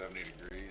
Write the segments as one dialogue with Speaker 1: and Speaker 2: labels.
Speaker 1: 70 degrees.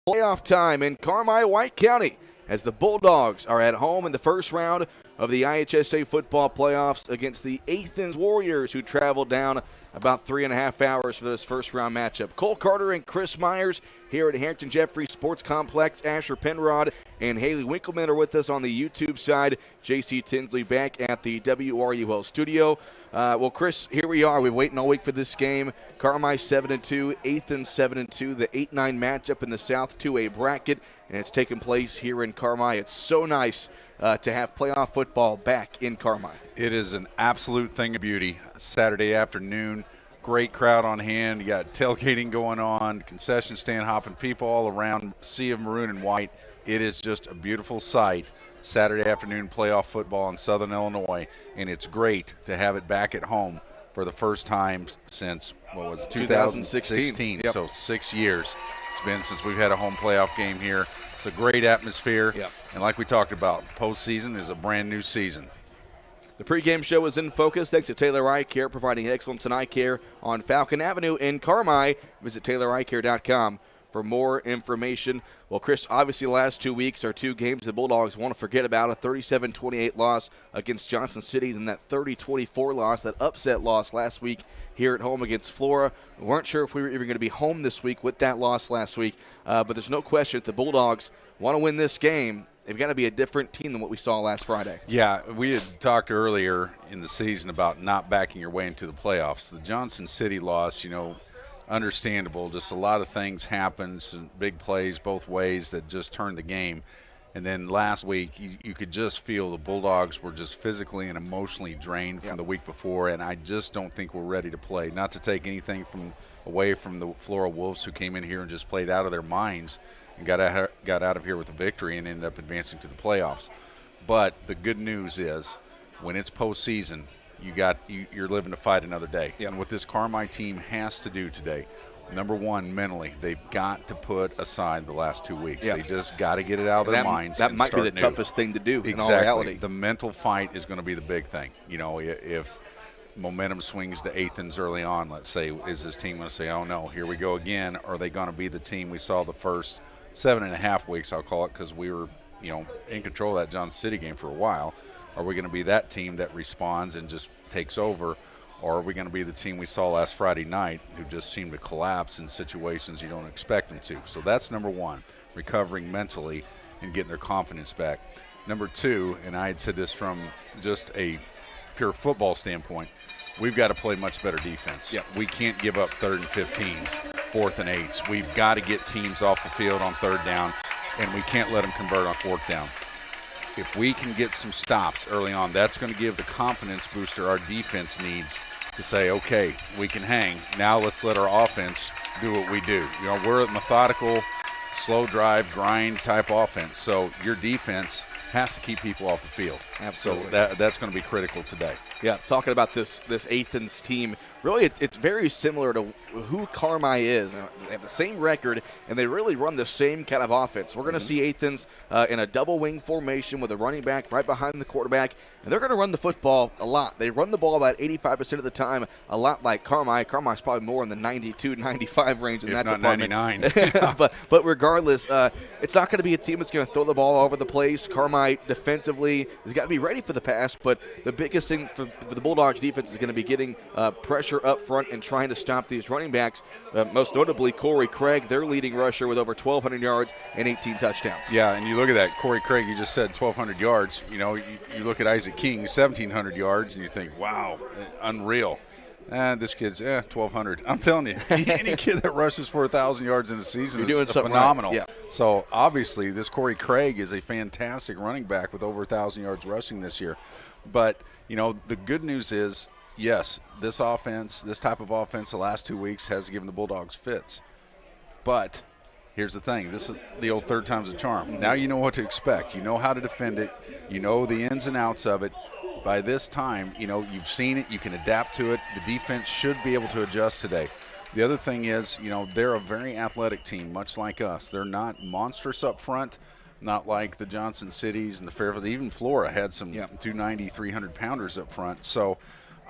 Speaker 1: Playoff time in Carmi, White County, as the Bulldogs are at home in the first round of the IHSA football playoffs against the Athens Warriors, who traveled down about 3.5 hours for this first round matchup. Cole Carter and Chris Myers here at Harrington Jeffrey Sports Complex. Asher Penrod and Haley Winkleman are with us on the YouTube side. JC Tinsley back at the WRUL studio. Well, Chris, here we are. We're waiting all week for this game. Carmi 7-2, Athens 7-2, the 8-9 matchup in the South 2A bracket, and it's taking place here in Carmi. It's so nice to have playoff football back in Carmi.
Speaker 2: It is an absolute thing of beauty. Saturday afternoon, great crowd on hand. You got tailgating going on, concession stand hopping, people all around, sea of maroon and white. It is just a beautiful sight. Saturday afternoon playoff football in Southern Illinois, and it's great to have it back at home for the first time since, 2016.
Speaker 1: Yep.
Speaker 2: So 6 years it's been since we've had a home playoff game here. It's a great atmosphere.
Speaker 1: Yep.
Speaker 2: And like we talked about, postseason is a brand new season.
Speaker 1: The pregame show is in focus thanks to Taylor Eye Care, providing excellence in eye care on Falcon Avenue in Carmi. Visit TaylorEyeCare.com for more information. Well, Chris, obviously the last 2 weeks are two games the Bulldogs want to forget about: a 37-28 loss against Johnson City, then that 30-24 loss, that upset loss last week here at home against Flora. We weren't sure if we were even going to be home this week with that loss last week, but there's no question if the Bulldogs want to win this game, they've got to be a different team than what we saw last Friday.
Speaker 2: Yeah, we had talked earlier in the season about not backing your way into the playoffs. The Johnson City loss, understandable. Just a lot of things happened, some big plays both ways that just turned the game. And then last week, you could just feel the Bulldogs were just physically and emotionally drained from the week before, and I just don't think we're ready to play. Not to take anything away from the Flora Wolves, who came in here and just played out of their minds and got out of here with a victory and ended up advancing to the playoffs. But the good news is, when it's postseason, you're living to fight another day.
Speaker 1: Yep.
Speaker 2: And what this Carmi team has to do today, number one, mentally, they've got to put aside the last 2 weeks.
Speaker 1: Yep.
Speaker 2: They just got to get it out of their minds.
Speaker 1: That
Speaker 2: and
Speaker 1: might be the
Speaker 2: start new.
Speaker 1: toughest thing to do
Speaker 2: Exactly.
Speaker 1: in all reality.
Speaker 2: The mental fight is going to be the big thing. If momentum swings to Athens early on, let's say, is this team going to say, oh no, here we go again? Or are they going to be the team we saw the first 7.5 weeks, I'll call it, because we were in control of that Johnson City game for a while? Are we going to be that team that responds and just takes over? Or are we going to be the team we saw last Friday night, who just seemed to collapse in situations you don't expect them to? So that's number one, recovering mentally and getting their confidence back. Number two, and I had said this from just a pure football standpoint, we've got to play much better defense.
Speaker 1: Yep.
Speaker 2: We can't give up 3rd and 15s, 4th and 8s. We've got to get teams off the field on 3rd down, and we can't let them convert on 4th down. If we can get some stops early on, that's going to give the confidence booster our defense needs to say, okay, we can hang. Now let's let our offense do what we do. We're a methodical, slow drive, grind type offense. So your defense has to keep people off the field.
Speaker 1: Absolutely.
Speaker 2: So that's going to be critical today.
Speaker 1: Yeah, talking about this Athens team, really it's very similar to who Carmi is. They have the same record, and they really run the same kind of offense. We're going to see Athens in a double wing formation with a running back right behind the quarterback, and they're going to run the football a lot. They run the ball about 85% of the time, a lot like Carmi. Carmi's probably more in the 92, 95 range in
Speaker 2: if
Speaker 1: that
Speaker 2: not
Speaker 1: department.
Speaker 2: 99.
Speaker 1: but regardless, it's not going to be a team that's going to throw the ball all over the place. Carmi defensively has got to be ready for the pass, but the biggest thing for the Bulldogs defense is going to be getting pressure up front and trying to stop these running backs, most notably Corey Craig, their leading rusher, with over 1,200 yards and 18 touchdowns.
Speaker 2: Yeah, and you look at that, Corey Craig, you just said 1,200 yards. You look at Isaac King, 1,700 yards, and you think, wow, unreal. This kid's 1,200. I'm telling you, any kid that rushes for 1,000 yards in a season is phenomenal.
Speaker 1: Right. Yeah.
Speaker 2: So obviously, this Corey Craig is a fantastic running back with over 1,000 yards rushing this year. But the good news is, yes, this offense, this type of offense, the last 2 weeks has given the Bulldogs fits. But here's the thing: this is the old third time's a charm. Now you know what to expect. You know how to defend it. You know the ins and outs of it. By this time, you've seen it. You can adapt to it. The defense should be able to adjust today. The other thing is, they're a very athletic team, much like us. They're not monstrous up front, not like the Johnson Cities and the Fairfield. Even Flora had some 290, 300-pounders up front. So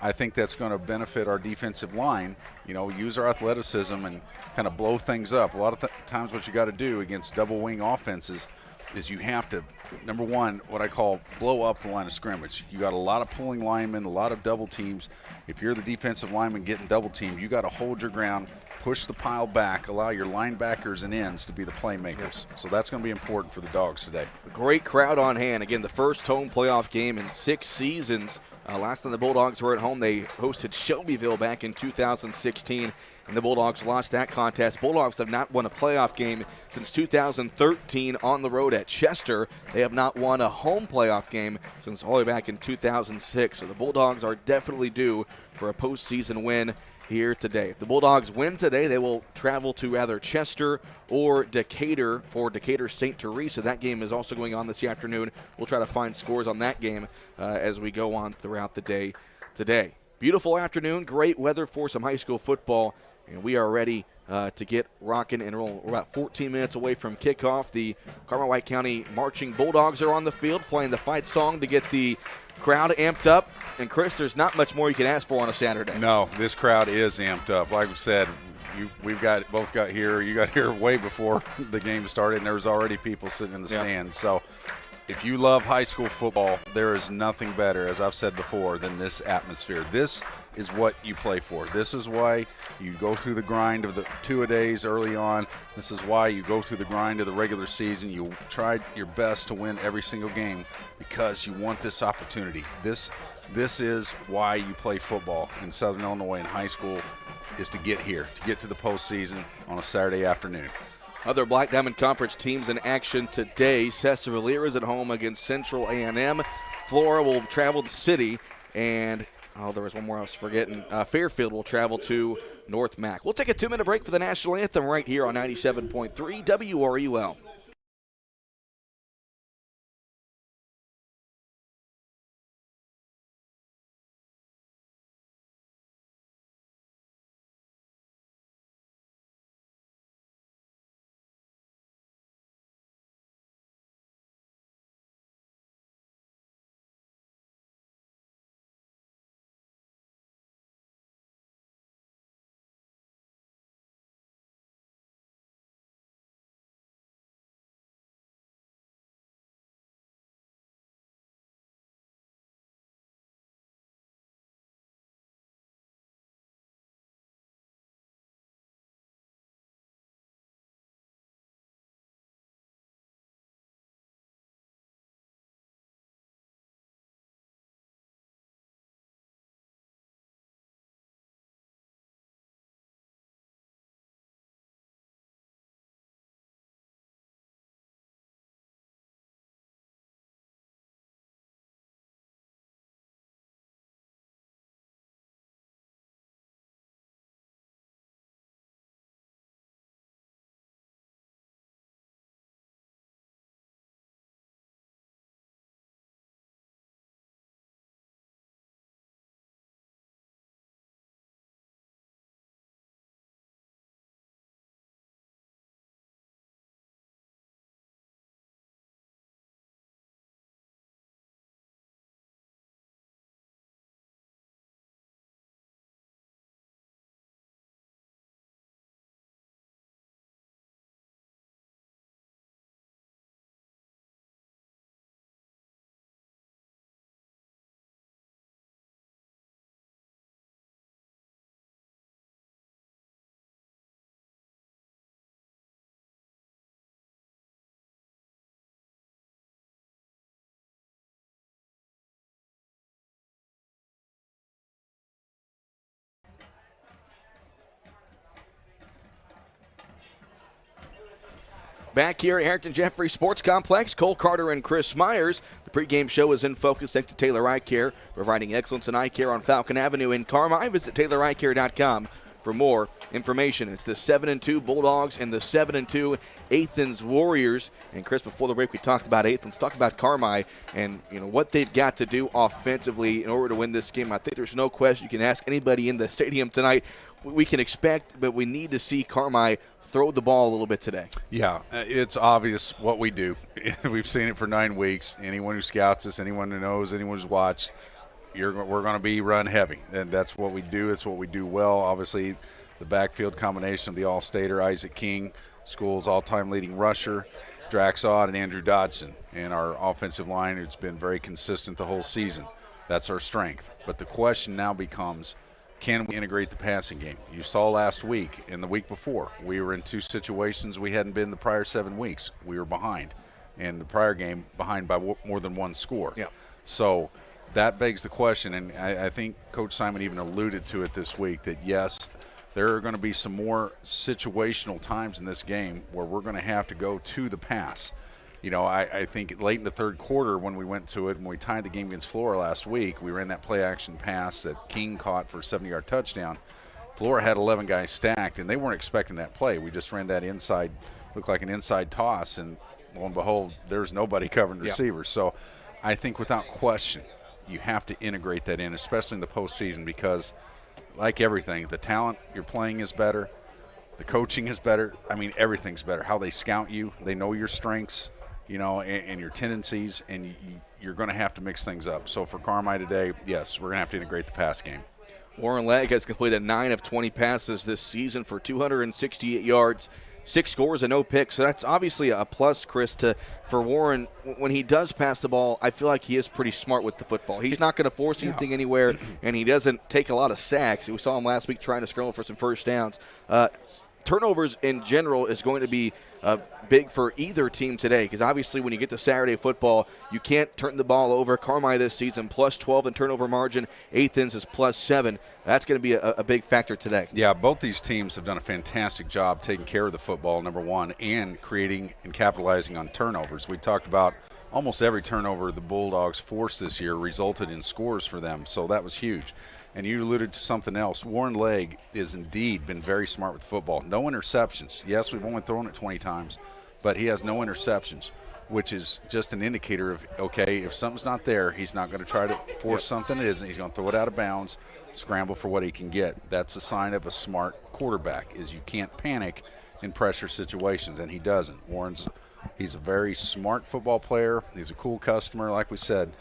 Speaker 2: I think that's going to benefit our defensive line. Use our athleticism and kind of blow things up. A lot of times what you got to do against double wing offenses is you have to, number one, what I call blow up the line of scrimmage. You got a lot of pulling linemen, a lot of double teams. If you're the defensive lineman getting double teamed, you got to hold your ground, push the pile back, allow your linebackers and ends to be the playmakers. So that's going to be important for the Dogs today.
Speaker 1: Great crowd on hand. Again, the first home playoff game in 6 seasons. Last time the Bulldogs were at home, they hosted Shelbyville back in 2016. And the Bulldogs lost that contest. Bulldogs have not won a playoff game since 2013 on the road at Chester. They have not won a home playoff game since all the way back in 2006. So the Bulldogs are definitely due for a postseason win here today. If the Bulldogs win today, they will travel to either Chester or Decatur for Decatur St. Teresa. That game is also going on this afternoon. We'll try to find scores on that game as we go on throughout the day today. Beautiful afternoon, great weather for some high school football. And we are ready to get rocking and rolling. We're about 14 minutes away from kickoff. The Carmi-White County Marching Bulldogs are on the field playing the fight song to get the crowd amped up. And, Chris, there's not much more you can ask for on a Saturday.
Speaker 2: No, this crowd is amped up. Like we said, you got here way before the game started, and there was already people sitting in the stands. So if you love high school football, there is nothing better, as I've said before, than this atmosphere. This is what you play for. This is why you go through the grind of the two-a-days early on. This is why you go through the grind of the regular season. You try your best to win every single game because you want this opportunity. This is why you play football in Southern Illinois in high school, is to get here, to get to the postseason on a Saturday afternoon.
Speaker 1: Other Black Diamond Conference teams in action today. Sessa-Valier is at home against Central A&M. Flora will travel to City, and there was one more I was forgetting. Fairfield will travel to North Mac. We'll take a 2-minute break for the national anthem right here on 97.3 WRUL. Back here at Harrington Jeffrey Sports Complex, Cole Carter and Chris Myers. The pregame show is in focus thanks to Taylor Eye Care, providing excellence in eye care on Falcon Avenue in Carmi. Visit TaylorEyeCare.com for more information. It's the 7-2 Bulldogs and the 7-2 Athens Warriors. And Chris, before the break, we talked about Athens, talked about Carmi, and what they've got to do offensively in order to win this game. I think there's no question. You can ask anybody in the stadium tonight. We can expect, but we need to see Carmi throw the ball a little bit today.
Speaker 2: Yeah, it's obvious what we do. We've seen it for 9 weeks. Anyone who scouts us, anyone who knows, anyone who's watched, we're going to be run heavy, and that's what we do. It's what we do well. Obviously, the backfield combination of the All-Stater, Isaac King, school's all-time leading rusher, Drax Odd, and Andrew Dodson, and our offensive line, who's been very consistent the whole season. That's our strength. But the question now becomes, can we integrate the passing game? You saw last week and the week before, we were in two situations we hadn't been the prior 7 weeks. We were behind. And the prior game, behind by more than one score.
Speaker 1: Yeah.
Speaker 2: So that begs the question, and I think Coach Simon even alluded to it this week, that yes, there are going to be some more situational times in this game where we're going to have to go to the pass. I think late in the third quarter when we went to it, when we tied the game against Flora last week, we ran that play-action pass that King caught for a 70-yard touchdown. Flora had 11 guys stacked, and they weren't expecting that play. We just ran that inside, looked like an inside toss, and lo and behold, there's nobody covering the receivers. So I think without question, you have to integrate that in, especially in the postseason, because like everything, the talent you're playing is better, the coaching is better. I mean, everything's better. How they scout you, they know your strengths, and your tendencies, and you're going to have to mix things up. So for Carmi today, yes, we're going to have to integrate the pass game.
Speaker 1: Warren Legg has completed 9 of 20 passes this season for 268 yards, 6 scores and no picks. So that's obviously a plus, Chris, for Warren. When he does pass the ball, I feel like he is pretty smart with the football. He's not going to force anything anywhere, and he doesn't take a lot of sacks. We saw him last week trying to scramble for some first downs. Turnovers in general is going to be big for either team today, because obviously when you get to Saturday football, you can't turn the ball over. Carmi this season plus 12 in turnover margin. Athens is plus 7. That's going to be a big factor today.
Speaker 2: Yeah, both these teams have done a fantastic job taking care of the football, number one, and creating and capitalizing on turnovers. We talked about almost every turnover the Bulldogs forced this year resulted in scores for them, so that was huge. And you alluded to something else. Warren Legg has indeed been very smart with football. No interceptions. Yes, we've only thrown it 20 times, but he has no interceptions, which is just an indicator of, okay, if something's not there, he's not going to try to force something it isn't. He's going to throw it out of bounds, scramble for what he can get. That's a sign of a smart quarterback, is you can't panic in pressure situations, and he doesn't. He's a very smart football player. He's a cool customer, like we said.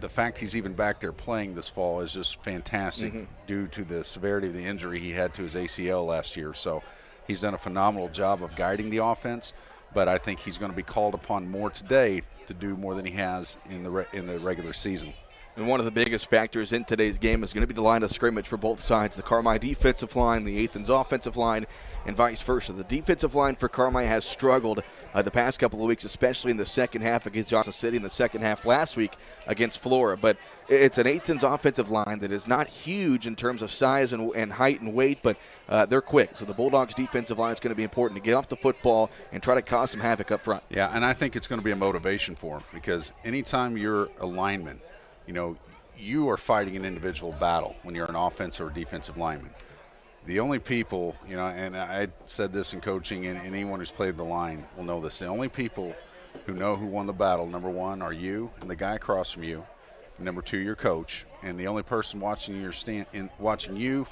Speaker 2: The fact he's even back there playing this fall is just fantastic due to the severity of the injury he had to his ACL last year. So he's done a phenomenal job of guiding the offense, but I think he's going to be called upon more today to do more than he has in the regular season.
Speaker 1: And one of the biggest factors in today's game is going to be the line of scrimmage for both sides. The Carmi defensive line, the Athens offensive line, and vice versa. The defensive line for Carmi has struggled the past couple of weeks, especially in the second half against Johnson City, in the second half last week against Flora. But it's an Athens offensive line that is not huge in terms of size and height and weight, but they're quick. So the Bulldogs defensive line is going to be important to get off the football and try to cause some havoc up front.
Speaker 2: Yeah, and I think it's going to be a motivation for them, because anytime you're a lineman, you are fighting an individual battle when you're an offensive or defensive lineman. The only people, and I said this in coaching, and anyone who's played the line will know this, the only people who know who won the battle, number one, are you and the guy across from you. Number two, your coach. And the only person watching you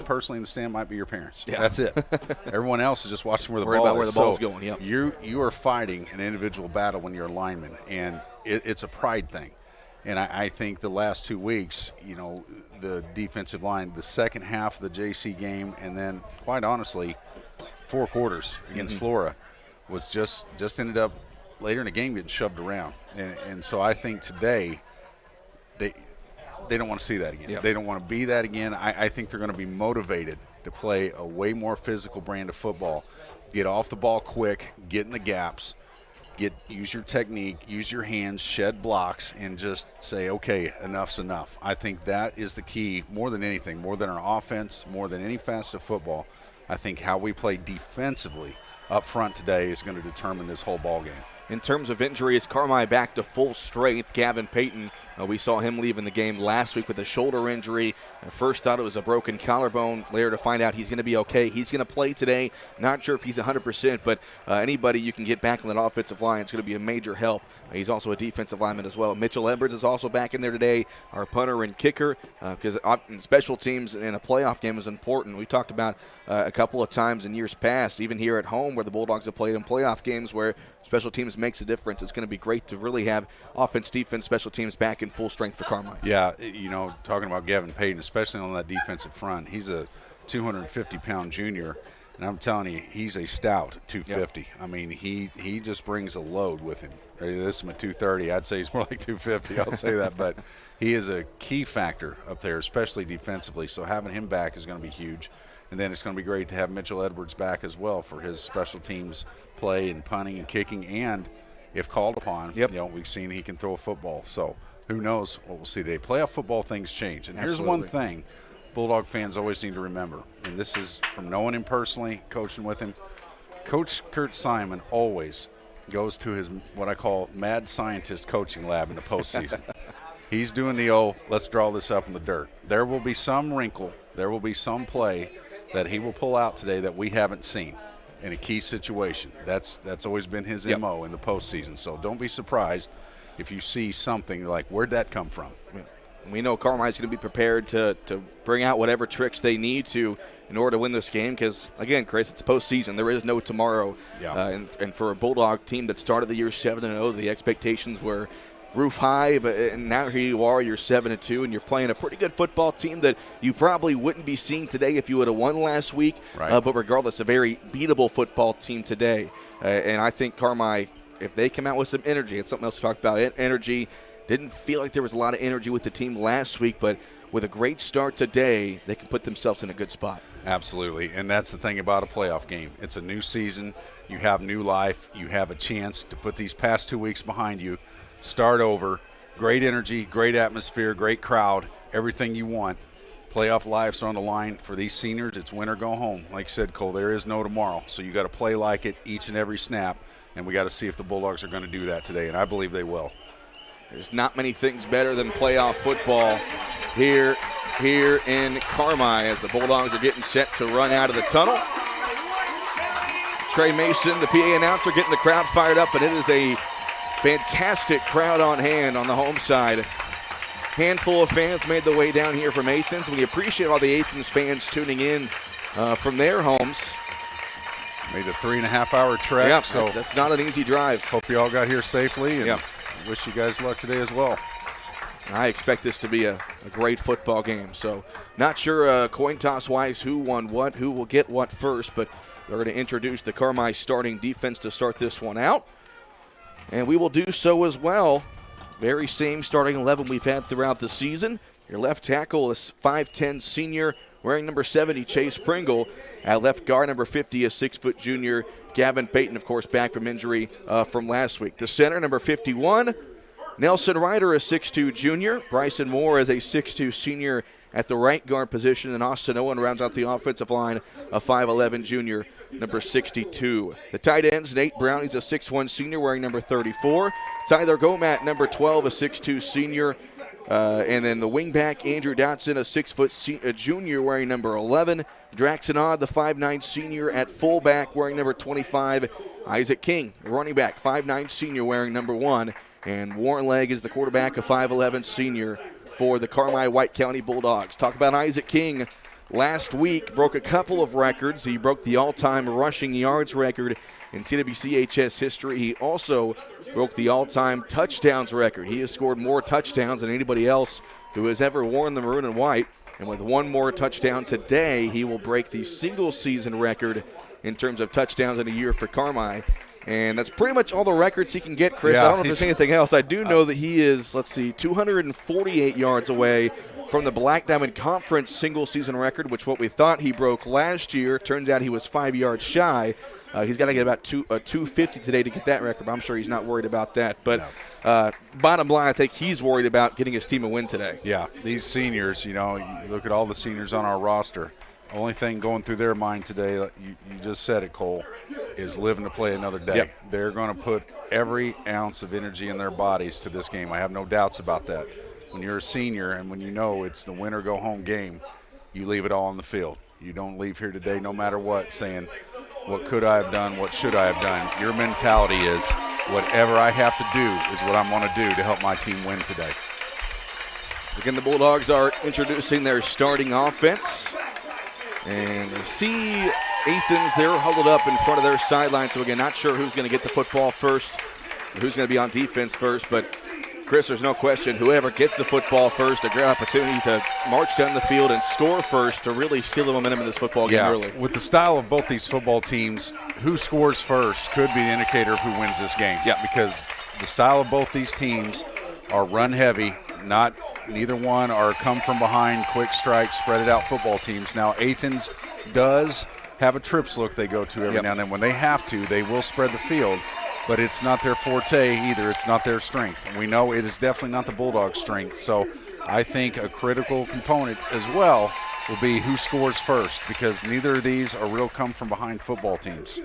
Speaker 2: personally in the stand might be your parents.
Speaker 1: Yeah.
Speaker 2: That's it. Everyone else is just watching where the
Speaker 1: Worried
Speaker 2: ball
Speaker 1: about
Speaker 2: is.
Speaker 1: where the ball's going. Yep.
Speaker 2: You are fighting an individual battle when you're a lineman, and it's a pride thing. And I think the last 2 weeks, the defensive line, the second half of the JC game, and then, quite honestly, 4 quarters against Flora was just ended up later in the game getting shoved around. And so I think today they don't want to see that again.
Speaker 1: Yep.
Speaker 2: They don't want to be that again. I think they're going to be motivated to play a way more physical brand of football, get off the ball quick, get in the gaps, use your technique, use your hands, shed blocks, and just say, okay, enough's enough. I think that is the key more than anything, more than our offense, more than any facet of football. I think how we play defensively up front today is going to determine this whole ball game.
Speaker 1: In terms of injuries, Carmi back to full strength. Gavin Payton, we saw him leaving the game last week with a shoulder injury. At first thought it was a broken collarbone. Later to find out he's going to be okay. He's going to play today. Not sure if he's 100%, but anybody you can get back on that offensive line is going to be a major help. He's also a defensive lineman as well. Mitchell Edwards is also back in there today, our punter and kicker, because special teams in a playoff game is important. We talked about a couple of times in years past, even here at home where the Bulldogs have played in playoff games where special teams makes a difference. It's going to be great to really have offense, defense, special teams back in full strength for Carmi.
Speaker 2: Yeah, talking about Gavin Payton, especially on that defensive front, he's a 250-pound junior. And I'm telling you, he's a stout 250. Yep. I mean, he just brings a load with him. This is my 230. I'd say he's more like 250. I'll say that. But he is a key factor up there, especially defensively. So having him back is going to be huge. And then it's going to be great to have Mitchell Edwards back as well for his special teams play and punting and kicking. And if called upon, we've seen he can throw a football. So who knows what we'll see today. Playoff football, things change. And here's one thing Bulldog fans always need to remember, and this is from knowing him personally, coaching with him. Coach Kurt Simon always goes to his what I call mad scientist coaching lab in the postseason. He's doing the let's draw this up in the dirt. There will be some wrinkle, there will be some play that he will pull out today that we haven't seen in a key situation. That's always been his MO in the postseason. So don't be surprised if you see something like, where'd that come from?
Speaker 1: We know Carmi's going to be prepared to bring out whatever tricks they need to in order to win this game because, again, Chris, it's postseason. There is no tomorrow. Yeah. And for a Bulldog team that started the year 7-0, the expectations were roof high. And now here you are, you're 7-2, and you're playing a pretty good football team that you probably wouldn't be seeing today if you would have won last week.
Speaker 2: Right.
Speaker 1: But regardless, a very beatable football team today. And I think Carmi, if they come out with some energy, it's something else to talk about, energy. Didn't feel like there was a lot of energy with the team last week, but with a great start today, they can put themselves in a good spot.
Speaker 2: Absolutely, and that's the thing about a playoff game. It's a new season. You have new life. You have a chance to put these past 2 weeks behind you, start over. Great energy, great atmosphere, great crowd, everything you want. Playoff lives are on the line for these seniors. It's win or go home. Like you said, Cole, there is no tomorrow, so you got to play like it each and every snap, and we got to see if the Bulldogs are going to do that today, and I believe they will.
Speaker 1: There's not many things better than playoff football here in Carmi as the Bulldogs are getting set to run out of the tunnel. Trey Mason, the PA announcer, getting the crowd fired up, and it is a fantastic crowd on hand on the home side. Handful of fans made their way down here from Athens. We appreciate all the Athens fans tuning in from their homes.
Speaker 2: Made a 3.5-hour trek.
Speaker 1: Yeah,
Speaker 2: so
Speaker 1: that's not an easy drive.
Speaker 2: Hope you all got here safely. And wish you guys luck today as well.
Speaker 1: I expect this to be a great football game. So not sure coin toss-wise who won what, who will get what first, but they're going to introduce the Carmi starting defense to start this one out. And we will do so as well. Very same starting 11 we've had throughout the season. Your left tackle is 5'10 senior wearing number 70, Chase Pringle. At left guard, number 50, a 6-foot junior, Gavin Payton, of course, back from injury from last week. The center, number 51, Nelson Ryder, a 6'2 junior. Bryson Moore is a 6'2 senior at the right guard position. And Austin Owen rounds out the offensive line, a 5'11 junior, number 62. The tight ends, Nate Brown, he's a 6'1 senior wearing number 34. Tyler Gomat, number 12, a 6'2 senior. And then the wingback, Andrew Dotson, a 6-foot junior wearing number 11. Draxon Odd, the 5'9 senior at fullback wearing number 25. Isaac King, the running back, 5'9 senior wearing number 1. And Warren Legg is the quarterback, a 5'11 senior for the Carmi White County Bulldogs. Talk about Isaac King. Last week, broke a couple of records. He broke the all-time rushing yards record in CWCHS history. He also broke the all-time touchdowns record. He has scored more touchdowns than anybody else who has ever worn the maroon and white. And with one more touchdown today, he will break the single-season record in terms of touchdowns in a year for Carmi. And that's pretty much all the records he can get, Chris.
Speaker 2: Yeah,
Speaker 1: I don't know if there's anything else. I do know that he is, 248 yards away from the Black Diamond Conference single-season record, which what we thought he broke last year. Turns out he was 5 yards shy. He's got to get about 250 today to get that record, but I'm sure he's not worried about that. But bottom line, I think he's worried about getting his team a win today.
Speaker 2: Yeah, these seniors, you look at all the seniors on our roster. Only thing going through their mind today, you just said it, Cole, is living to play another day.
Speaker 1: Yep.
Speaker 2: They're going to put every ounce of energy in their bodies to this game. I have no doubts about that. when you're a senior and when you know it's the win or go home game, you leave it all on the field. You don't leave here today, no matter what, saying, what could I have done, what should I have done? Your mentality is, whatever I have to do is what I'm going to do to help my team win today.
Speaker 1: Again, the Bulldogs are introducing their starting offense. And you see Athens, they're huddled up in front of their sideline. So, again, not sure who's going to get the football first, who's going to be on defense first. But, Chris, there's no question, whoever gets the football first, a great opportunity to march down the field and score first to really steal the momentum in this football game early.
Speaker 2: With the style of both these football teams, who scores first could be the indicator of who wins this game.
Speaker 1: Yeah.
Speaker 2: Because the style of both these teams are run heavy, neither one are come from behind, quick strike, spread it out football teams. Now, Athens does have a trips look they go to every now and then. When they have to, they will spread the field, but it's not their forte either. It's not their strength. And we know it is definitely not the Bulldogs' strength. So I think a critical component as well will be who scores first, because neither of these are real come from behind football teams.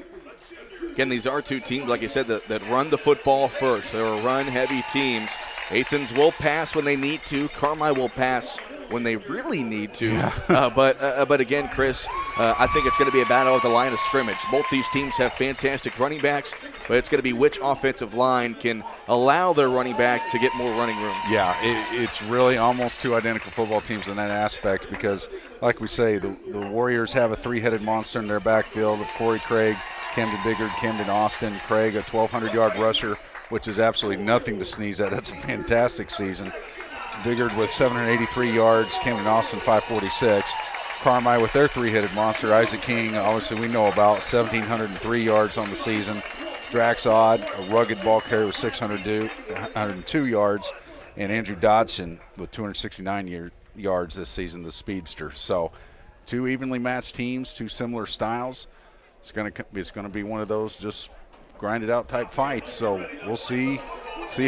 Speaker 1: Again, these are two teams, like you said, that run the football first. They're run-heavy teams. Athens will pass when they need to. Carmi will pass when they really need to. Yeah. But again, Chris, I think it's going to be a battle of the line of scrimmage. Both these teams have fantastic running backs, but it's going to be which offensive line can allow their running back to get more running room.
Speaker 2: Yeah, it's really almost two identical football teams in that aspect because, like we say, the Warriors have a three-headed monster in their backfield of Corey Craig, Camden Biggard, Camden Austin. Craig, a 1,200-yard rusher, which is absolutely nothing to sneeze at. That's a fantastic season. Biggard with 783 yards, Camden Austin 546. Carmi with their three-headed monster. Isaac King, obviously we know about, 1,703 yards on the season. Drax Odd, a rugged ball carrier with 602 yards. And Andrew Dodson with 269 yards this season, the speedster. So two evenly matched teams, two similar styles. It's going to be one of those just grinded out type fights. So we'll see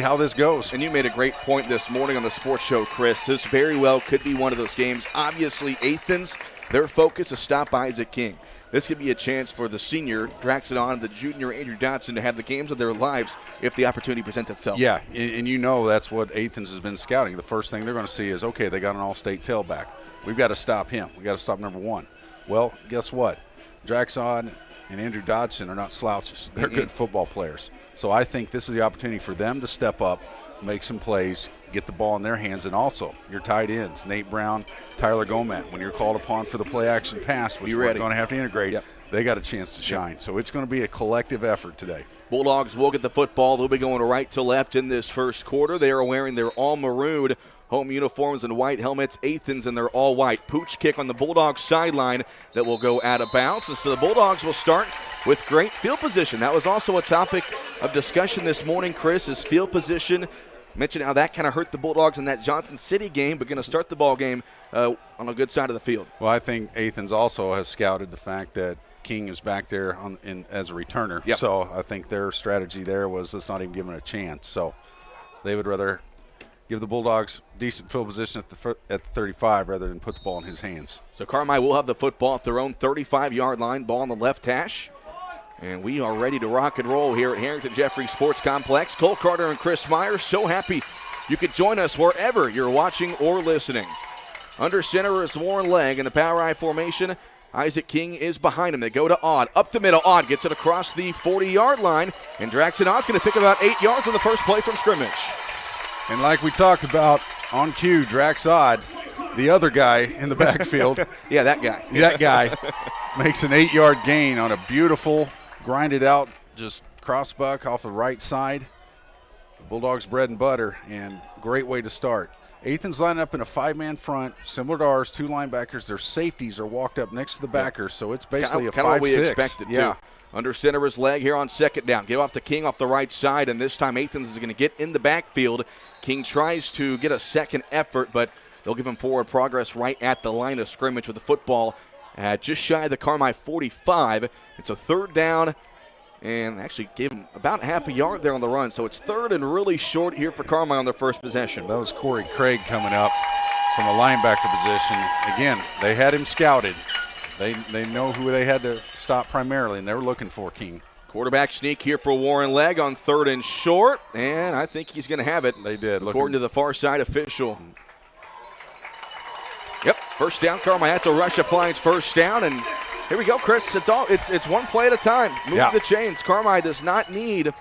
Speaker 2: how this goes.
Speaker 1: And you made a great point this morning on the sports show, Chris. This very well could be one of those games. Obviously, Athens, their focus is stop Isaac King. This could be a chance for the senior, Draxidon, and the junior, Andrew Dodson, to have the games of their lives if the opportunity presents itself.
Speaker 2: Yeah, and you know that's what Athens has been scouting. The first thing they're going to see is, okay, they got an all-state tailback. We've got to stop him. We've got to stop number one. Well, guess what? Draxon and Andrew Dodson are not slouches. They're good football players. So I think this is the opportunity for them to step up, make some plays, get the ball in their hands, and also your tight ends, Nate Brown, Tyler Gomez. When you're called upon for the play-action pass, which we're going to have to integrate, they got a chance to shine. So it's going to be a collective effort today.
Speaker 1: Bulldogs will get the football. They'll be going right to left in this first quarter. They are wearing their all-maroon home uniforms and white helmets. Athens in their all-white. Pooch kick on the Bulldogs sideline that will go out of bounds. And so the Bulldogs will start with great field position. That was also a topic of discussion this morning, Chris, is field position. Mentioned how that kind of hurt the Bulldogs in that Johnson City game, but going to start the ball game on a good side of the field.
Speaker 2: Well, I think Athens also has scouted the fact that King is back there as a returner.
Speaker 1: Yep.
Speaker 2: So I think their strategy there was let's not even give him a chance. So they would rather give the Bulldogs decent field position at the 35 rather than put the ball in his hands.
Speaker 1: So Carmi will have the football at their own 35-yard line, ball on the left hash. And we are ready to rock and roll here at Harrington Jeffrey Sports Complex. Cole Carter and Chris Myers, so happy you could join us wherever you're watching or listening. Under center is Warren Legg in the power I formation. Isaac King is behind him. They go to Odd. Up the middle. Odd gets it across the 40-yard line. And Draxon Odd's going to pick about 8 yards on the first play from scrimmage.
Speaker 2: And like we talked about on cue, Drax Odd, the other guy in the backfield.
Speaker 1: Yeah, that guy.
Speaker 2: That guy makes an 8-yard gain on a beautiful, grinded out, just crossbuck off the right side. Bulldogs bread and butter, and great way to start. Athens lining up in a 5-man front, similar to ours, 2 linebackers. Their safeties are walked up next to the backers, so it's basically a 5-6.
Speaker 1: Kind of what we expected, too. Under center is Legg here on second down. Give off to King off the right side, and this time Athens is going to get in the backfield. King tries to get a second effort, but they'll give him forward progress right at the line of scrimmage with the football just shy of the Carmi 45. It's a third down, and actually gave him about half a yard there on the run. So it's third and really short here for Carmi on their first possession.
Speaker 2: That was Corey Craig coming up from a linebacker position. Again, they had him scouted. They know who they had to stop primarily, and they were looking for King.
Speaker 1: Quarterback sneak here for Warren Legg on 3rd and short, and I think he's going to have it.
Speaker 2: They did.
Speaker 1: According to the far side official. Yep, first down. Carmi had to rush Appliance first down, and here we go, Chris. It's one play at a time. Move the chains. Carmi does not need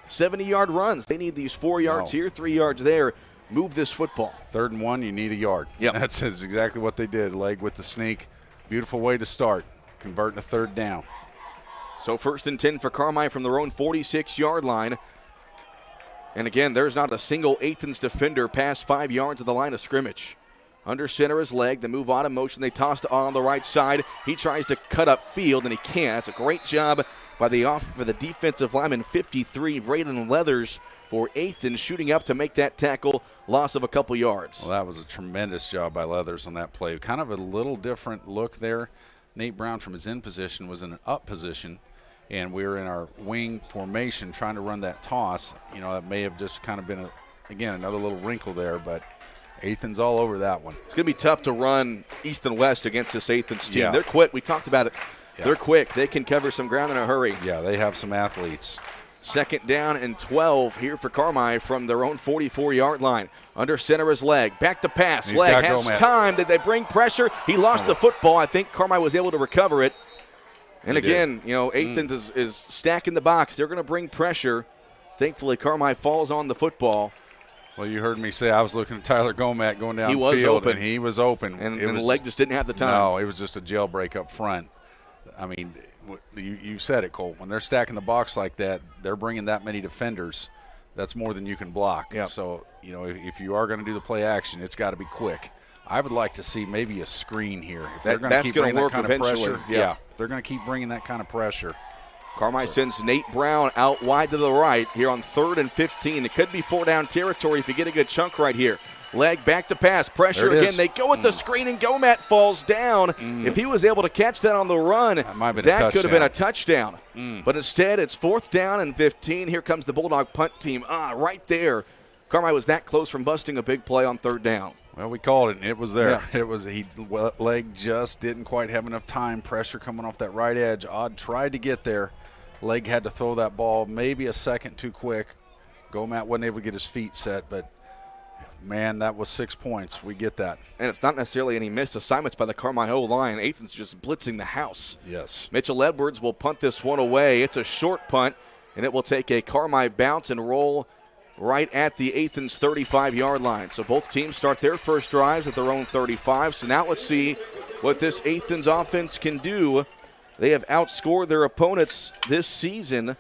Speaker 1: 70-yard runs. They need these 4 yards here, 3 yards there. Move this football.
Speaker 2: 3rd and 1, you need a yard.
Speaker 1: Yep.
Speaker 2: That's exactly what they did. Legg with the sneak. Beautiful way to start. Converting a 3rd down.
Speaker 1: So 1st and 10 for Carmi from their own 46-yard line. And again, there's not a single Athens defender past 5 yards of the line of scrimmage. Under center is Legg. The move out of motion. They toss to on the right side. He tries to cut up field, and he can't. It's a great job by the defensive lineman, 53, Braden Leathers for Athens, shooting up to make that tackle. Loss of a couple yards.
Speaker 2: Well, that was a tremendous job by Leathers on that play. Kind of a little different look there. Nate Brown from his in position was in an up position, and we were in our wing formation trying to run that toss. You know, that may have just kind of been, again, another little wrinkle there, but Athens all over that one.
Speaker 1: It's going to be tough to run east and west against this Athens team.
Speaker 2: Yeah.
Speaker 1: They're quick. We talked about it.
Speaker 2: Yeah.
Speaker 1: They're quick. They can cover some ground in a hurry.
Speaker 2: Yeah, they have some athletes.
Speaker 1: 2nd down and 12 here for Carmi from their own 44-yard line. Under center is Legg. Back to pass. Legg has time. Did they bring pressure? He lost the football. I think Carmi was able to recover it. And again, you know, Athens is stacking the box. They're going to bring pressure. Thankfully, Carmi falls on the football.
Speaker 2: Well, you heard me say I was looking at Tyler Gomack going down the field, and he was open.
Speaker 1: And Legg just didn't have the time.
Speaker 2: No, it was just a jailbreak up front. I mean, you said it, Cole. When they're stacking the box like that, they're bringing that many defenders. That's more than you can block.
Speaker 1: Yep.
Speaker 2: So, you know, if you are going to do the play action, it's got to be quick. I would like to see maybe a screen here. If they're going to keep bringing that kind of pressure. Yeah, they're going to keep bringing that kind of pressure.
Speaker 1: Carmi sends Nate Brown out wide to the right here on 3rd and 15. It could be 4-down territory if you get a good chunk right here. Legg back to pass. Pressure again. They go with the screen, and Gomat falls down. If he was able to catch that on the run, that could have been a touchdown. But instead, it's 4th down and 15. Here comes the Bulldog punt team. Right there. Carmi was that close from busting a big play on 3rd down.
Speaker 2: Well, we called it, and it was there.
Speaker 1: Yeah.
Speaker 2: Legg just didn't quite have enough time. Pressure coming off that right edge. Odd tried to get there. Legg had to throw that ball maybe a second too quick. Gomat wasn't able to get his feet set, but, man, that was 6 points. We get that.
Speaker 1: And it's not necessarily any missed assignments by the Carmi O-line. Athens just blitzing the house.
Speaker 2: Yes.
Speaker 1: Mitchell Edwards will punt this one away. It's a short punt, and it will take a Carmi bounce and roll right at the Athens 35-yard line. So both teams start their first drives at their own 35. So now let's see what this Athens offense can do. They have outscored their opponents this season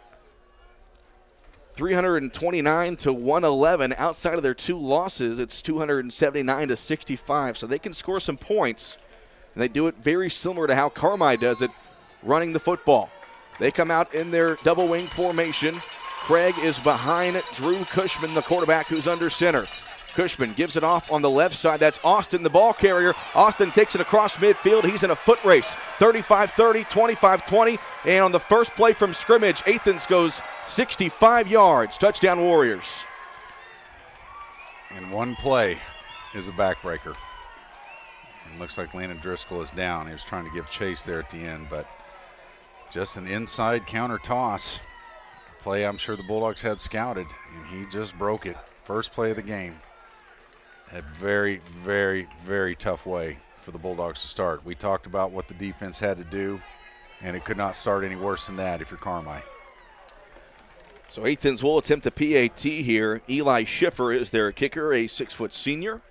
Speaker 1: 329 to 111. Outside of their 2 losses, it's 279 to 65. So they can score some points, and they do it very similar to how Carmi does it, running the football. They come out in their double wing formation. Craig is behind Drew Cushman, the quarterback, who's under center. Cushman gives it off on the left side. That's Austin, the ball carrier. Austin takes it across midfield. He's in a foot race. 35-30, 25-20. And on the first play from scrimmage, Athens goes 65 yards. Touchdown Warriors.
Speaker 2: And one play is a backbreaker. It looks like Landon Driscoll is down. He was trying to give chase there at the end, but just an inside counter toss. Play I'm sure the Bulldogs had scouted, and he just broke it. First play of the game. A very, very, very tough way for the Bulldogs to start. We talked about what the defense had to do, and it could not start any worse than that if you're Carmi.
Speaker 1: So Athens will attempt a PAT here. Eli Schiffer is their kicker, a 6-foot senior.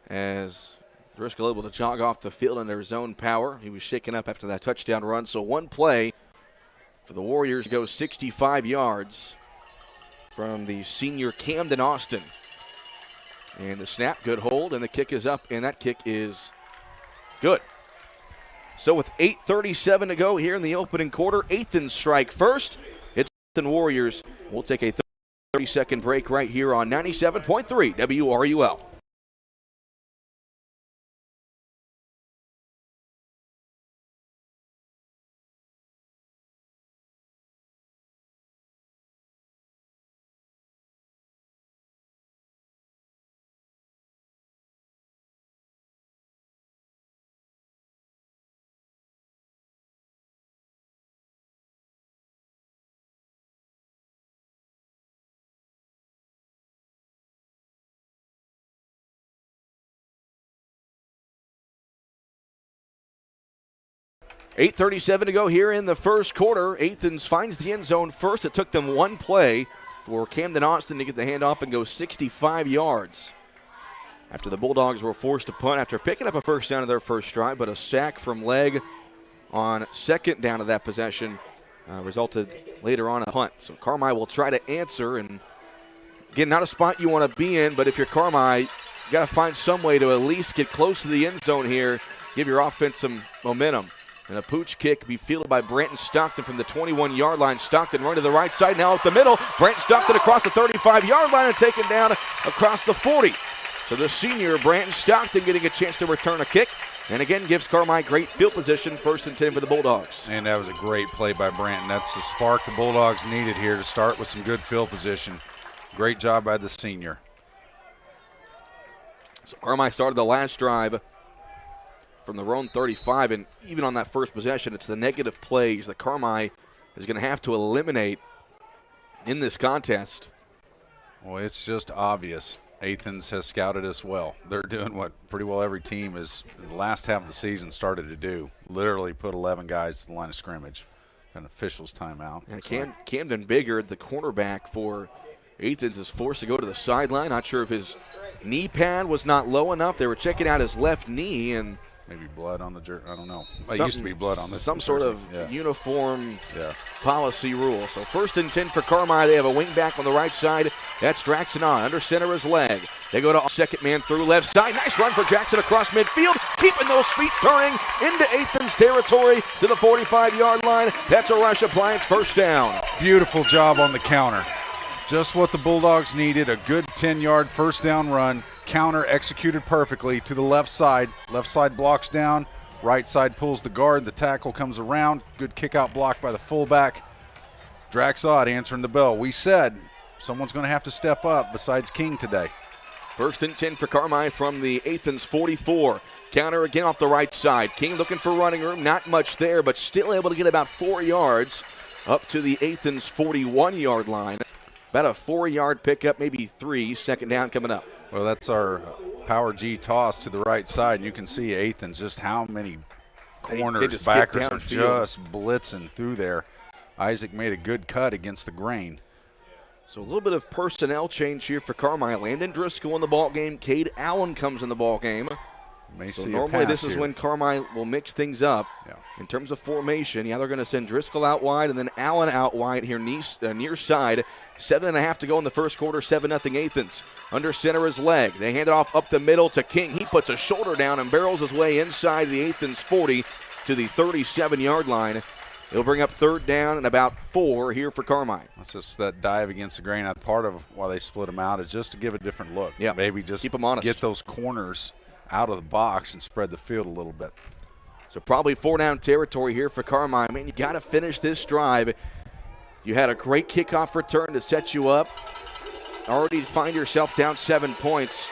Speaker 1: As Driscoll able to jog off the field under his own power. He was shaken up after that touchdown run. So one play for the Warriors goes 65 yards from the senior Camden Austin. And the snap, good hold, and the kick is up, and that kick is good. So with 8:37 to go here in the opening quarter, Athens strike first. It's the Warriors. We'll take a 30-second break right here on 97.3 WRUL. 8:37 to go here in the first quarter. Athens finds the end zone first. It took them one play for Camden Austin to get the handoff and go 65 yards. After the Bulldogs were forced to punt after picking up a first down of their first drive, but a sack from Legg on second down of that possession resulted later on in a punt. So Carmi will try to answer, and again, not a spot you want to be in, but if you're Carmi, you got to find some way to at least get close to the end zone here, give your offense some momentum. And a pooch kick be fielded by Branton Stockton from the 21-yard line. Stockton run to the right side, now up the middle. Branton Stockton across the 35-yard line and taken down across the 40. So the senior, Branton Stockton, getting a chance to return a kick. And again, gives Carmi great field position, 1st and 10 for the Bulldogs.
Speaker 2: And that was a great play by Branton. That's the spark the Bulldogs needed here to start with some good field position. Great job by the senior.
Speaker 1: So Carmi started the last drive from their own 35, and even on that first possession, it's the negative plays that Carmi is going to have to eliminate in this contest.
Speaker 2: Well, it's just obvious. Athens has scouted us well. They're doing what pretty well every team is the last half of the season started to do. Literally put 11 guys to the line of scrimmage. An official's timeout.
Speaker 1: And Camden Biggard, the cornerback for Athens, is forced to go to the sideline. Not sure if his knee pad was not low enough. They were checking out his left knee, and
Speaker 2: maybe blood on the jersey. I don't know. It used to be blood on this.
Speaker 1: Some sort of uniform
Speaker 2: Yeah.
Speaker 1: policy rule. So 1st and 10 for Carmi. They have a wing back on the right side. That's Draxon on. Under center is Legg. They go to second man through left side. Nice run for Jackson across midfield. Keeping those feet turning into Athens territory to the 45-yard line. That's a Rush Appliance first down.
Speaker 2: Beautiful job on the counter. Just what the Bulldogs needed, a good 10-yard first down run. Counter executed perfectly to the left side. Left side blocks down. Right side pulls the guard. The tackle comes around. Good kick-out block by the fullback. Draxod answering the bell. We said someone's going to have to step up besides King today.
Speaker 1: 1st and 10 for Carmi from the Athens 44. Counter again off the right side. King looking for running room. Not much there, but still able to get about 4 yards up to the Athens 41-yard line. About a 4-yard pickup, maybe 3. Second down coming up.
Speaker 2: Well, that's our power G toss to the right side. You can see Athens, just how many corners, backers are just blitzing through there. Isaac made a good cut against the grain.
Speaker 1: So a little bit of personnel change here for Carmi. Landon Driscoll in the ball game. Cade Allen comes in the ball game. So normally this is when Carmi will mix things up in terms of formation. Yeah, they're going to send Driscoll out wide and then Allen out wide here near side. 7.5 to go in the first quarter, 7-0 Athens. Under center is Legg. They hand it off up the middle to King. He puts a shoulder down and barrels his way inside the Athens 40 to the 37-yard line. It'll bring up 3rd down and about 4 here for Carmi.
Speaker 2: That's just that dive against the grain. Part of why they split them out is just to give a different look.
Speaker 1: Yeah,
Speaker 2: maybe just
Speaker 1: keep them honest.
Speaker 2: Get those corners out of the box and spread the field a little bit.
Speaker 1: So probably 4-down territory here for Carmi. I mean, you got to finish this drive. You had a great kickoff return to set you up. Already find yourself down 7 points.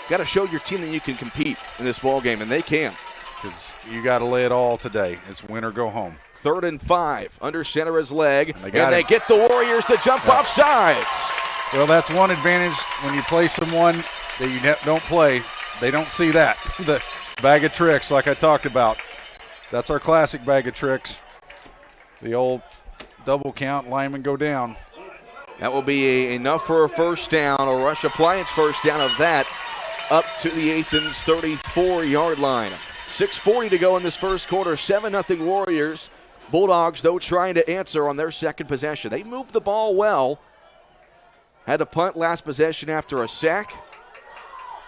Speaker 1: Got to show your team that you can compete in this ball game, and they can.
Speaker 2: Because you got to lay it all today. It's win or go home.
Speaker 1: 3rd and 5. Under center is Legg. And they get the Warriors to jump off sides.
Speaker 2: Well, that's one advantage when you play someone that you don't play. They don't see that. The bag of tricks, like I talked about. That's our classic bag of tricks. The old double count, linemen go down.
Speaker 1: That will be enough for a first down, a Rush Appliance first down of that, up to the Athens 34-yard line. 6:40 to go in this first quarter, 7-0 Warriors. Bulldogs, though, trying to answer on their second possession. They moved the ball well. Had to punt last possession after a sack.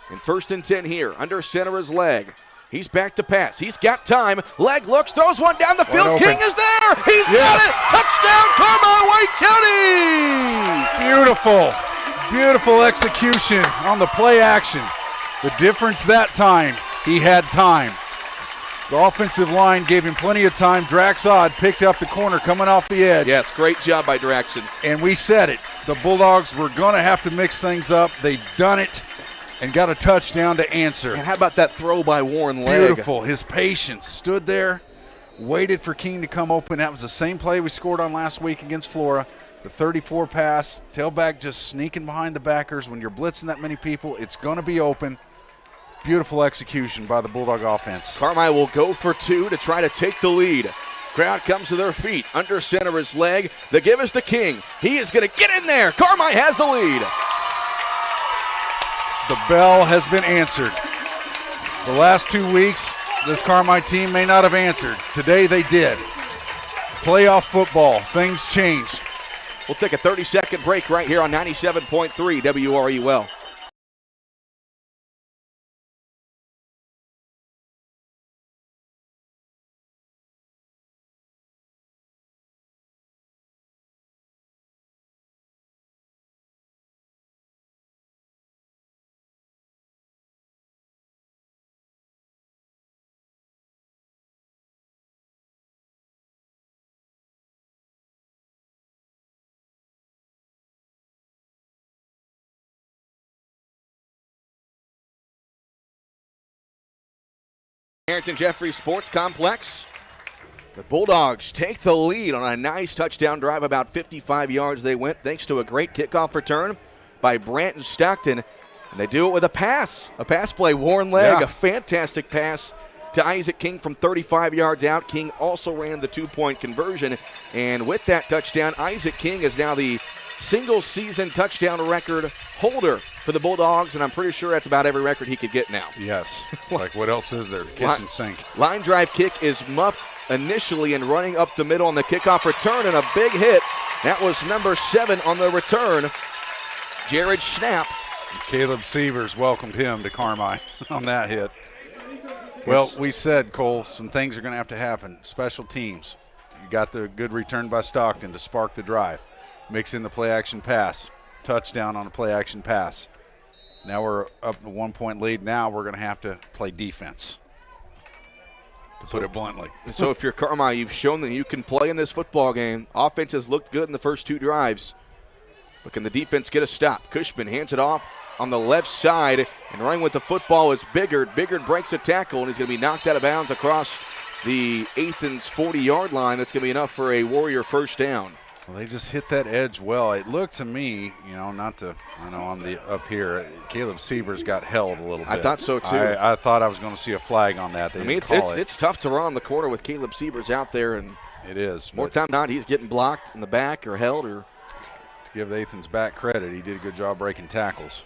Speaker 1: And 1st and 10 here. Under center is Legg. He's back to pass. He's got time. Legg looks, throws one down the field. King is there. He's got it. Touchdown, Carmi, White County.
Speaker 2: Beautiful, beautiful execution on the play action. The difference that time, he had time. The offensive line gave him plenty of time. Draxod picked up the corner coming off the edge.
Speaker 1: Yes, great job by Draxon.
Speaker 2: And we said it. The Bulldogs were going to have to mix things up. They've done it and got a touchdown to answer.
Speaker 1: And how about that throw by Warren Legg?
Speaker 2: Beautiful. His patience. Stood there, waited for King to come open. That was the same play we scored on last week against Flora. The 34 pass, tailback just sneaking behind the backers. When you're blitzing that many people, it's going to be open. Beautiful execution by the Bulldog offense.
Speaker 1: Carmi will go for two to try to take the lead. Crowd comes to their feet. Under center his leg. The give is to King. He is going to get in there. Carmi has the lead.
Speaker 2: The bell has been answered. The last 2 weeks, this Carmi team may not have answered. Today they did. Playoff football, things change.
Speaker 1: We'll take a 30-second break right here on 97.3 WRUL. Harrington Jeffrey Sports Complex. The Bulldogs take the lead on a nice touchdown drive. About 55 yards they went thanks to a great kickoff return by Branton Stockton. And they do it with a pass play. Warren Legg, a fantastic pass to Isaac King from 35 yards out. King also ran the two-point conversion. And with that touchdown, Isaac King is now the single-season touchdown record holder for the Bulldogs, and I'm pretty sure that's about every record he could get now.
Speaker 2: Yes. Like, what else is there? Kitchen sink.
Speaker 1: Line drive kick is muffed initially and running up the middle on the kickoff return, and a big hit. That was number 7 on the return, Jared Schnapp.
Speaker 2: Caleb Sievers welcomed him to Carmi on that hit. Well, we said, Cole, some things are going to have to happen. Special teams. You got the good return by Stockton to spark the drive. Mix in the play-action pass. Touchdown on a play-action pass. Now we're up to 1-point lead. Now we're going to have to play defense, to put it bluntly.
Speaker 1: So if you're Carmi, you've shown that you can play in this football game. Offense has looked good in the first 2 drives. But can the defense get a stop? Cushman hands it off on the left side, and running with the football is Biggard. Biggard breaks a tackle, and he's going to be knocked out of bounds across the Athens 40-yard line. That's going to be enough for a Warrior first down.
Speaker 2: Well, they just hit that edge well. It looked to me, not to, on the up here, Caleb Sievers got held a little bit.
Speaker 1: I thought so too.
Speaker 2: I thought I was going to see a flag on that.
Speaker 1: It's tough to run on the corner with Caleb Sievers out there, and
Speaker 2: it is.
Speaker 1: More time than not, he's getting blocked in the back or held. Or
Speaker 2: to give Athens back credit, he did a good job breaking tackles.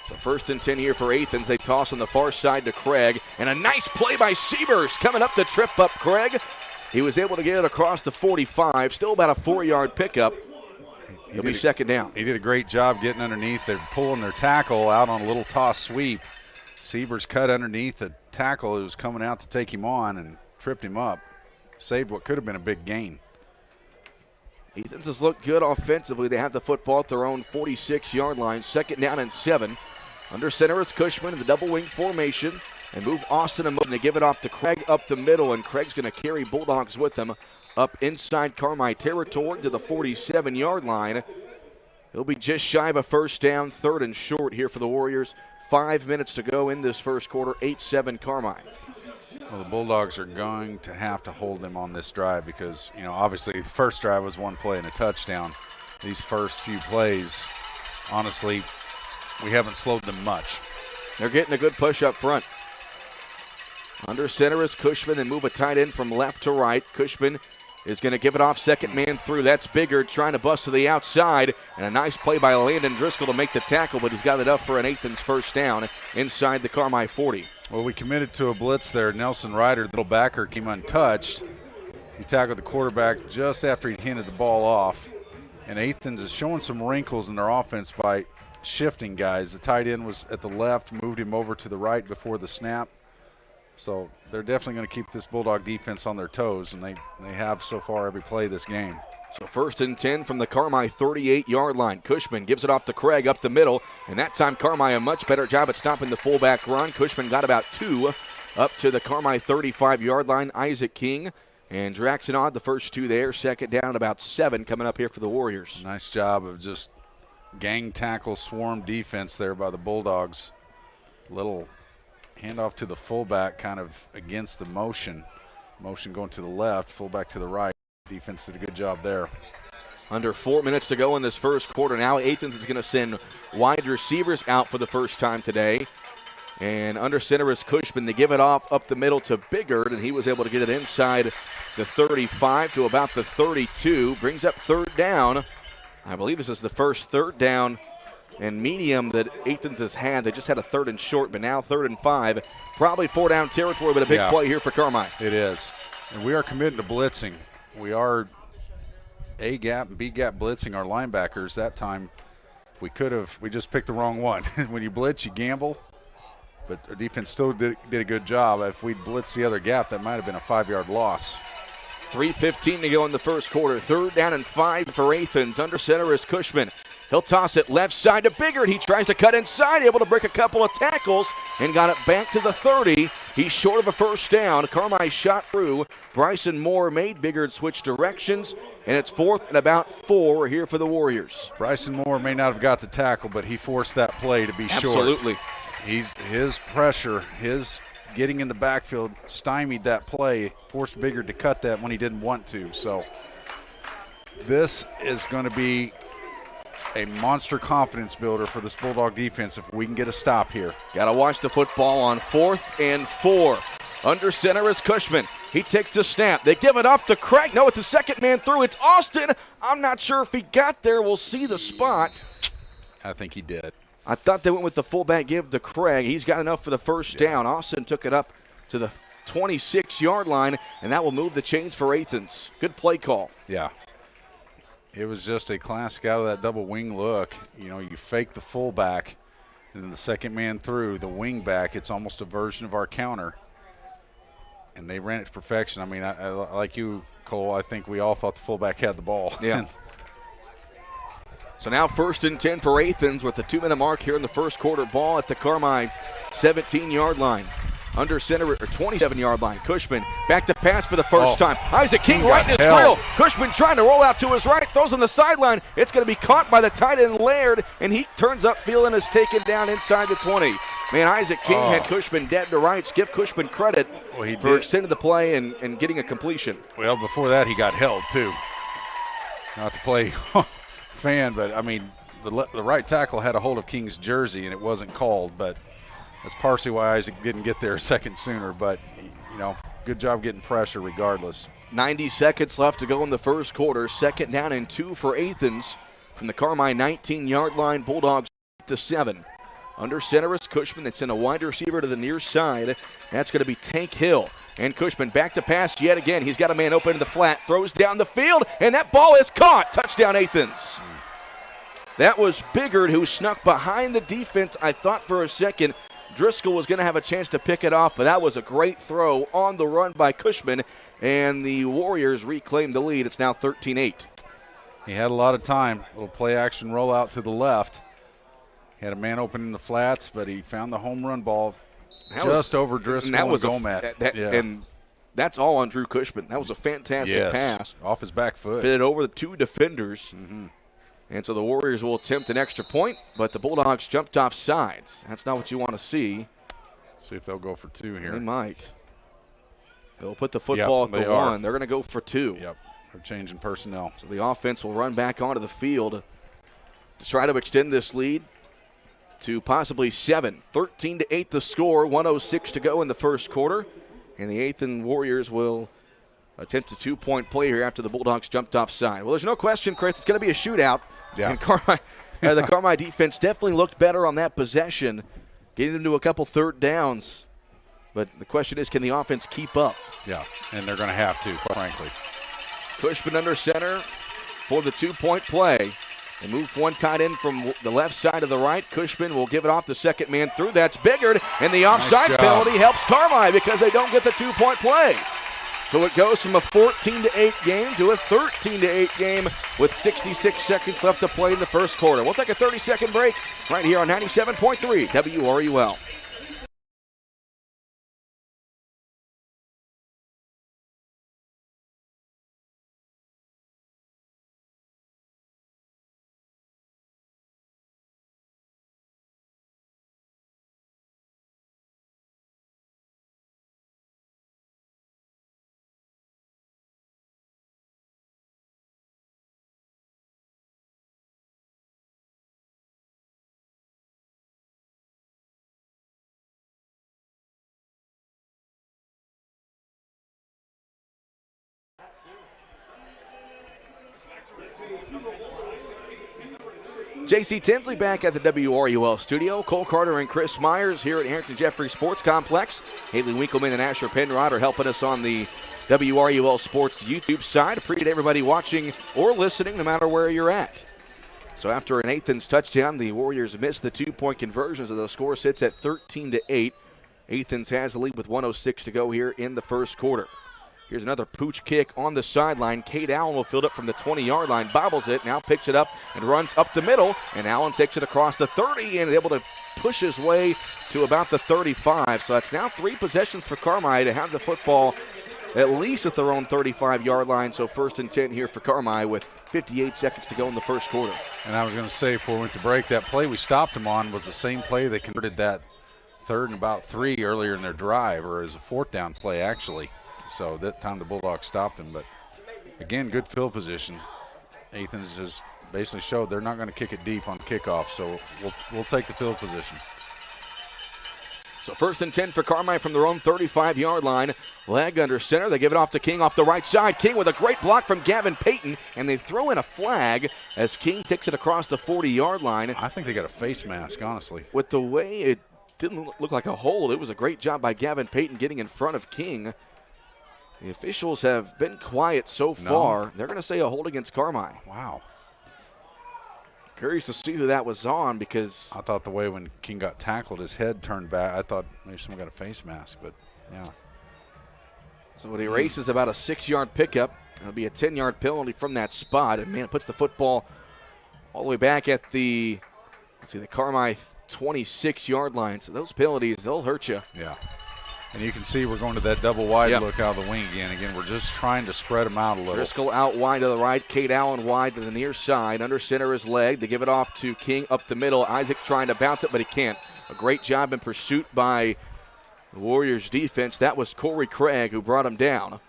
Speaker 1: So 1st and 10 here for Athens. They toss on the far side to Craig, and a nice play by Sievers coming up to trip up Craig. He was able to get it across the 45, still about a 4-yard pickup. He'll be second down.
Speaker 2: He did a great job getting underneath. They're pulling their tackle out on a little toss sweep. Sievers cut underneath the tackle. It was coming out to take him on and tripped him up. Saved what could have been a big gain.
Speaker 1: Athens has looked good offensively. They have the football at their own 46-yard line. 2nd down and 7. Under center is Cushman in the double wing formation. And move Austin and they give it off to Craig up the middle, and Craig's going to carry Bulldogs with him up inside Carmi territory to the 47-yard line. He'll be just shy of a first down, 3rd and short here for the Warriors. 5 minutes to go in this first quarter, 8-7 Carmi.
Speaker 2: Well, the Bulldogs are going to have to hold them on this drive because, obviously the first drive was 1 play and a touchdown. These first few plays, honestly, we haven't slowed them much.
Speaker 1: They're getting a good push up front. Under center is Cushman, and move a tight end from left to right. Cushman is going to give it off, second man through. That's Biggard trying to bust to the outside, and a nice play by Landon Driscoll to make the tackle, but he's got it up for an Athens first down inside the Carmi 40.
Speaker 2: Well, we committed to a blitz there. Nelson Ryder, the little backer, came untouched. He tackled the quarterback just after he'd handed the ball off, and Athens is showing some wrinkles in their offense by shifting guys. The tight end was at the left, moved him over to the right before the snap. So they're definitely going to keep this Bulldog defense on their toes, and they have so far every play this game.
Speaker 1: So 1st and 10 from the Carmi 38-yard line. Cushman gives it off to Craig up the middle, and that time Carmi a much better job at stopping the fullback run. Cushman got about 2 up to the Carmi 35-yard line. Isaac King and Draxonod, the first 2 there. 2nd down, about 7 coming up here for the Warriors.
Speaker 2: Nice job of just gang tackle swarm defense there by the Bulldogs. Little handoff to the fullback kind of against the motion. Motion going to the left, fullback to the right. Defense did a good job there.
Speaker 1: Under 4 minutes to go in this first quarter. Now Athens is going to send wide receivers out for the first time today. And under center is Cushman. They give it off up the middle to Biggert, and he was able to get it inside the 35 to about the 32. Brings up third down. I believe this is the first third down and medium that Athens has had. They just had a third and short, but now 3rd and 5. Probably 4-down territory, but a big play here for Carmi.
Speaker 2: It is. And we are committed to blitzing. We are A-gap and B-gap blitzing our linebackers. That time, we just picked the wrong one. When you blitz, you gamble. But our defense still did a good job. If we blitz the other gap, that might have been a 5-yard loss.
Speaker 1: 3:15 to go in the first quarter. 3rd down and 5 for Athens. Under center is Cushman. He'll toss it left side to Biggert. He tries to cut inside, able to break a couple of tackles, and got it back to the 30. He's short of a first down. Carmi shot through. Bryson Moore made Biggert switch directions, and it's 4th and about 4 here for the Warriors.
Speaker 2: Bryson Moore may not have got the tackle, but he forced that play to be short.
Speaker 1: Absolutely.
Speaker 2: His pressure, his getting in the backfield stymied that play, forced Biggert to cut that when he didn't want to. So this is going to be a monster confidence builder for this Bulldog defense if we can get a stop here.
Speaker 1: Got to watch the football on 4th and 4. Under center is Cushman. He takes the snap. They give it off to Craig. No, it's the second man through. It's Austin. I'm not sure if he got there. We'll see the spot.
Speaker 2: I think he did.
Speaker 1: I thought they went with the fullback give to Craig. He's got enough for the first down. Austin took it up to the 26-yard line, and that will move the chains for Athens. Good play call.
Speaker 2: Yeah. It was just a classic out of that double wing look. You know, you fake the fullback, and then the second man through, the wing back, it's almost a version of our counter. And they ran it to perfection. I mean, I like you, Cole, I think we all thought the fullback had the ball.
Speaker 1: Yeah. So now 1st and 10 for Athens with the 2-minute mark here in the first quarter. Ball at the Carmi 17-yard line. Under center or 27-yard line. Cushman back to pass for the first time. Isaac King right in his grill. Cushman trying to roll out to his right. Throws on the sideline. It's going to be caught by the tight end Laird, and he turns up field and is taken down inside the 20. Man, Isaac King had Cushman dead to rights. Give Cushman credit for extending the play and getting a completion.
Speaker 2: Well, before that, he got held, too. Not to play fan, but, I mean, the right tackle had a hold of King's jersey, and it wasn't called, but that's partially why Isaac didn't get there a second sooner. But, you know, good job getting pressure regardless.
Speaker 1: 90 seconds left to go in the first quarter. 2nd down and 2 for Athens from the Carmi 19-yard line. Bulldogs to 7. Under center is Cushman. That's in a wide receiver to the near side. That's going to be Tank Hill. And Cushman back to pass yet again. He's got a man open in the flat. Throws down the field, and that ball is caught. Touchdown, Athens. That was Biggert who snuck behind the defense. I thought for a second Driscoll was going to have a chance to pick it off, but that was a great throw on the run by Cushman, and the Warriors reclaimed the lead. It's now 13-8.
Speaker 2: He had a lot of time. Little play-action rollout to the left. Had a man open in the flats, but he found the home run ball just over Driscoll and Gomet.
Speaker 1: And that's all on Drew Cushman. That was a fantastic pass.
Speaker 2: Off his back foot.
Speaker 1: Fitted over the 2 defenders. And so the Warriors will attempt an extra point, but the Bulldogs jumped off sides. That's not what you want to see.
Speaker 2: See if they'll go for 2 here.
Speaker 1: They might. They'll put the football at the 1. They're going to go for 2.
Speaker 2: Yep, they're changing personnel.
Speaker 1: So the offense will run back onto the field to try to extend this lead to possibly 7. 13-8 the score, 1:06 to go in the first quarter. And the Athens Warriors will attempt a 2-point play here after the Bulldogs jumped offside. Well, there's no question, Chris, it's going to be a shootout.
Speaker 2: Yeah.
Speaker 1: And the Carmi defense definitely looked better on that possession, getting them to a couple third downs. But the question is, can the offense keep up?
Speaker 2: Yeah, and they're going to have to, quite frankly.
Speaker 1: Cushman under center for the 2-point play. They move one tight end from the left side to the right. Cushman will give it off the second man through. That's Biggert, and the offside penalty helps Carmi because they don't get the 2-point play. So it goes from a 14-8 game to a 13-8 game with 66 seconds left to play in the first quarter. We'll take a 30-second break right here on 97.3 WRUL. J.C. Tinsley back at the WRUL studio. Cole Carter and Chris Myers here at Harrington Jeffrey Sports Complex. Haley Winkleman and Asher Penrod are helping us on the WRUL Sports YouTube side. Appreciate everybody watching or listening, no matter where you're at. So after an Athens touchdown, the Warriors missed the 2-point conversion, so the score sits at 13-8. Athens has the lead with 1:06 to go here in the first quarter. Here's another pooch kick on the sideline. Cade Allen will field it from the 20-yard line, bobbles it, now picks it up and runs up the middle, and Allen takes it across the 30 and is able to push his way to about the 35. So that's now 3 possessions for Carmi to have the football at least at their own 35-yard line. So 1st and 10 here for Carmi with 58 seconds to go in the first quarter.
Speaker 2: And I was going to say, before we went to break, that play we stopped them on was the same play they converted that 3rd and about 3 earlier in their drive, or as a 4th down play, actually. So that time the Bulldogs stopped him. But, again, good field position. Athens has basically showed they're not going to kick it deep on kickoff, so we'll take the field position.
Speaker 1: So 1st and 10 for Carmi from their own 35-yard line. Leg under center. They give it off to King off the right side. King with a great block from Gavin Payton, and they throw in a flag as King takes it across the 40-yard line.
Speaker 2: I think they got a face mask, honestly.
Speaker 1: With the way it didn't look like a hold, it was a great job by Gavin Payton getting in front of King. The officials have been quiet so far. No. They're going to say a hold against Carmi.
Speaker 2: Wow.
Speaker 1: Curious to see who that was on, because
Speaker 2: I thought the way when King got tackled, his head turned back. I thought maybe someone got a face mask, but yeah.
Speaker 1: So it erases about a 6-yard pickup. It'll be a 10-yard penalty from that spot. And, man, it puts the football all the way back at the Carmi 26-yard line. So those penalties, they'll hurt you.
Speaker 2: Yeah. And you can see we're going to that double wide look out of the wing again. Again, we're just trying to spread them out a little.
Speaker 1: Driscoll out wide to the right. Cade Allen wide to the near side. Under center is Leg. They give it off to King up the middle. Isaac trying to bounce it, but he can't. A great job in pursuit by the Warriors defense. That was Corey Craig who brought him down.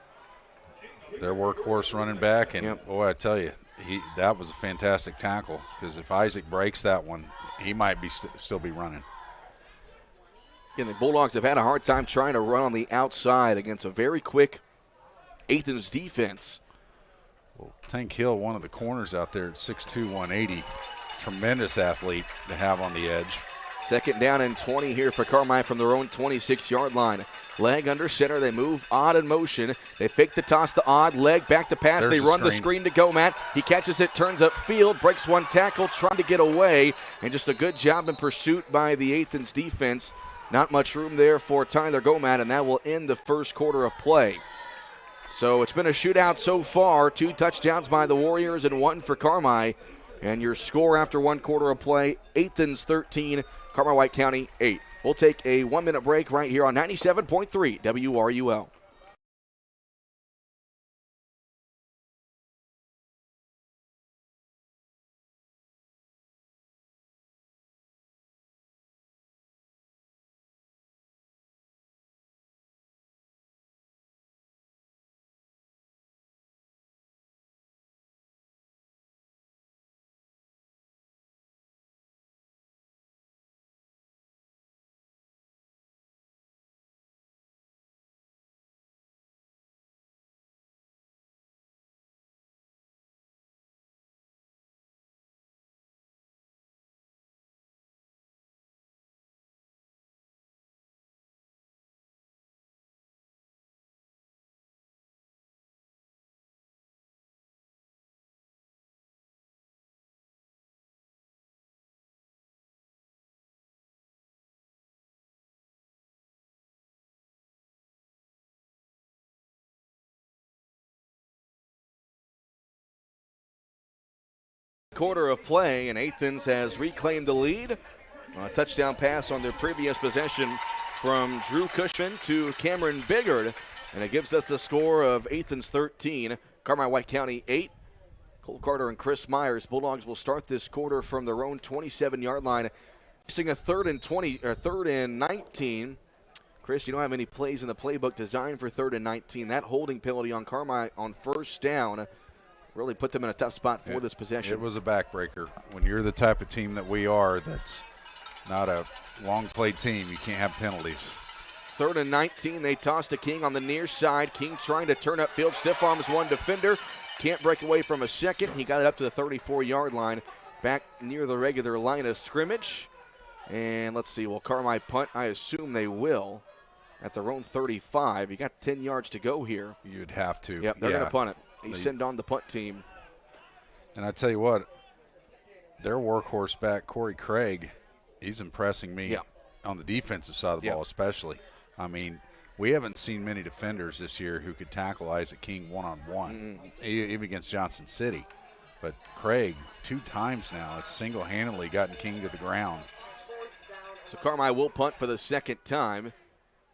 Speaker 2: Their workhorse running back. And, boy, I tell you, that was a fantastic tackle, because if Isaac breaks that one, he might be still be running.
Speaker 1: And the Bulldogs have had a hard time trying to run on the outside against a very quick Athens defense.
Speaker 2: Well, Tank Hill, one of the corners out there at 6'2", 180. Tremendous athlete to have on the edge.
Speaker 1: 2nd down and 20 here for Carmi from their own 26-yard line. Leg under center. They move Odd in motion. They fake the toss to Odd. Leg back to pass. They run the screen to Gomat. He catches it, turns up field, breaks one tackle, trying to get away. And just a good job in pursuit by the Athens defense. Not much room there for Tyler Gomat, and that will end the first quarter of play. So it's been a shootout so far. 2 touchdowns by the Warriors and 1 for Carmi. And your score after 1 quarter of play, Athens 13, Carmi-White County 8. We'll take a 1-minute break right here on 97.3 WRUL. Quarter of play, and Athens has reclaimed the lead. A touchdown pass on their previous possession from Drew Cushman to Cameron Biggard, and it gives us the score of Athens 13, Carmi-White County 8. Cole Carter and Chris Myers. Bulldogs will start this quarter from their own 27-yard line, facing a 3rd and 20 or 3rd and 19. Chris, you don't have any plays in the playbook designed for 3rd and 19. That holding penalty on Carmi on 1st down really put them in a tough spot for this possession.
Speaker 2: It was a backbreaker. When you're the type of team that we are, that's not a long-played team, you can't have penalties.
Speaker 1: 3rd and 19, they toss to King on the near side. King trying to turn up field, stiff arms one defender, can't break away from a second. He got it up to the 34-yard line, back near the regular line of scrimmage. And let's see, will Carmi punt? I assume they will at their own 35. You got 10 yards to go here.
Speaker 2: You'd have to.
Speaker 1: Yep, they're going to punt it. They send on the punt team.
Speaker 2: And I tell you what, their workhorse back, Corey Craig, he's impressing me on the defensive side of the ball especially. I mean, we haven't seen many defenders this year who could tackle Isaac King one-on-one, even against Johnson City. But Craig, 2 times now, has single-handedly gotten King to the ground.
Speaker 1: So Carmi will punt for the second time.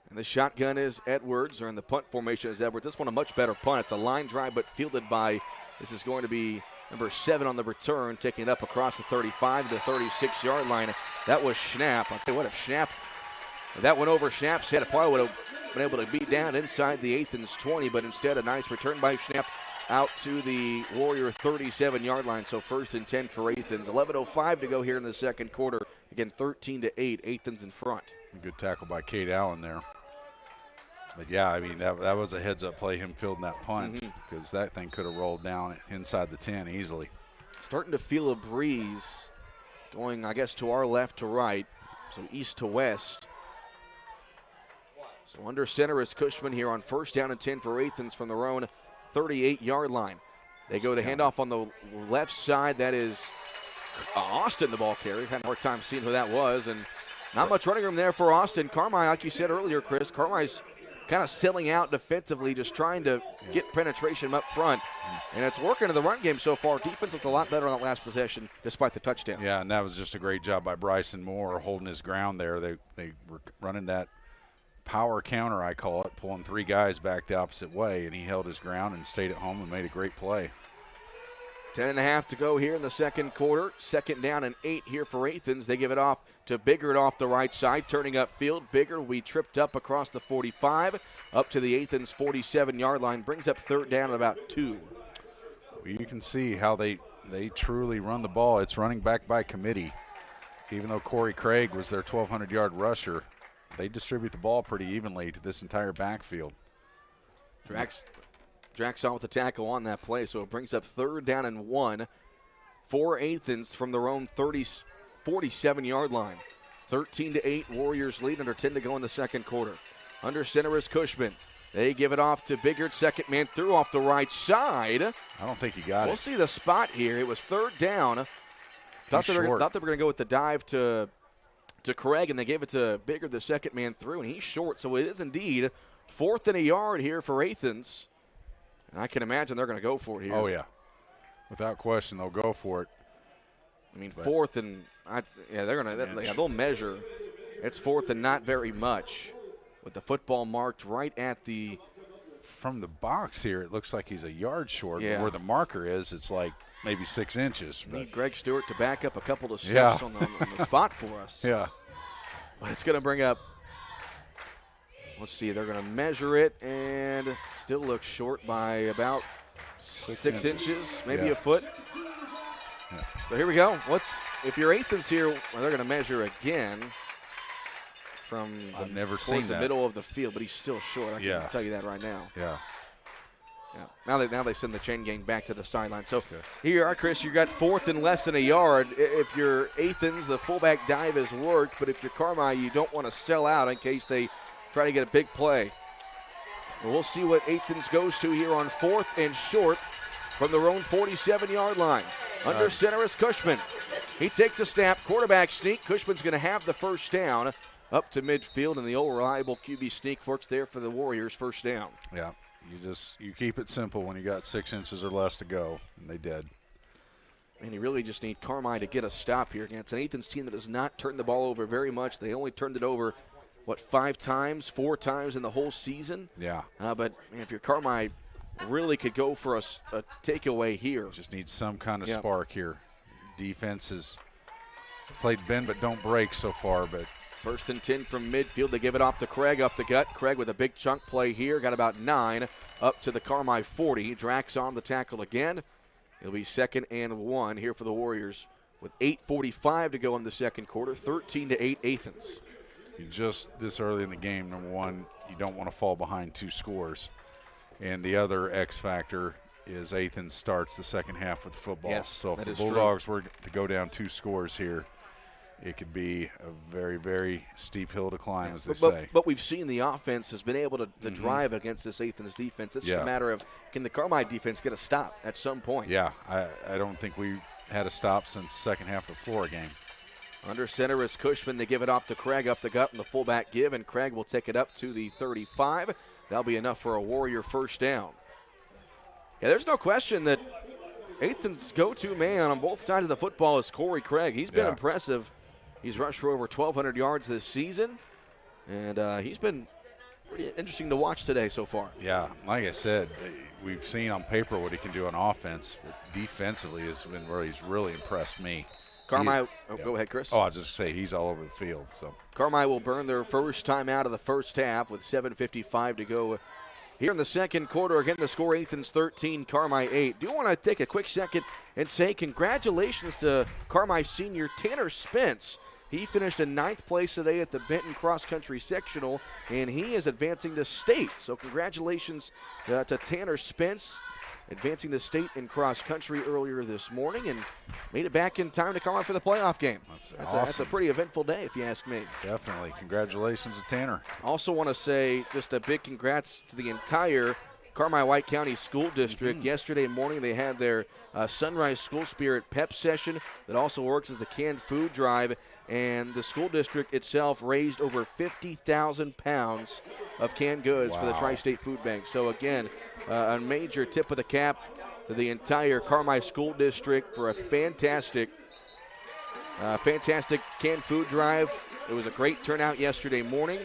Speaker 1: And the shotgun is Edwards, or in the punt formation is Edwards. This one a much better punt. It's a line drive, but fielded by, this is going to be number 7 on the return, taking it up across the 35 to the 36-yard line. That was Schnapp. I'll tell you what, if that went over Schnapp's head, it probably would have been able to beat down inside the Athens 20, but instead a nice return by Schnapp out to the Warrior 37-yard line. So 1st and 10 for Athens. 11:05 to go here in the second quarter. Again, 13-8, Athens in front.
Speaker 2: Good tackle by Cade Allen there. But, yeah, I mean, that was a heads-up play, him fielding that punt, because that thing could have rolled down inside the 10 easily.
Speaker 1: Starting to feel a breeze going, I guess, to our left to right, so east to west. So under center is Cushman here on 1st down and 10 for Athens from their own 38-yard line. They go to handoff on the left side. That is Austin, the ball carrier. Had a hard time seeing who that was, and not much running room there for Austin. Carmi, like you said earlier, Chris, Carmi's kind of selling out defensively, just trying to get penetration up front. And it's working in the run game so far. Defense looked a lot better on that last possession, despite the touchdown.
Speaker 2: Yeah, and that was just a great job by Bryson Moore holding his ground there. They were running that power counter, I call it, pulling 3 guys back the opposite way, and he held his ground and stayed at home and made a great play.
Speaker 1: 10.5 to go here in the second quarter. 2nd down and 8 here for Athens. They give it off to Biggert off the right side, turning upfield. Biggert will be tripped up across the 45, up to the Athens 47-yard line. Brings up 3rd down at about 2.
Speaker 2: Well, you can see how they truly run the ball. It's running back by committee. Even though Corey Craig was their 1,200-yard rusher, they distribute the ball pretty evenly to this entire backfield.
Speaker 1: Drax on with the tackle on that play, so it brings up 3rd down and 1 for Athens from their own 47-yard line. 13-8, Warriors lead, under 10 to go in the second quarter. Under center is Cushman. They give it off to Biggert, second man through off the right side.
Speaker 2: I don't think he got it.
Speaker 1: We'll see the spot here. It was 3rd down. Thought they were going to go with the dive to Craig, and they gave it to Biggert, the second man through, and he's short. So it is indeed 4th and a yard here for Athens. And I can imagine they're going to go for it here.
Speaker 2: Oh, yeah. Without question, they'll go for it.
Speaker 1: I mean, 4th and they're going to they'll measure. It's 4th and not very much, with the football marked right at the.
Speaker 2: From the box here, it looks like he's a yard short.
Speaker 1: Yeah.
Speaker 2: But where the marker is, it's like maybe 6 inches.
Speaker 1: Need Greg Stewart to back up a couple of steps on the spot for us.
Speaker 2: Yeah.
Speaker 1: But it's going to bring up. Let's see, they're going to measure it and still look short by about 6 inches, maybe a foot.
Speaker 2: Yeah.
Speaker 1: So here we go. If you're Athens here, they're going to measure again from towards the middle of the field, but he's still short. I can tell you that right now.
Speaker 2: Yeah.
Speaker 1: Yeah. Now they send the chain gang back to the sideline. So here you are, Chris. You got 4th and less than a yard. If you're Athens, the fullback dive has worked, but if you're Carmi, you don't want to sell out in case they try to get a big play. And we'll see what Athens goes to here on 4th and short from their own 47-yard line. Under center is Cushman. He takes a snap, quarterback sneak. Cushman's going to have the 1st down up to midfield, and the old reliable QB sneak works there for the Warriors, 1st down.
Speaker 2: Yeah, you keep it simple when you got 6 inches or less to go, and they did.
Speaker 1: And you really just need Carmi to get a stop here against an Athens team that has not turned the ball over very much. They only turned it over 4 times in the whole season?
Speaker 2: Yeah.
Speaker 1: But if your Carmi really could go for a takeaway here.
Speaker 2: Just needs some kind of spark here. Defense has played bend but don't break so far. But
Speaker 1: 1st and 10 from midfield. They give it off to Craig up the gut. Craig with a big chunk play here. Got about 9 up to the Carmi 40. Drax on the tackle again. It'll be 2nd and 1 here for the Warriors with 8:45 to go in the second quarter. 13-8 Athens.
Speaker 2: You just this early in the game, number one, you don't want to fall behind 2 scores. And the other X factor is Athens starts the second half with the football.
Speaker 1: Yes,
Speaker 2: so if
Speaker 1: that
Speaker 2: the
Speaker 1: is
Speaker 2: Bulldogs were to go down 2 scores here, it could be a very, very steep hill to climb, as they say.
Speaker 1: But we've seen the offense has been able to drive against this Athens defense. It's just a matter of, can the Carmi defense get a stop at some point?
Speaker 2: Yeah, I don't think we had a stop since second half of the Florida game.
Speaker 1: Under center is Cushman. They give it off to Craig up the gut, and the fullback give, and Craig will take it up to the 35. That'll be enough for a Warrior first down. Yeah, there's no question that Athens' go-to man on both sides of the football is Corey Craig. He's been impressive. He's rushed for over 1,200 yards this season, and he's been pretty interesting to watch today so far.
Speaker 2: Yeah, like I said, we've seen on paper what he can do on offense, but defensively he's really impressed me.
Speaker 1: Carmi, go ahead, Chris.
Speaker 2: Oh, I was just say he's all over the field. So
Speaker 1: Carmi will burn their first time out of the first half with 7:55 to go here in the second quarter. Again, the score Athens 13, Carmi 8. Do want to take a quick second and say congratulations to Carmi senior Tanner Spence. He finished in 9th place today at the Benton Cross Country Sectional, and he is advancing to state. So congratulations to Tanner Spence, advancing to state in cross country earlier this morning, and made it back in time to come out for the playoff game.
Speaker 2: That's
Speaker 1: awesome.
Speaker 2: awesome.
Speaker 1: That's a pretty eventful day, if you ask me.
Speaker 2: Definitely. Congratulations to Tanner.
Speaker 1: Also want to say just a big congrats to the entire Carmi White County School District. Yesterday morning they had their Sunrise School Spirit Pep session that also works as the canned food drive, and the school district itself raised over 50,000 pounds of canned goods for the Tri-State Food Bank. So again, a major tip of the cap to the entire Carmi School District for a fantastic canned food drive. It was a great turnout yesterday morning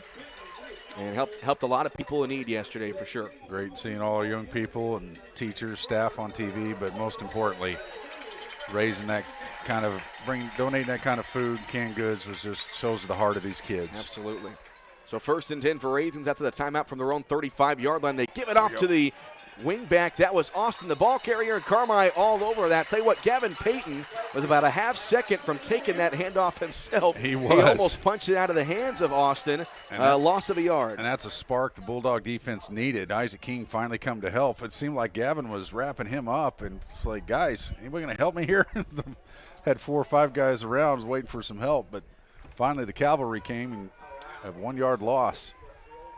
Speaker 1: and helped a lot of people in need yesterday for sure.
Speaker 2: Great seeing all our young people and teachers, staff on TV, but most importantly, raising that kind of, donating that kind of food, canned goods, was just shows the heart of these kids.
Speaker 1: Absolutely. So 1st and 10 for Athens after the timeout from their own 35-yard line. They give it off to the wing back. That was Austin, the ball carrier, and Carmi all over that. Tell you what, Gavin Payton was about a half second from taking that handoff himself.
Speaker 2: He was.
Speaker 1: He almost punched it out of the hands of Austin. Loss of a yard.
Speaker 2: And that's a spark the Bulldog defense needed. Isaac King finally come to help. It seemed like Gavin was wrapping him up, and it's like, guys, anybody going to help me here? Had 4 or 5 guys around, was waiting for some help, but finally the cavalry came and a 1-yard loss.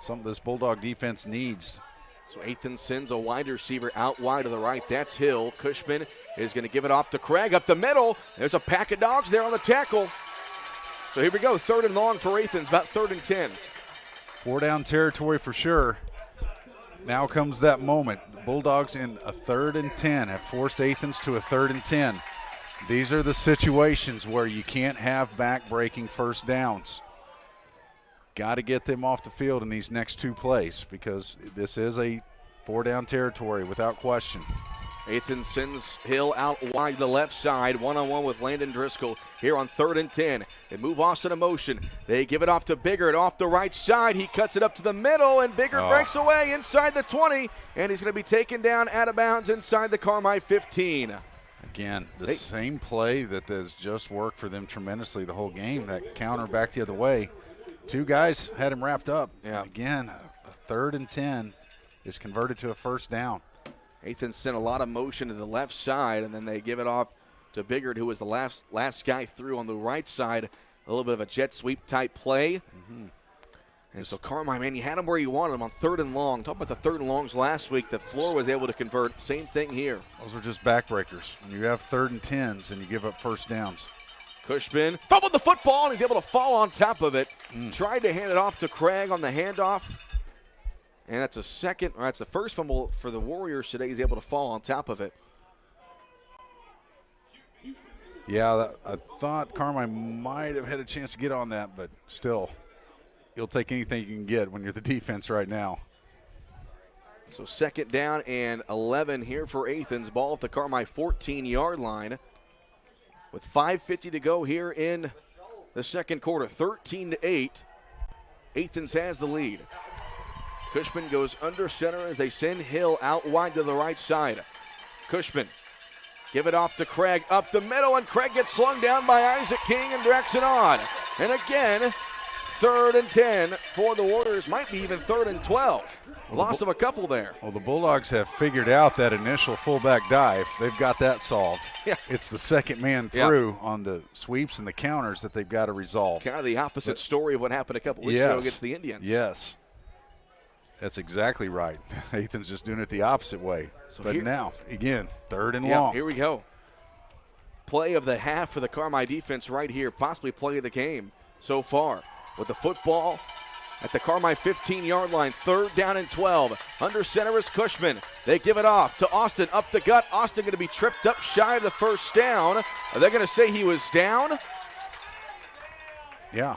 Speaker 2: Something this Bulldog defense needs.
Speaker 1: So Athens sends a wide receiver out wide to the right. That's Hill. Cushman is going to give it off to Craig up the middle. There's a pack of dogs there on the tackle. So here we go, 3rd and long for Athens, about 3rd and 10.
Speaker 2: 4-down territory for sure. Now comes that moment. The Bulldogs in a 3rd and 10 have forced Athens to a 3rd and 10. These are the situations where you can't have back-breaking first downs. Got to get them off the field in these next 2 plays because this is a 4-down territory without question.
Speaker 1: Athens sends Hill out wide to the left side, one-on-one with Landon Driscoll here on 3rd and 10. They move Austin in motion. They give it off to Biggert off the right side. He cuts it up to the middle, and Biggert breaks away inside the 20, and he's going to be taken down out of bounds inside the Carmi 15.
Speaker 2: Again, the same play that has just worked for them tremendously the whole game, that counter back the other way. 2 guys had him wrapped up.
Speaker 1: Yeah.
Speaker 2: Again, a 3rd and 10 is converted to a first down.
Speaker 1: Athens sent a lot of motion to the left side, and then they give it off to Biggert, who was the last guy through on the right side. A little bit of a jet sweep type play. And so Carmi, man, you had him where you wanted him on 3rd and long. Talk about the 3rd and longs last week. The floor was able to convert. Same thing here.
Speaker 2: Those are just backbreakers. When you have 3rd and 10s and you give up first downs.
Speaker 1: Cushman fumbled the football, and he's able to fall on top of it. Tried to hand it off to Craig on the handoff. And that's the first fumble for the Warriors today. He's able to fall on top of it.
Speaker 2: Yeah, I thought Carmi might have had a chance to get on that, but still, you'll take anything you can get when you're the defense right now.
Speaker 1: So 2nd down and 11 here for Athens. Ball at the Carmi 14-yard line. With 5:50 to go here in the second quarter, 13-8. Athens has the lead. Cushman goes under center as they send Hill out wide to the right side. Cushman, give it off to Craig up the middle, and Craig gets slung down by Isaac King and directs it on. And again, 3rd and 10 for the Warriors. Might be even 3rd and 12. Loss of a couple there.
Speaker 2: Well, the Bulldogs have figured out that initial fullback dive. They've got that solved.
Speaker 1: Yeah.
Speaker 2: It's the second man through on the sweeps and the counters that they've got to resolve.
Speaker 1: Kind of the opposite story of what happened a couple weeks ago against the Indians.
Speaker 2: Yes. That's exactly right. Athens just doing it the opposite way. But now, again, 3rd and long.
Speaker 1: Here we go. Play of the half for the Carmi defense right here. Possibly play of the game so far. With the football at the Carmi 15-yard line. 3rd down and 12. Under center is Cushman. They give it off to Austin. Up the gut. Austin going to be tripped up shy of the first down. Are they going to say he was down?
Speaker 2: Yeah.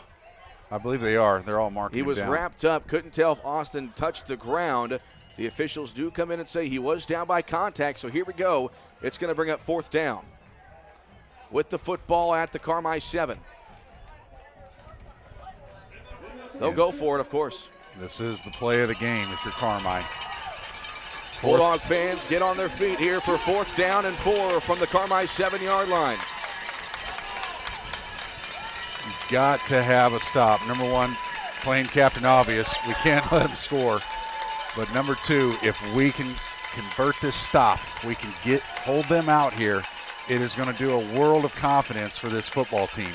Speaker 2: I believe they are. They're all marking him down. He
Speaker 1: was wrapped up. Couldn't tell if Austin touched the ground. The officials do come in and say he was down by contact. So here we go. It's going to bring up 4th down. With the football at the Carmi 7. They'll go for it, of course.
Speaker 2: This is the play of the game if you're Carmi.
Speaker 1: Bulldog fans get on their feet here for 4th down and 4 from the Carmi 7-yard line.
Speaker 2: You've got to have a stop. Number one, playing Captain Obvious, we can't let them score. But number 2, if we can convert this stop, we can hold them out here, it is going to do a world of confidence for this football team.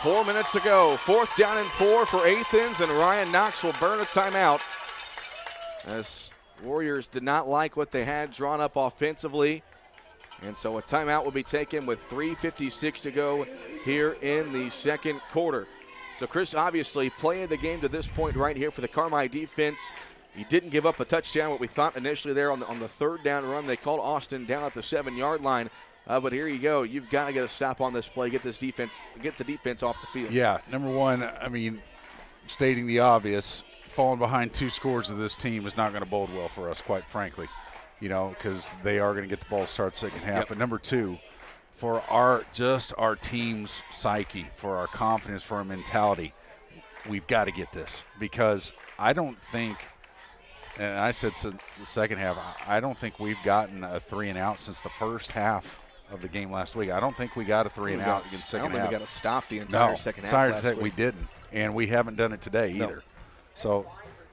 Speaker 1: 4 minutes to go. 4th down and 4 for Athens, and Ryan Knox will burn a timeout. As Warriors did not like what they had drawn up offensively. And so a timeout will be taken with 3:56 to go here in the second quarter. So Chris, obviously playing the game to this point right here for the Carmi defense. He didn't give up a touchdown, what we thought initially there on the 3rd down run. They called Austin down at the 7-yard line. But here you go. You've got to get a stop on this play, get the defense off the field.
Speaker 2: Yeah, number one, I mean, stating the obvious, falling behind 2 scores of this team is not going to bode well for us, quite frankly, because they are going to get the ball start second half.
Speaker 1: Yep.
Speaker 2: But number 2, for our team's psyche, for our confidence, for our mentality, we've got to get this, because I don't think, and I said since the second half, I don't think we've gotten a 3-and-out since the first half of the game last week. I don't think we got a 3-and-out against second half.
Speaker 1: I don't think we got to stop the entire second half last week.
Speaker 2: We didn't, and we haven't done it today either. So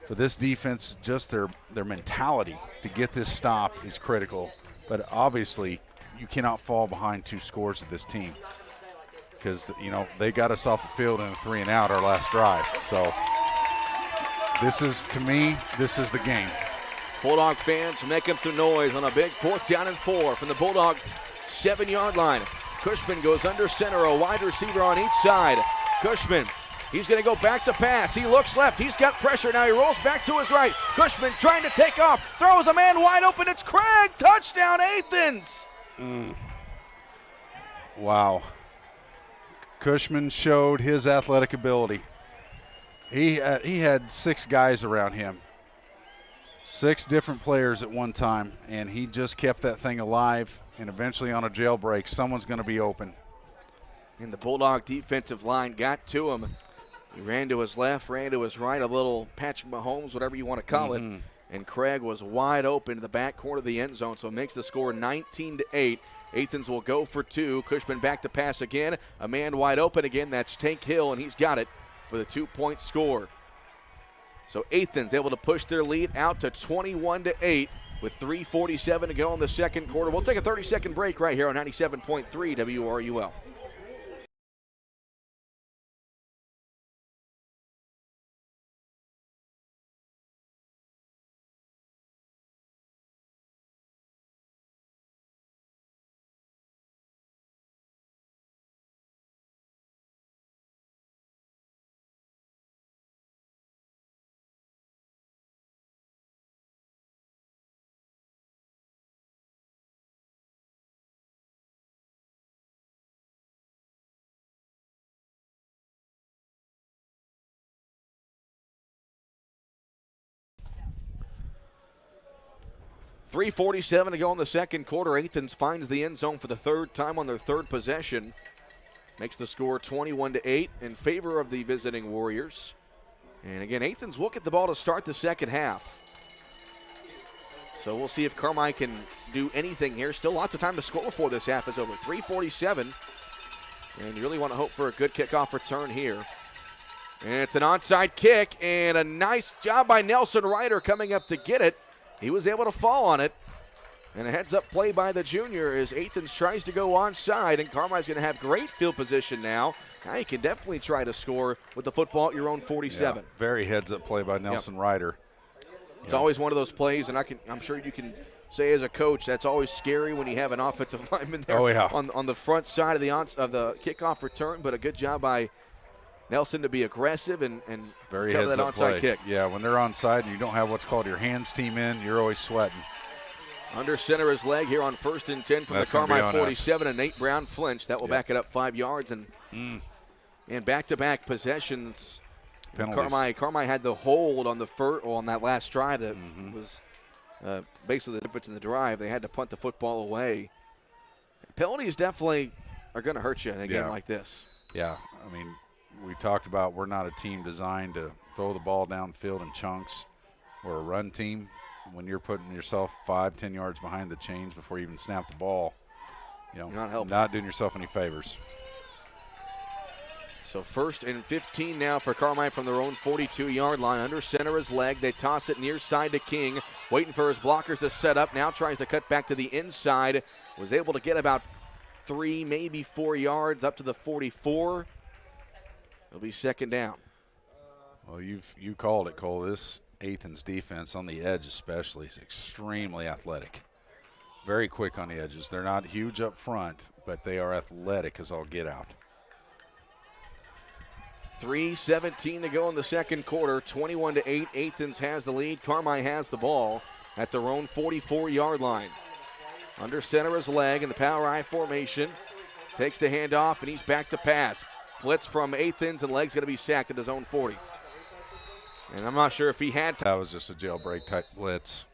Speaker 2: for this defense, just their mentality to get this stop is critical. But obviously, you cannot fall behind 2 scores of this team, because they got us off the field in a 3-and-out our last drive. So this is the game.
Speaker 1: Bulldog fans making some noise on a big 4th down and 4 from the Bulldog 7-yard line. Cushman goes under center, a wide receiver on each side. Cushman, he's going to go back to pass. He looks left. He's got pressure. Now he rolls back to his right. Cushman trying to take off. Throws a man wide open. It's Craig. Touchdown, Athens.
Speaker 2: Wow. Cushman showed his athletic ability. He had 6 guys around him. 6 different players at one time, and he just kept that thing alive, and eventually on a jailbreak, someone's going to be open.
Speaker 1: And the Bulldog defensive line got to him. He ran to his left, ran to his right, a little Patrick Mahomes, whatever you want to call it. And Craig was wide open in the back corner of the end zone, so it makes the score 19-8. Athens will go for 2. Cushman back to pass again. A man wide open again. That's Tank Hill, and he's got it for the 2-point score. So Athens able to push their lead out to 21-8 with 3:47 to go in the second quarter. We'll take a 30-second break right here on 97.3 WRUL. .347 to go in the second quarter. Athens finds the end zone for the 3rd time on their 3rd possession. Makes the score 21-8 in favor of the visiting Warriors. And again, Athens will get the ball to start the second half. So we'll see if Carmi can do anything here. Still lots of time to score before this half is over. 3:47. And you really want to hope for a good kickoff return here. And it's an onside kick, and a nice job by Nelson Ryder coming up to get it. He was able to fall on it. And a heads-up play by the junior as Athens tries to go onside, and Carmi's going to have great field position now. Now you can definitely try to score with the football at your own 47.
Speaker 2: Yeah, very heads-up play by Nelson Ryder.
Speaker 1: It's always one of those plays, and I'm sure you can say as a coach that's always scary when you have an offensive lineman there on the front side of the kickoff return. But a good job by Nelson to be aggressive and
Speaker 2: very
Speaker 1: cover that
Speaker 2: heads-up
Speaker 1: onside
Speaker 2: play.
Speaker 1: kick.
Speaker 2: Yeah, when they're onside and you don't have what's called your hands team in, you're always sweating.
Speaker 1: Under center his leg here on 1st and 10 from the Carmi 47, and Nate Brown flinched. That will back it up 5 yards, and back-to-back possessions. Carmi had the hold on on that last drive that was basically the difference in the drive. They had to punt the football away. Penalties definitely are going to hurt you in a game like this.
Speaker 2: Yeah, I mean, we talked about we're not a team designed to throw the ball downfield in chunks. We're a run team. When you're putting yourself 5-10 yards behind the chains before you even snap the ball, you're not doing yourself any favors.
Speaker 1: So 1st and 15 now for Carmi from their own 42-yard line. Under center his leg. They toss it near side to King. Waiting for his blockers to set up. Now tries to cut back to the inside. Was able to get about 3, maybe 4 yards up to the 44. It'll be 2nd down.
Speaker 2: Well, you called it, Cole. This Athens defense on the edge especially is extremely athletic. Very quick on the edges. They're not huge up front, but they are athletic as all get out.
Speaker 1: 3:17 to go in the second quarter. 21-8. Athens has the lead. Carmi has the ball at their own 44-yard line. Under center his leg in the power I formation. Takes the handoff, and he's back to pass. Blitz from Athens, and Leg's going to be sacked at his own 40. And I'm not sure if he had to.
Speaker 2: That was just a jailbreak type blitz.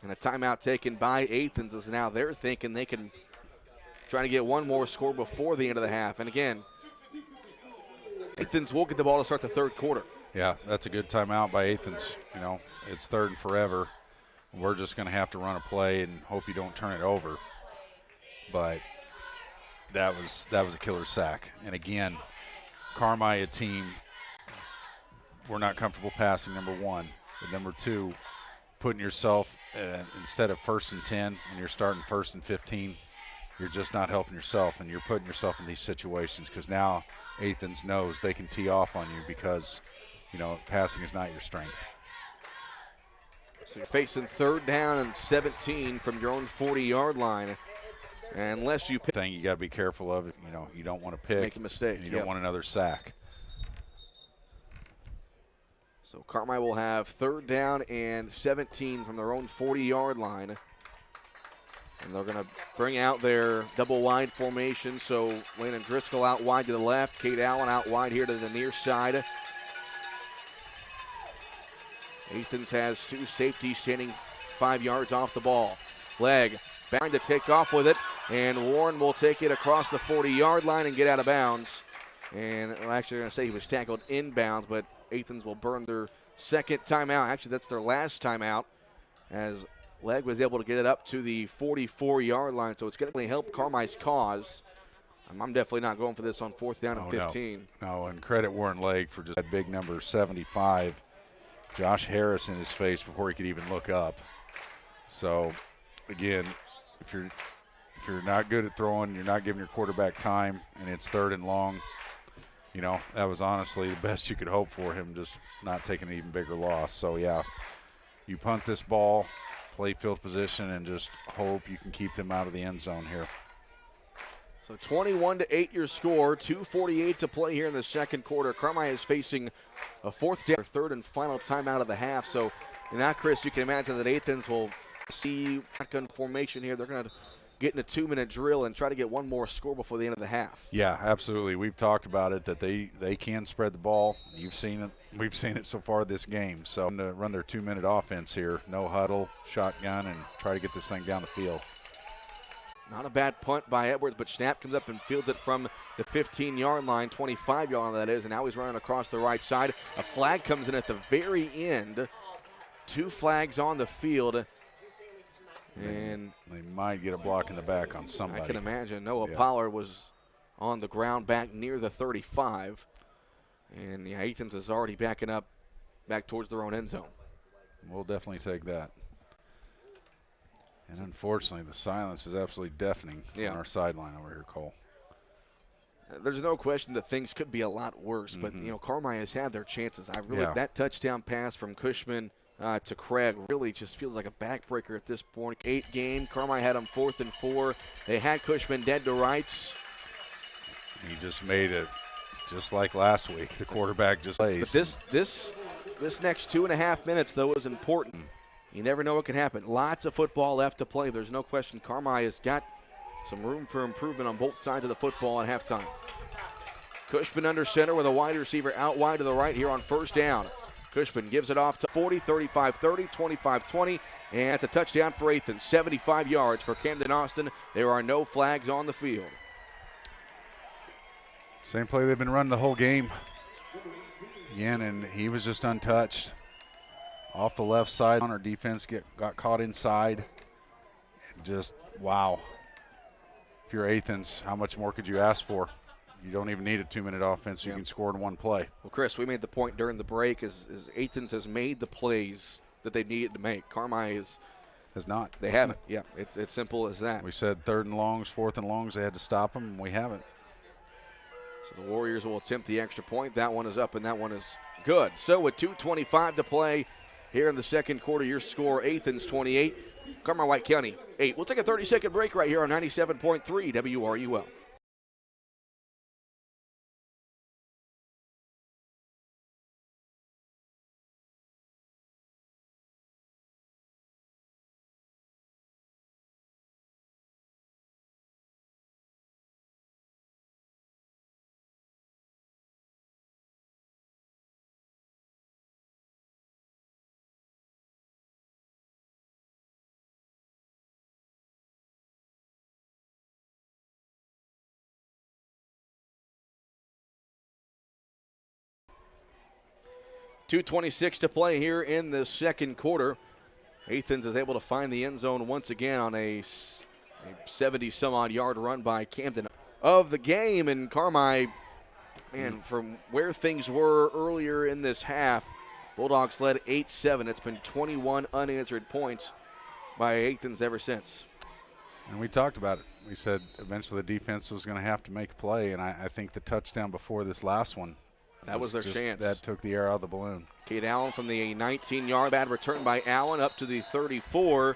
Speaker 1: And a timeout taken by Athens is now they're thinking they can try to get one more score before the end of the half. And again, Athens will get the ball to start the third quarter.
Speaker 2: Yeah, that's a good timeout by Athens. It's 3rd and forever. We're just going to have to run a play and hope you don't turn it over. But that was a killer sack. And again, Carmi, a team, we're not comfortable passing, number one. But number two, putting yourself instead of 1st and 10 when you're starting 1st and 15, you're just not helping yourself, and you're putting yourself in these situations because now Athens knows they can tee off on you because, passing is not your strength.
Speaker 1: So you're facing 3rd down and 17 from your own 40-yard line. And unless you pick.
Speaker 2: Thing you got to be careful of, you don't want to pick.
Speaker 1: Make a mistake.
Speaker 2: You don't want another sack.
Speaker 1: So Carmi will have 3rd down and 17 from their own 40-yard line. And they're going to bring out their double wide formation. So Landon Driscoll out wide to the left. Kate Allen out wide here to the near side. Athens has 2 safeties standing 5 yards off the ball. Leg bound to take off with it. And Warren will take it across the 40-yard line and get out of bounds. And actually, I'm going to say he was tackled inbounds, but Athens will burn their 2nd timeout. Actually, that's their last timeout as Leg was able to get it up to the 44-yard line. So it's going to help Carmi's cause. I'm definitely not going for this on 4th down and 15.
Speaker 2: No, and credit Warren Leg for just that big number 75. Josh Harris in his face before he could even look up. So, again, if you're not good at throwing, you're not giving your quarterback time, and it's 3rd and long, that was honestly the best you could hope for him, just not taking an even bigger loss. So, yeah, you punt this ball, play field position, and just hope you can keep them out of the end zone here.
Speaker 1: So 21-8 your score, 2:48 to play here in the second quarter. Carmi is facing a 4th down, 3rd and final timeout of the half. So in that, Chris, you can imagine that Athens will see shotgun formation here. They're going to get in a 2-minute drill and try to get one more score before the end of the half.
Speaker 2: Yeah, absolutely. We've talked about it, that they can spread the ball. You've seen it. We've seen it so far this game. So to run their 2-minute offense here, no huddle, shotgun, and try to get this thing down the field.
Speaker 1: Not a bad punt by Edwards, but snap comes up and fields it from the 15-yard line, 25-yard line that is, and now he's running across the right side. A flag comes in at the very end. 2 flags on the field. And
Speaker 2: they might get a block in the back on somebody.
Speaker 1: I can imagine. Noah Pollard was on the ground back near the 35. And yeah, Athens is already backing up back towards their own end zone.
Speaker 2: We'll definitely take that. And unfortunately, the silence is absolutely deafening on our sideline over here, Cole.
Speaker 1: There's no question that things could be a lot worse, but Carmi has had their chances. That touchdown pass from Cushman to Craig really just feels like a backbreaker at this point. 8 game, Carmi had them 4th and 4. They had Cushman dead to rights.
Speaker 2: He just made it just like last week. The quarterback just plays.
Speaker 1: But this next 2.5 minutes though is important. You never know what can happen. Lots of football left to play. There's no question Carmi has got some room for improvement on both sides of the football at halftime. Cushman under center with a wide receiver out wide to the right here on first down. Cushman gives it off to 40, 35-30, 25-20, and it's a touchdown for Athens. 75 yards for Camden Austin. There are no flags on the field.
Speaker 2: Same play they've been running the whole game. Again, and he was just untouched. Off the left side, our defense got caught inside. And just, wow. If you're Athens, how much more could you ask for? You don't even need a 2-minute offense. You can score in one play. Well,
Speaker 1: Chris, we made the point during the break is Athens has made the plays that they needed to make. Carmi
Speaker 2: has not.
Speaker 1: They haven't. Yeah, it's simple as that.
Speaker 2: We said 3rd and longs, 4th and longs. They had to stop them, and we haven't.
Speaker 1: So the Warriors will attempt the extra point. That one is up, and that one is good. So with 2:25 to play here in the second quarter, your score, Athens 28, Carmi White County 8. We'll take a 30-second break right here on 97.3 WRUL. .226 to play here in the second quarter. Athens is able to find the end zone once again on a 70-some-odd yard run by Camden. Of the game, and Carmi, man, from where things were earlier in this half, Bulldogs led 8-7. It's been 21 unanswered points by Athens ever since.
Speaker 2: And we talked about it. We said eventually the defense was going to have to make a play, and I think the touchdown before this last one,
Speaker 1: that was their chance.
Speaker 2: That took the air out of the balloon.
Speaker 1: Kate Allen from the 19-yard, bad return by Allen up to the 34.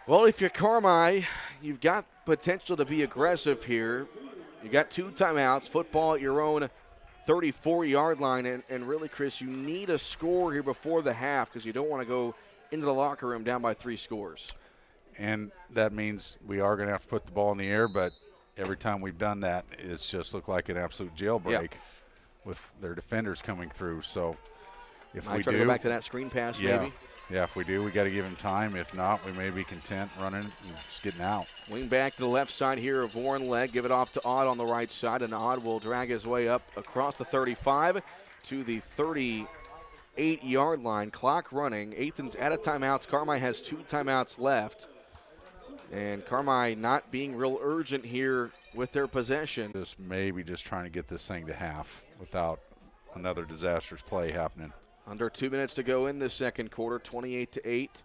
Speaker 1: Well, if you're Carmi, you've got potential to be aggressive here. You got 2 timeouts, football at your own 34-yard line, and really, Chris, you need a score here before the half because you don't want to go into the locker room down by 3 scores.
Speaker 2: And that means we are going to have to put the ball in the air, but every time we've done that, it's just looked like an absolute jailbreak. With their defenders coming through. So if we
Speaker 1: try to go back to that screen pass, maybe?
Speaker 2: Yeah, if we do, we got to give him time. If not, we may be content running and just getting out.
Speaker 1: Wing back to the left side here of Warren Legg. Give it off to Odd on the right side, and Odd will drag his way up across the 35 to the 38-yard line. Clock running. Athens out of timeouts. Carmi has 2 timeouts left. And Carmi not being real urgent here with their possession.
Speaker 2: Just maybe just trying to get this thing to half without another disastrous play happening.
Speaker 1: Under 2 minutes to go in the second quarter, 28-8.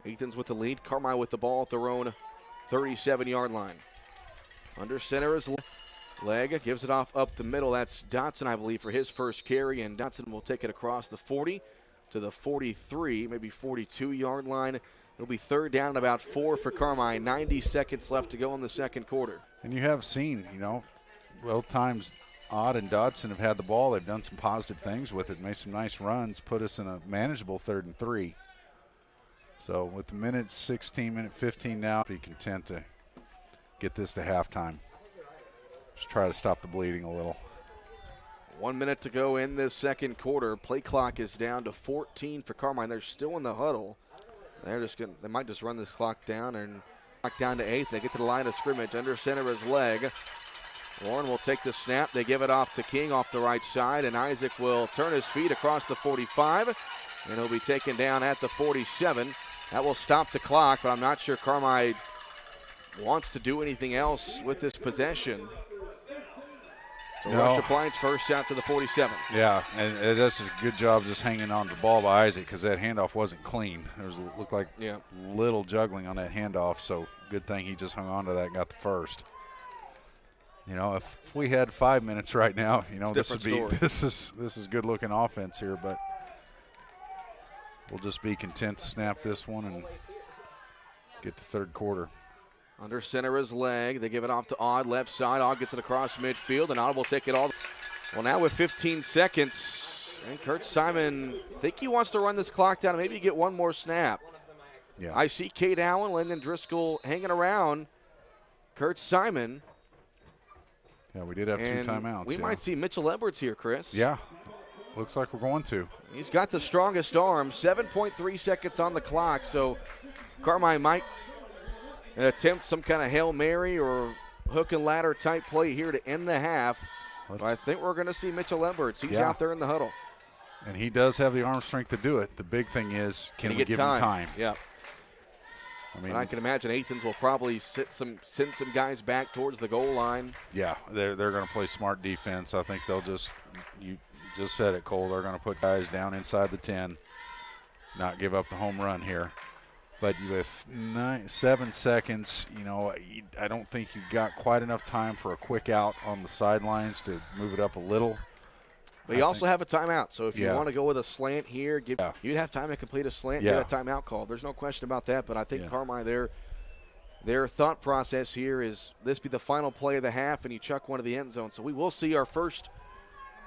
Speaker 1: Athens with the lead. Carmi with the ball at their own 37-yard line. Under center is Legg. Gives it off up the middle. That's Dotson, I believe, for his first carry. And Dotson will take it across the 40 to the 43, maybe 42-yard line. It'll be 3rd down and about 4 for Carmi. 90 seconds left to go in the second quarter.
Speaker 2: And you have seen, both times Odd and Dodson have had the ball. They've done some positive things with it, made some nice runs, put us in a manageable 3rd and 3. So with the minute 16, minute 15 now, be content to get this to halftime. Just try to stop the bleeding a little.
Speaker 1: 1 minute to go in this second quarter. Play clock is down to 14 for Carmi. They're still in the huddle. They might just run this clock down and clock down to 8. They get to the line of scrimmage. Under center is Legg. Warren will take the snap. They give it off to King off the right side, and Isaac will turn his feet across the 45, and he'll be taken down at the 47. That will stop the clock, but I'm not sure Carmi wants to do anything else with this possession. So Rush applies first out to the 47.
Speaker 2: Yeah, and that's a good job just hanging on to the ball by Isaac because that handoff wasn't clean. There looked like little juggling on that handoff, so good thing he just hung on to that and got the first. You know, if we had 5 minutes right now, you know, this is good looking offense here, but we'll just be content to snap this one and get to third quarter.
Speaker 1: Under center is Leg. They give it off to Odd, left side. Odd gets it across midfield, and Odd will take it all. Well, now with 15 seconds, and Kurt Simon, think he wants to run this clock down and maybe get one more snap.
Speaker 2: Yeah.
Speaker 1: I see Cade Allen, Lyndon Driscoll hanging around Kurt Simon.
Speaker 2: Yeah, we did have 2 timeouts.
Speaker 1: We might see Mitchell Edwards here, Chris.
Speaker 2: Yeah, looks like we're going to.
Speaker 1: He's got the strongest arm, 7.3 seconds on the clock, so Carmi might attempt some kind of Hail Mary or hook and ladder type play here to end the half. But I think we're going to see Mitchell Edwards. He's out there in the huddle.
Speaker 2: And he does have the arm strength to do it. The big thing is, can we give him time?
Speaker 1: Yeah.
Speaker 2: I mean,
Speaker 1: and I can imagine Athens will probably send some guys back towards the goal line.
Speaker 2: Yeah, they're going to play smart defense. I think they'll you just said it, Cole. They're going to put guys down inside the 10, not give up the home run here. But with 7 seconds, you know, I don't think you've got quite enough time for a quick out on the sidelines to move it up a little.
Speaker 1: But you also have a timeout, so if you want to go with a slant here, you'd have time to complete a slant and get a timeout called. There's no question about that, but I think Carmi, their thought process here is this be the final play of the half, and you chuck one to the end zone. So we will see our first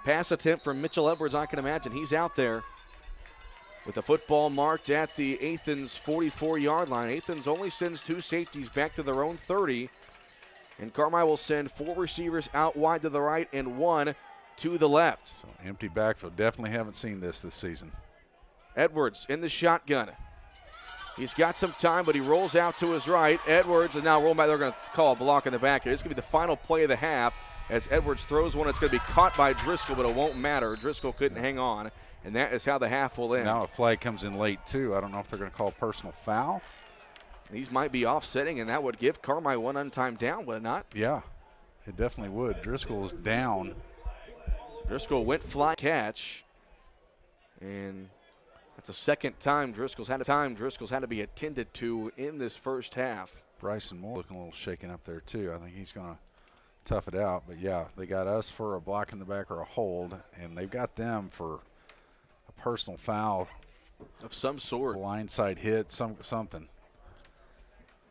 Speaker 1: pass attempt from Mitchell Edwards. I can imagine he's out there with the football marked at the Athens 44-yard line. Athens only sends 2 safeties back to their own 30, and Carmi will send 4 receivers out wide to the right and 1 to the left.
Speaker 2: So empty backfield. Definitely haven't seen this season.
Speaker 1: Edwards in the shotgun. He's got some time, but he rolls out to his right. Edwards is now rolling back. They're going to call a block in the back here. It's going to be the final play of the half as Edwards throws one. It's going to be caught by Driscoll, but it won't matter. Driscoll couldn't hang on, and that is how the half will end.
Speaker 2: Now a flag comes in late, too. I don't know if they're going to call a personal foul.
Speaker 1: These might be offsetting, and that would give Carmi 1 untimed down, would it not?
Speaker 2: Yeah, it definitely would. Driscoll is down.
Speaker 1: Driscoll went fly catch, and that's the second time Driscoll's had to be attended to in this first half.
Speaker 2: Bryson Moore looking a little shaken up there too. I think he's going to tough it out. But yeah, they got us for a block in the back or a hold, and they've got them for a personal foul
Speaker 1: of some sort,
Speaker 2: blindside hit, something.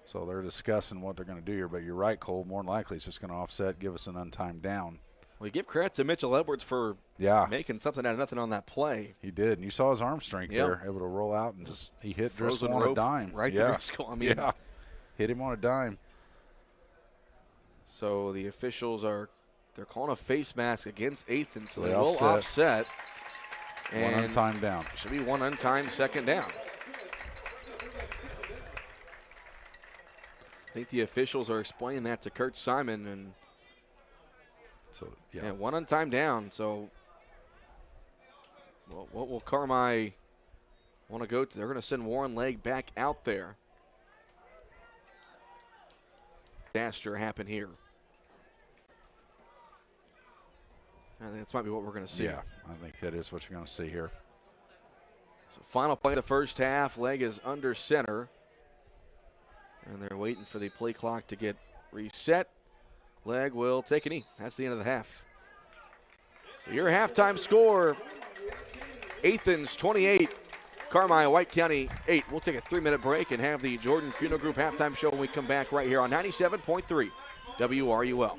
Speaker 2: So they're discussing what they're going to do here. But you're right, Cole. More than likely, it's just going to offset, give us an untimed down.
Speaker 1: Well, you give credit to Mitchell Edwards for making something out of nothing on that play.
Speaker 2: He did, and you saw his arm strength there, able to roll out and he hit Driscoll on a dime.
Speaker 1: Right to Driscoll. I mean,
Speaker 2: hit him on a dime.
Speaker 1: So the officials they're calling a face mask against Athens, so they will offset.
Speaker 2: And 1 untimed down.
Speaker 1: Should be 1 untimed second down. I think the officials are explaining that to Kurt Simon, and
Speaker 2: so,
Speaker 1: 1 untimed down. So, what will Carmi want to go to? They're going to send Warren Legg back out there. Disaster happened here. I think this might be what we're going to see.
Speaker 2: Yeah, I think that is what you're going to see here.
Speaker 1: So, final play of the first half. Legg is under center, and they're waiting for the play clock to get reset. Legg will take a knee. That's the end of the half. So your halftime score, Athens 28, Carmi White County 8. We'll take a 3-minute break and have the Jordan Funeral Group halftime show when we come back right here on 97.3 WRUL.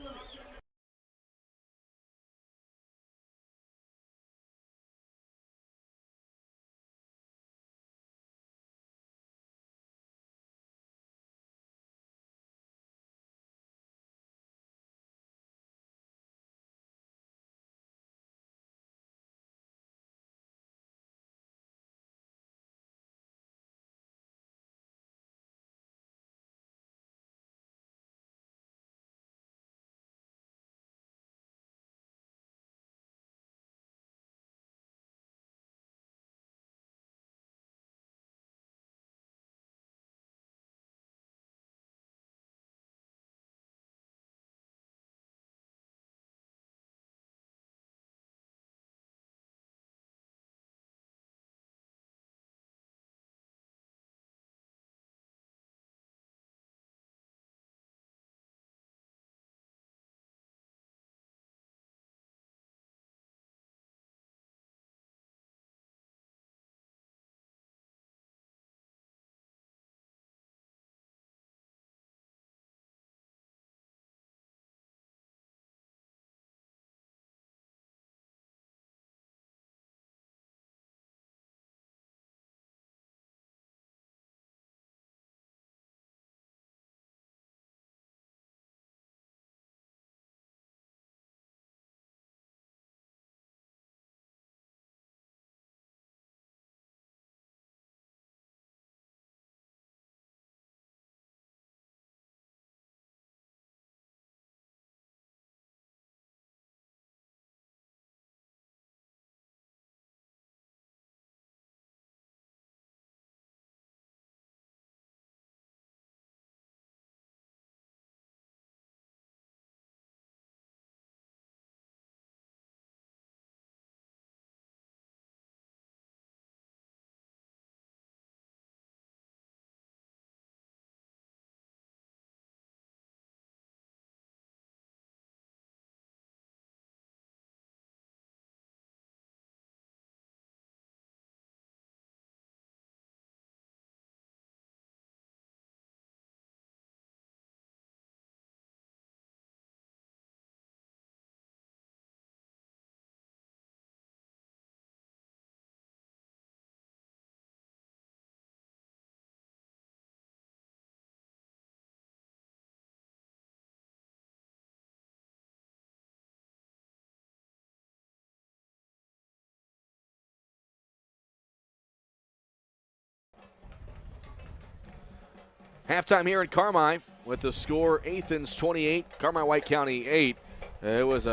Speaker 1: Halftime here in Carmi with the score Athens 28, Carmi White County 8. It was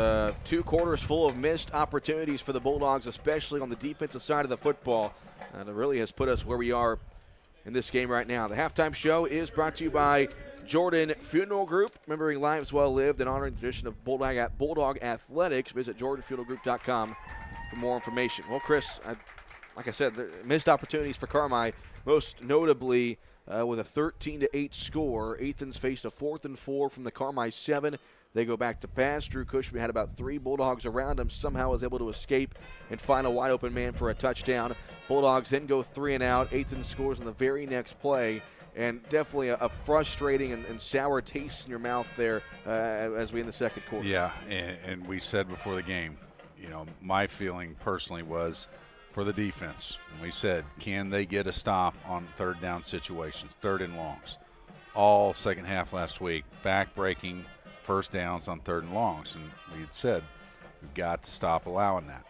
Speaker 1: 2 quarters full of missed opportunities for the Bulldogs, especially on the defensive side of the football. And it really has put us where we are in this game right now. The halftime show is brought to you by Jordan Funeral Group, remembering lives well lived and honoring the tradition of Bulldog Athletics. Visit jordanfuneralgroup.com for more information. Well, Chris, like I said, missed opportunities for Carmi, most notably with a 13-8 score. Athens faced a 4th and 4 from the Carmi 7. They go back to pass. Drew Cushman had about 3 Bulldogs around him, somehow was able to escape and find a wide-open man for a touchdown. Bulldogs then go 3 and out. Athens scores on the very next play, and definitely a frustrating and sour taste in your mouth there as we in the second quarter.
Speaker 2: Yeah, and we said before the game, my feeling personally was for the defense. We said, can they get a stop on third down situations, third and longs? All second half last week, back-breaking first downs on third and longs, and we had said we've got to stop allowing that.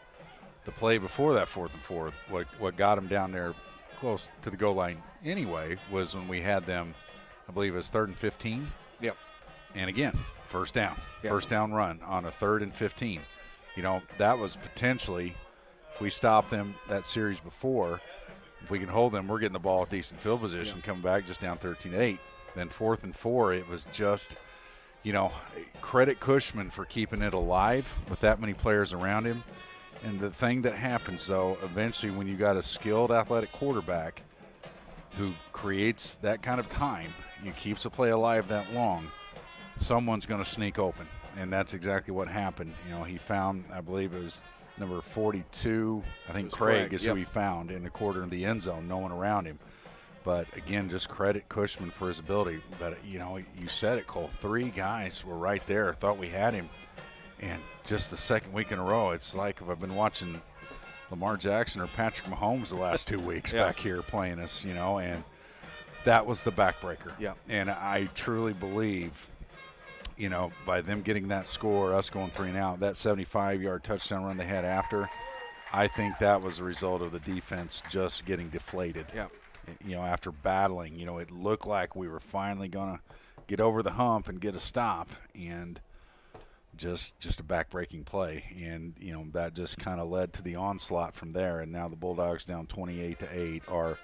Speaker 2: The play before that 4th and 4, what got them down there close to the goal line anyway was when we had them, I believe it was 3rd and 15.
Speaker 1: Yep.
Speaker 2: And again, first down,
Speaker 1: yep.
Speaker 2: First down run on a 3rd and 15. That was potentially, if we stop them that series before, if we can hold them, we're getting the ball at decent field position, coming back just down 13-8. Then 4th and 4, it was just, credit Cushman for keeping it alive with that many players around him. And the thing that happens, though, eventually when you got a skilled athletic quarterback who creates that kind of time, he keeps a play alive that long, someone's going to sneak open. And that's exactly what happened. He found, I believe it was number 42, I think Craig is who he found in the quarter of the end zone, no one around him. But, again, just credit Cushman for his ability. But, you said it, Cole. 3 guys were right there, thought we had him. And just the second week in a row, it's like if I've been watching Lamar Jackson or Patrick Mahomes the last 2 weeks back here playing us, and that was the backbreaker.
Speaker 1: Yeah.
Speaker 2: And I truly believe, by them getting that score, us going 3 and out, that 75-yard touchdown run they had after, I think that was a result of the defense just getting deflated.
Speaker 1: Yeah.
Speaker 2: After battling, it looked like we were finally going to get over the hump and get a stop, and just a back-breaking play. And, that just kind of led to the onslaught from there. And now the Bulldogs down 28-8 are,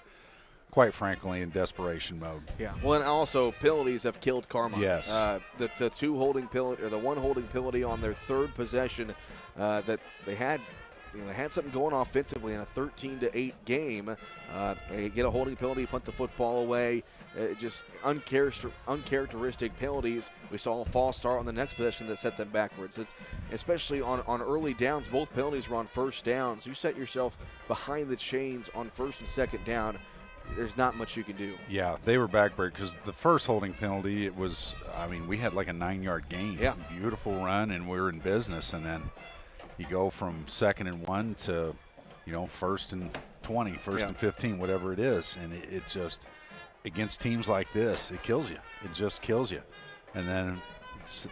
Speaker 2: quite frankly, in desperation mode.
Speaker 1: Yeah. Well, and also penalties have killed Carmi.
Speaker 2: Yes.
Speaker 1: The 2 holding penalty, or the 1 holding penalty on their 3rd possession that they had. They had something going offensively in a 13-8 game. They get a holding penalty, punt the football away. Just uncharacteristic penalties. We saw a false start on the next possession that set them backwards. Especially on early downs, both penalties were on first downs. You set yourself behind the chains on 1st and 2nd down, there's not much you can do.
Speaker 2: Yeah, they were backbreak because the first holding penalty, it was, we had like a 9-yard gain.
Speaker 1: Yeah.
Speaker 2: Beautiful run, and we were in business. And then you go from 2nd and 1 to, 1st and 20, 1st and 15, whatever it is. And it just, against teams like this, it kills you. It just kills you. And then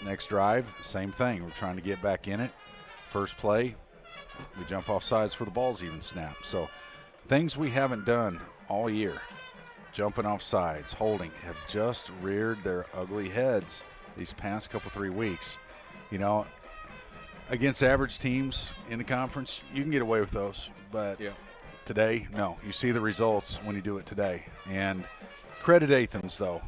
Speaker 2: next drive, same thing. We're trying to get back in it. First play, we jump off sides for the ball's even snap. So things we haven't done all year, jumping off sides, holding, have just reared their ugly heads these past 3 weeks. Against average teams in the conference, you can get away with those. But today, no. You see the results when you do it today. And credit Athens, though.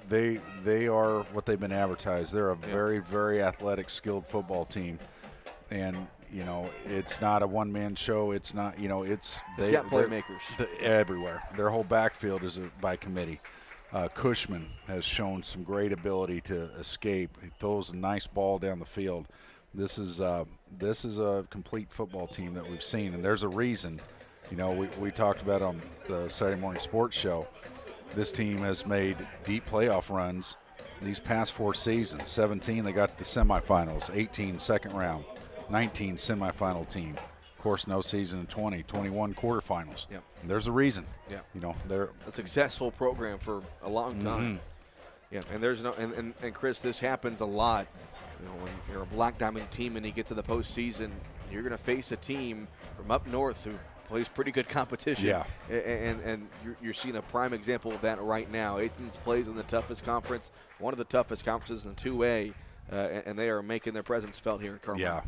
Speaker 2: They are what they've been advertised. They're a very, very athletic, skilled football team. And, it's not a one-man show. It's not,
Speaker 1: They've got playmakers
Speaker 2: everywhere. Their whole backfield is by committee. Cushman has shown some great ability to escape. He throws a nice ball down the field. This is a complete football team that we've seen, and there's a reason. We talked about on the Saturday morning sports show. This team has made deep playoff runs these past 4 seasons. 17, they got to the semifinals. 18, second round. 19, semifinal team. Of course, no season in 20. 21, quarterfinals.
Speaker 1: Yep.
Speaker 2: And there's a reason.
Speaker 1: Yeah.
Speaker 2: They're
Speaker 1: a successful program for a long time. Yeah, and there's no and Chris, this happens a lot. When you're a Black Diamond team and you get to the postseason, you're going to face a team from up north who plays pretty good competition.
Speaker 2: Yeah.
Speaker 1: And you're seeing a prime example of that right now. Athens plays in the toughest conference, one of the toughest conferences in 2A, and they are making their presence felt here in Carmi.
Speaker 2: Yeah,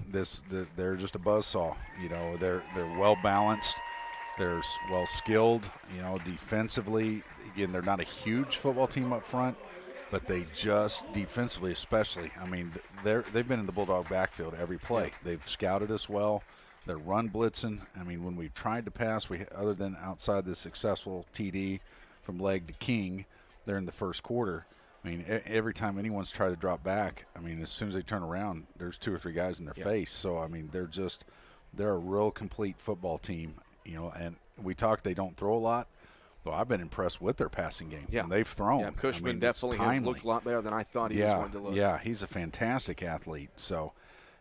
Speaker 2: they're just a buzzsaw. You know, they're well balanced. They're well skilled. You know, defensively, again, they're not a huge football team up front, but they just defensively, especially. I mean, they've been in the Bulldog backfield every play. They've scouted us well. They're run blitzing. I mean, when we've tried to pass, other than outside the successful TD from leg to king, they're in the first quarter. I mean, every time anyone's tried to drop back, I mean, as soon as they turn around, there's 2 or 3 guys in their face. So, I mean, they're a real complete football team, you know, and they don't throw a lot. Well, I've been impressed with their passing game.
Speaker 1: Yeah.
Speaker 2: And they've thrown.
Speaker 1: Yeah, Cushman definitely has looked a lot better than I thought he was going to look.
Speaker 2: Yeah, he's a fantastic athlete. So,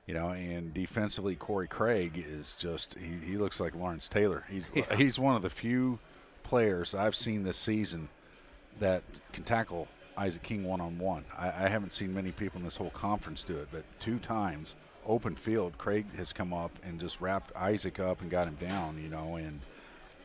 Speaker 2: you know, and defensively, Corey Craig is just he looks like Lawrence Taylor. He's one of the few players I've seen this season that can tackle Isaac King one-on-one. I haven't seen many people in this whole conference do it, but 2 times, open field, Craig has come up and just wrapped Isaac up and got him down, you know, and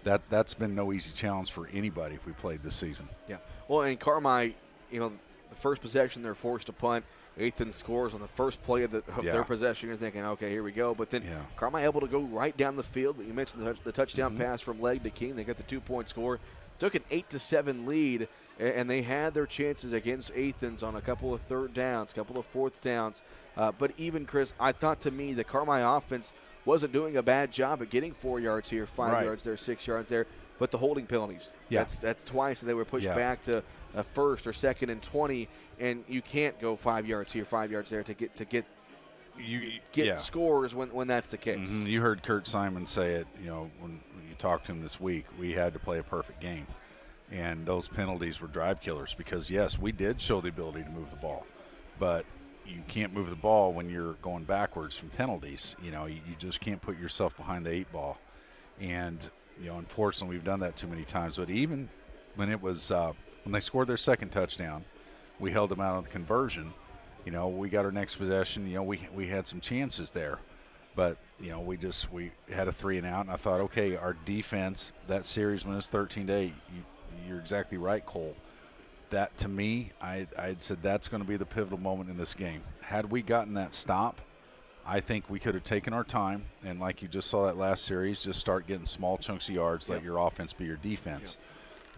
Speaker 2: that's been no easy challenge for anybody if we played this season.
Speaker 1: Yeah. Well, and Carmi, you know, the first possession they're forced to punt. Athens scores on the first play of their possession. You're thinking, okay, here we go. But then Carmi able to go right down the field. You mentioned the touchdown pass from leg to king. They got the 2-point score. Took an 8-7 lead, and they had their chances against Athens on a couple of third downs, couple of fourth downs. But even, Chris, I thought to me the Carmi offense wasn't doing a bad job at getting 4 yards here, 5 yards there, 6 yards there. But the holding penalties, that's twice they were pushed back to a first or second and 20, and you can't go 5 yards here, 5 yards there to get scores when that's the case.
Speaker 2: Mm-hmm. You heard Kurt Simon say it, you know, when you talked to him this week. We had to play a perfect game, and those penalties were drive killers because, yes, we did show the ability to move the ball, but you can't move the ball when you're going backwards from penalties. You know, you just can't put yourself behind the 8 ball, and you know, unfortunately, we've done that too many times. But even when it was when they scored their second touchdown, we held them out on the conversion. You know, we got our next possession. You know, we had some chances there, but you know, we had a 3 and out. And I thought, okay, our defense, that series when it's 13-8, you're exactly right, Cole. That to me, I'd said that's going to be the pivotal moment in this game. Had we gotten that stop, I think we could have taken our time, and like you just saw that last series, just start getting small chunks of yards, let your offense be your defense.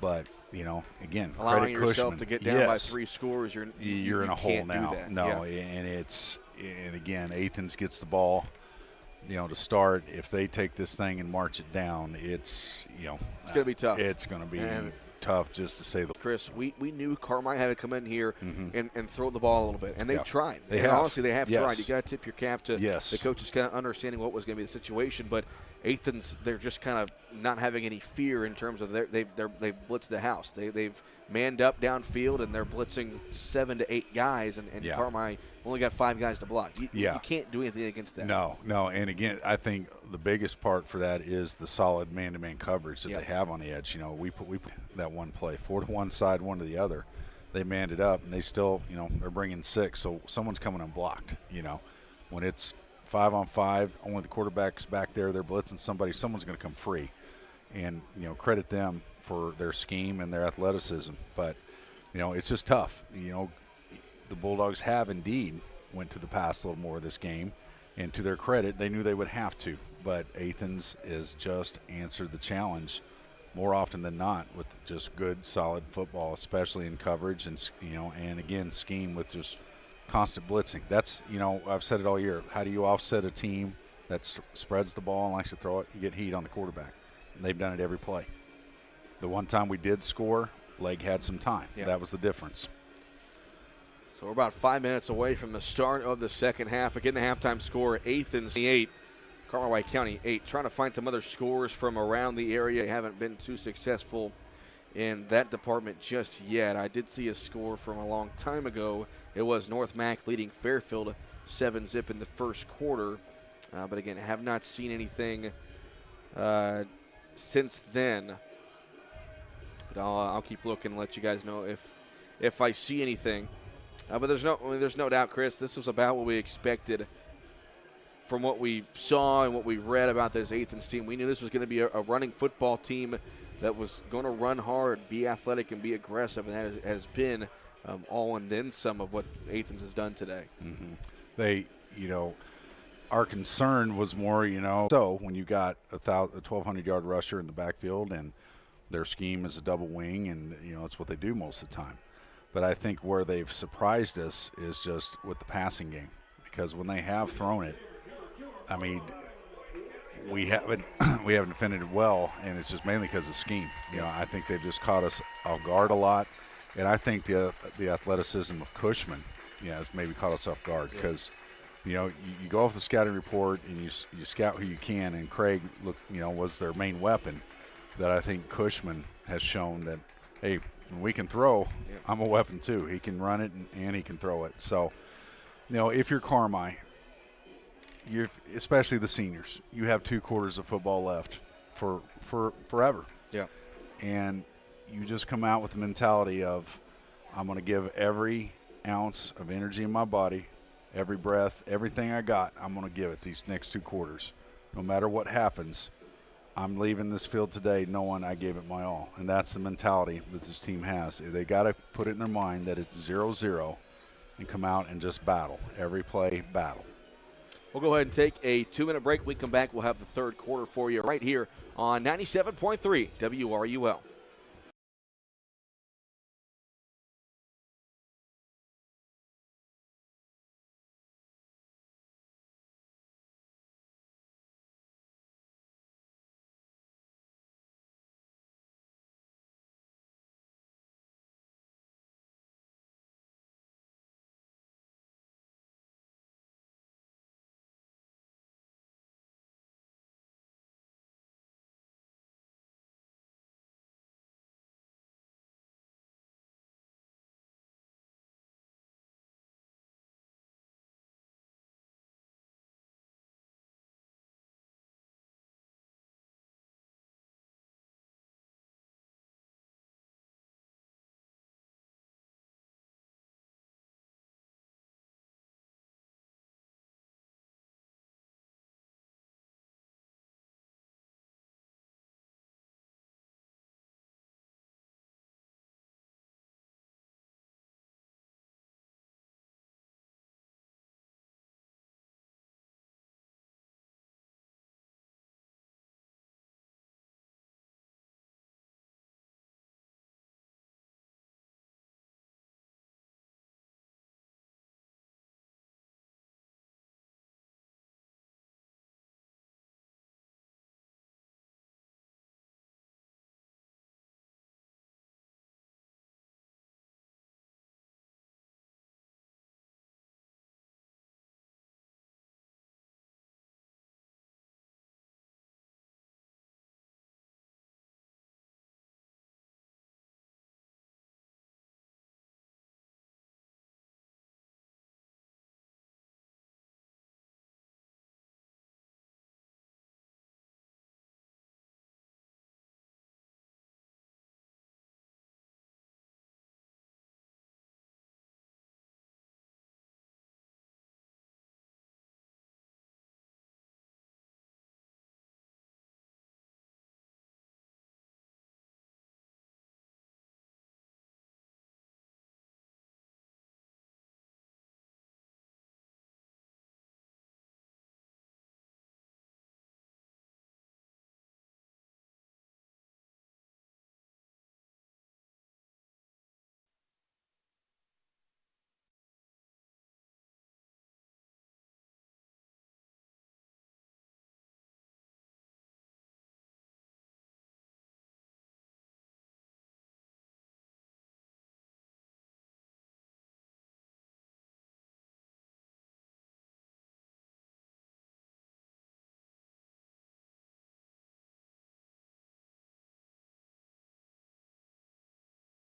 Speaker 2: But, you know, again,
Speaker 1: allowing
Speaker 2: credit
Speaker 1: yourself
Speaker 2: Cushman.
Speaker 1: to get down by 3 scores, you're
Speaker 2: in a hole now. No, and again, Athens gets the ball, you know, to start. If they take this thing and march it down, it's going
Speaker 1: to be tough.
Speaker 2: It's going to be tough, just to say the
Speaker 1: Chris, we knew Carmi had to come in here and throw the ball a little bit, and they tried. Honestly, they have tried. You got to tip your cap to the coaches kind of understanding what was going to be the situation. But Athens, they're just kind of not having any fear in terms of they blitz the house. They've manned up downfield, and they're blitzing 7 to 8 guys, and Carmi only got 5 guys to block. You can't do anything against that.
Speaker 2: No, and again, I think the biggest part for that is the solid man-to-man coverage that they have on the edge. You know, we put that one play 4 to one side, 1 to the other. They manned it up, and they still, you know, they're bringing 6, so someone's coming unblocked. You know, when it's 5-on-5, only the quarterback's back there, they're blitzing somebody, someone's going to come free. And, you know, credit them for their scheme and their athleticism. But, you know, it's just tough. You know, the Bulldogs have indeed went to the pass a little more this game. And to their credit, they knew they would have to. But Athens has just answered the challenge more often than not with just good, solid football, especially in coverage and, you know, and again, scheme with just constant blitzing. That's, you know, I've said it all year. How do you offset a team that spreads the ball and likes to throw it? You get heat on the quarterback. And they've done it every play. The one time we did score, Leg had some time. That was the difference.
Speaker 1: So we're about 5 minutes away from the start of the second half. Again, the halftime score, Athens 8, Carmi County 8. Trying to find some other scores from around the area. They haven't been too successful in that department just yet. I did see a score from a long time ago. It was North Mac leading Fairfield 7-zip in the first quarter. But again, have not seen anything since then. But I'll keep looking and let you guys know if I see anything. But there's no doubt, Chris, this was about what we expected from what we saw and what we read about this Athens team, we knew this was going to be a running football team that was going to run hard, be athletic, and be aggressive, and that has been all and then some of what Athens has done today.
Speaker 2: Mm-hmm. They, our concern was more, so when you got a 1,200-yard rusher in the backfield and their scheme is a double wing, and, it's what they do most of the time. But I think where they've surprised us is just with the passing game, because when they have thrown it, I mean, we haven't defended it well, and it's just mainly because of scheme. I think they've just caught us off guard a lot, and I think the athleticism of Cushman, has maybe caught us off guard because, you go off the scouting report and you scout who you can, and Craig was their main weapon. That I think Cushman has shown that, hey, when we can throw, I'm a weapon too. He can run it and he can throw it. So, if you're Carmi, especially the seniors, you have 2 quarters of football left for forever.
Speaker 1: Yeah.
Speaker 2: And you just come out with the mentality of, I'm going to give every ounce of energy in my body, every breath, everything I got, I'm going to give it these next 2 quarters. No matter what happens, I'm leaving this field today knowing I gave it my all. And that's the mentality that this team has. They got to put it in their mind that it's 0-0 and come out and just battle. Every play, battle.
Speaker 1: We'll go ahead and take a 2-minute break. When we come back, we'll have the third quarter for you right here on 97.3 WRUL.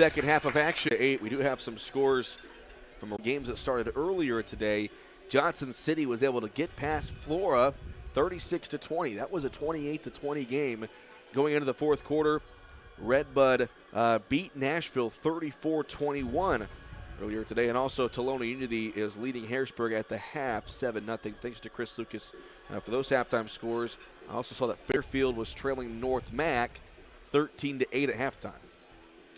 Speaker 1: Second half of action. We do have some scores from games that started earlier today. Johnson City was able to get past Flora 36-20. That was a 28-20 game. Going into the fourth quarter, Redbud beat Nashville 34-21. earlier today. And also, Tolona Unity is leading Harrisburg at the half, 7-0, thanks to Chris Lucas for those halftime scores. I also saw that Fairfield was trailing North Mac 13-8 at halftime.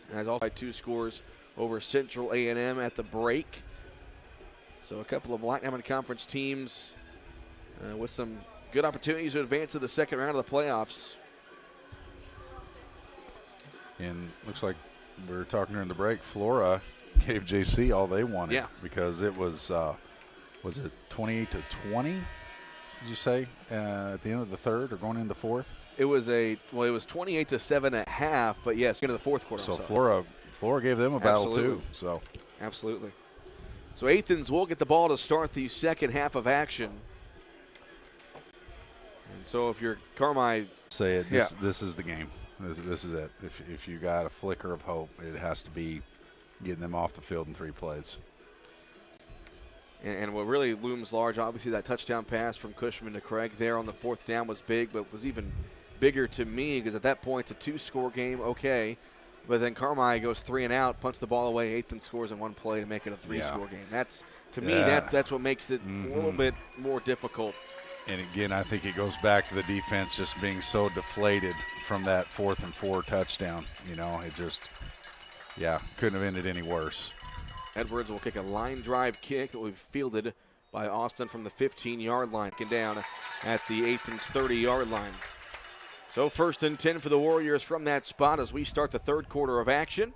Speaker 1: And has also had 2 scores over Central A&M at the break. So a couple of Black Diamond Conference teams with some good opportunities to advance to the second round of the playoffs.
Speaker 2: And looks like we were talking during the break, Flora gave JC all they wanted.
Speaker 1: Yeah.
Speaker 2: Because it was it 28-20, did you say, at the end of the third or going into the fourth?
Speaker 1: It was 28-7 at half, but yes, into the fourth quarter.
Speaker 2: So Flora gave them a battle too. So
Speaker 1: absolutely. So Athens will get the ball to start the second half of action. And so if you're Carmi,
Speaker 2: say it. This is the game. This is it. If you got a flicker of hope, it has to be getting them off the field in 3 plays.
Speaker 1: And what really looms large, obviously that touchdown pass from Cushman to Craig there on the 4th down was big, but was even bigger to me because at that point it's a 2-score game, okay. But then Carmi goes 3 and out, punts the ball away, Athens scores in 1 play to make it a 3-score game. That's, to me, that's what makes it a little bit more difficult.
Speaker 2: And again, I think it goes back to the defense just being so deflated from that 4th and 4 touchdown. You know, it just, couldn't have ended any worse.
Speaker 1: Edwards will kick a line drive kick that will be fielded by Austin from the 15-yard line, and down at the Athens 30-yard line. So 1st and 10 for the Warriors from that spot as we start the third quarter of action.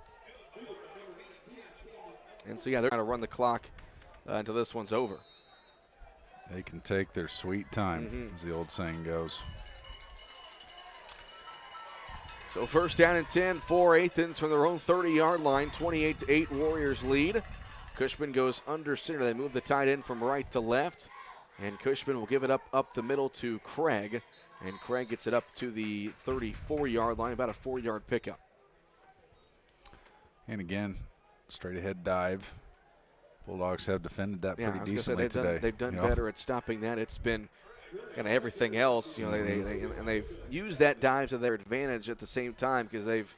Speaker 1: And so, they're going to run the clock until this one's over.
Speaker 2: They can take their sweet time, as the old saying goes.
Speaker 1: So 1st down and 10 for Athens from their own 30-yard line, 28-8 Warriors lead. Cushman goes under center. They move the tight end from right to left. And Cushman will give it up the middle to Craig. And Craig gets it up to the 34-yard line, about a 4-yard pickup.
Speaker 2: And again, straight ahead dive. Bulldogs have defended that pretty decently today.
Speaker 1: They've done better at stopping that. It's been kind of everything else. You know, they've used that dive to their advantage at the same time because they've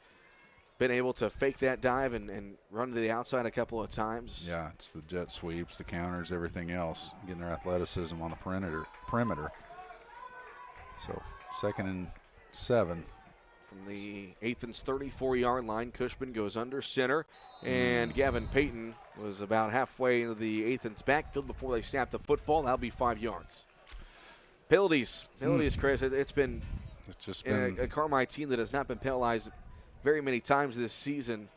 Speaker 1: been able to fake that dive and run to the outside a couple of times.
Speaker 2: Yeah, it's the jet sweeps, the counters, everything else, getting their athleticism on the perimeter. So 2nd and 7.
Speaker 1: From the Athens 34-yard line, Cushman goes under center, and Gavin Payton was about halfway into the Athens backfield before they snapped the football. That'll be 5 yards. Penalties, Chris. It's just been a Carmi team that has not been penalized very many times this season.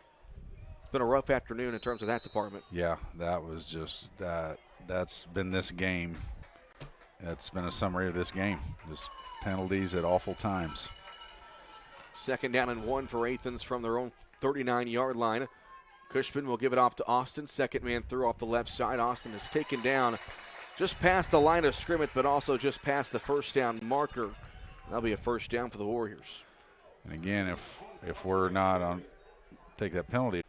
Speaker 1: It's been a rough afternoon in terms of that department.
Speaker 2: Yeah, that was just that. That's been this game. That's been a summary of this game. Just penalties at awful times.
Speaker 1: 2nd down and 1 for Athens from their own 39-yard line. Cushman will give it off to Austin. 2nd man through off the left side. Austin is taken down just past the line of scrimmage, but also just past the 1st down marker. That'll be a 1st down for the Warriors.
Speaker 2: And again, if we're not on take that penalty,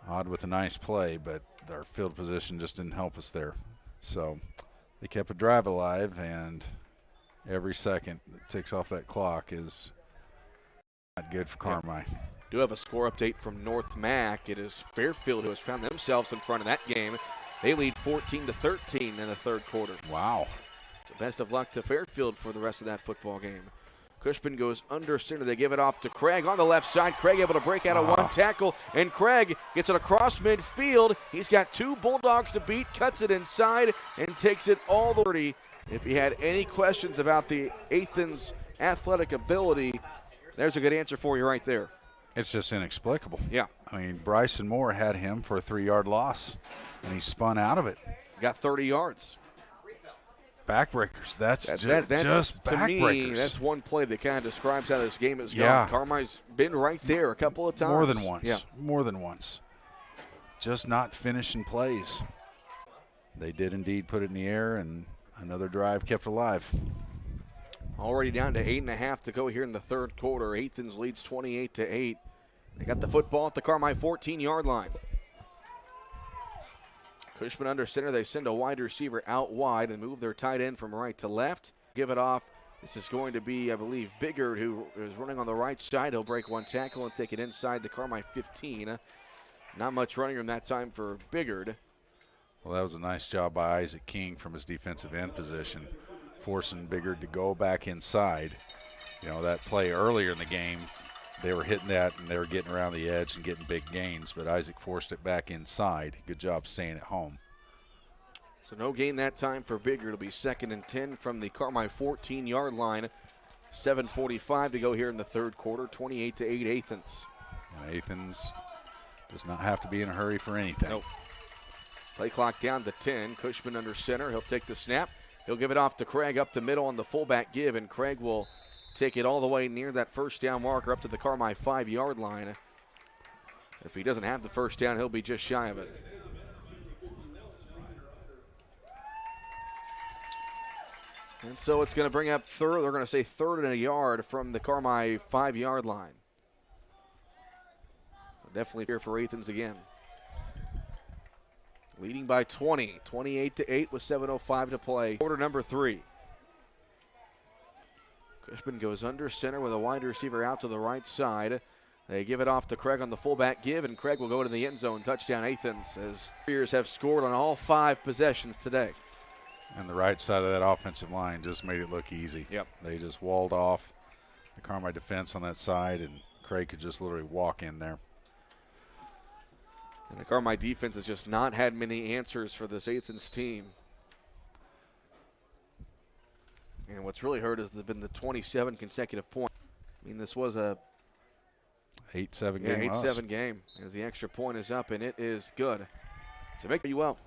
Speaker 2: odd with a nice play, but our field position just didn't help us there. So they kept a drive alive, and every second that ticks off that clock is not good for Carmi.
Speaker 1: Do have a score update from North Mac. It is Fairfield who has found themselves in front of that game. They lead 14-13 in the third quarter.
Speaker 2: Wow.
Speaker 1: So best of luck to Fairfield for the rest of that football game. Cushman goes under center. They give it off to Craig on the left side. Craig able to break out of 1 tackle, and Craig gets it across midfield. He's got 2 Bulldogs to beat, cuts it inside, and takes it all the way. If you had any questions about the Athens athletic ability, there's a good answer for you right there.
Speaker 2: It's just inexplicable.
Speaker 1: Yeah.
Speaker 2: I mean, Bryson Moore had him for a 3-yard loss, and he spun out of it.
Speaker 1: Got 30 yards.
Speaker 2: Backbreakers. That's just backbreakers.
Speaker 1: To me, that's one play that kind of describes how this game has gone. Carmi's been right there a couple of times.
Speaker 2: More than once.
Speaker 1: Yeah.
Speaker 2: More than once. Just not finishing plays. They did indeed put it in the air, and another drive kept alive.
Speaker 1: Already down to 8.5 to go here in the third quarter. Athens leads 28-8. They got the football at the Carmi 14-yard line. Cushman under center. They send a wide receiver out wide and move their tight end from right to left. Give it off. This is going to be, I believe, Biggard, who is running on the right side. He'll break 1 tackle and take it inside the Carmi 15. Not much running room that time for Biggard.
Speaker 2: Well, that was a nice job by Isaac King from his defensive end position, forcing Biggard to go back inside. You know, that play earlier in the game, they were hitting that and they were getting around the edge and getting big gains, but Isaac forced it back inside. Good job staying at home.
Speaker 1: So no gain that time for Biggard. It'll be 2nd and 10 from the Carmi 14-yard line. 7:45 to go here in the third quarter, 28-8 Athens.
Speaker 2: And Athens does not have to be in a hurry for anything.
Speaker 1: Nope. Play clock down to 10. Cushman under center. He'll take the snap. He'll give it off to Craig up the middle on the fullback give, and Craig will take it all the way near that first down marker up to the Carmi 5-yard line. If he doesn't have the first down, he'll be just shy of it. And so it's going to bring up third. They're going to say 3rd and a yard from the Carmi 5-yard line. Definitely here for Athens again. Leading by 20, 28-8 with 7:05 to play. Quarter number 3. Cushman goes under center with a wide receiver out to the right side. They give it off to Craig on the fullback give, and Craig will go to the end zone. Touchdown Athens, as Warriors have scored on all 5 possessions today.
Speaker 2: And the right side of that offensive line just made it look easy.
Speaker 1: Yep.
Speaker 2: They just walled off the Carmi defense on that side, and Craig could just literally walk in there.
Speaker 1: And the Carmi defense has just not had many answers for this Athens team. And what's really hurt has been the 27 consecutive points. I mean, this was a
Speaker 2: 8-7 game.
Speaker 1: 8-7 game, as the extra point is up, and it is good. So make you well.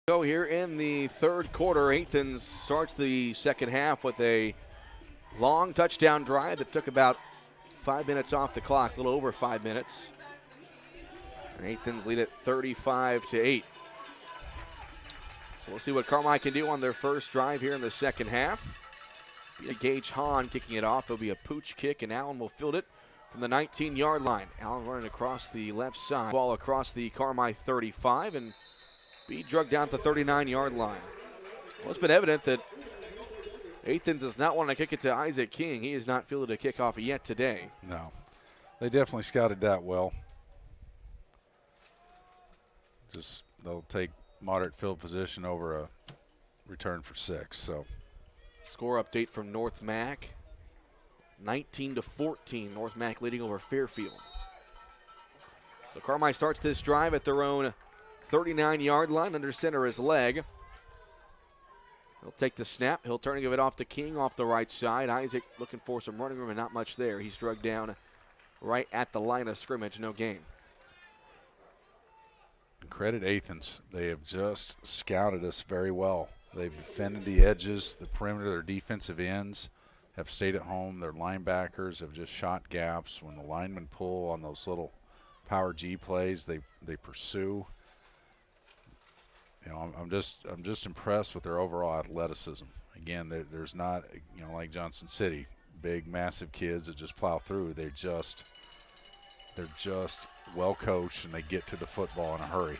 Speaker 1: Go here in the third quarter. Athens starts the second half with a long touchdown drive that took about 5 minutes off the clock, a little over 5 minutes. And Athens lead it 35-8. So we'll see what Carmi can do on their first drive here in the second half. Be a Gage Hahn kicking it off. It'll be a pooch kick, and Allen will field it from the 19-yard line. Allen running across the left side. Ball across the Carmi 35, and be drugged down to the 39-yard line. Well, it's been evident that Athens does not want to kick it to Isaac King. He has not fielded a kickoff yet today.
Speaker 2: No. They definitely scouted that well. Just they'll take moderate field position over a return for 6. So
Speaker 1: score update from North Mac. 19-14. North Mac leading over Fairfield. So Carmi starts this drive at their own 39-yard line. Under center is Legg. He'll take the snap. He'll turn and give it off to King off the right side. Isaac looking for some running room and not much there. He's drugged down right at the line of scrimmage. No gain.
Speaker 2: Credit Athens. They have just scouted us very well. They've defended the edges, the perimeter, their defensive ends have stayed at home. Their linebackers have just shot gaps. When the linemen pull on those little power G plays, they pursue. You know, I'm just impressed with their overall athleticism. Again, there's not, you know, like Johnson City, big, massive kids that just plow through. They're just well coached, and they get to the football in a hurry.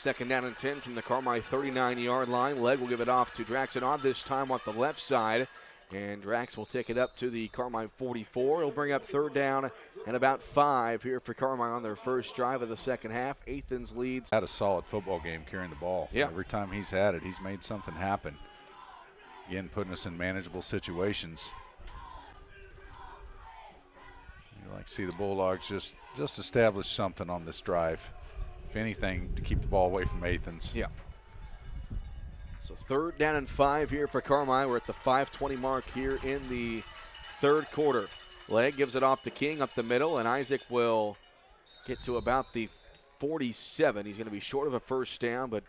Speaker 1: 2nd down and 10 from the Carmi 39-yard line. Legg will give it off to Draxon on this time on the left side. And Drax will take it up to the Carmi 44. He'll bring up 3rd down and about 5 here for Carmi on their first drive of the second half. Athens leads.
Speaker 2: Had a solid football game carrying the ball.
Speaker 1: Yeah.
Speaker 2: Every time he's had it, he's made something happen. Again, putting us in manageable situations. You like to see the Bulldogs just establish something on this drive. If anything, to keep the ball away from Athens.
Speaker 1: Yeah. So 3rd down and 5 here for Carmi. We're at the 5:20 mark here in the third quarter. Legg gives it off to King up the middle, and Isaac will get to about the 47. He's going to be short of a first down, but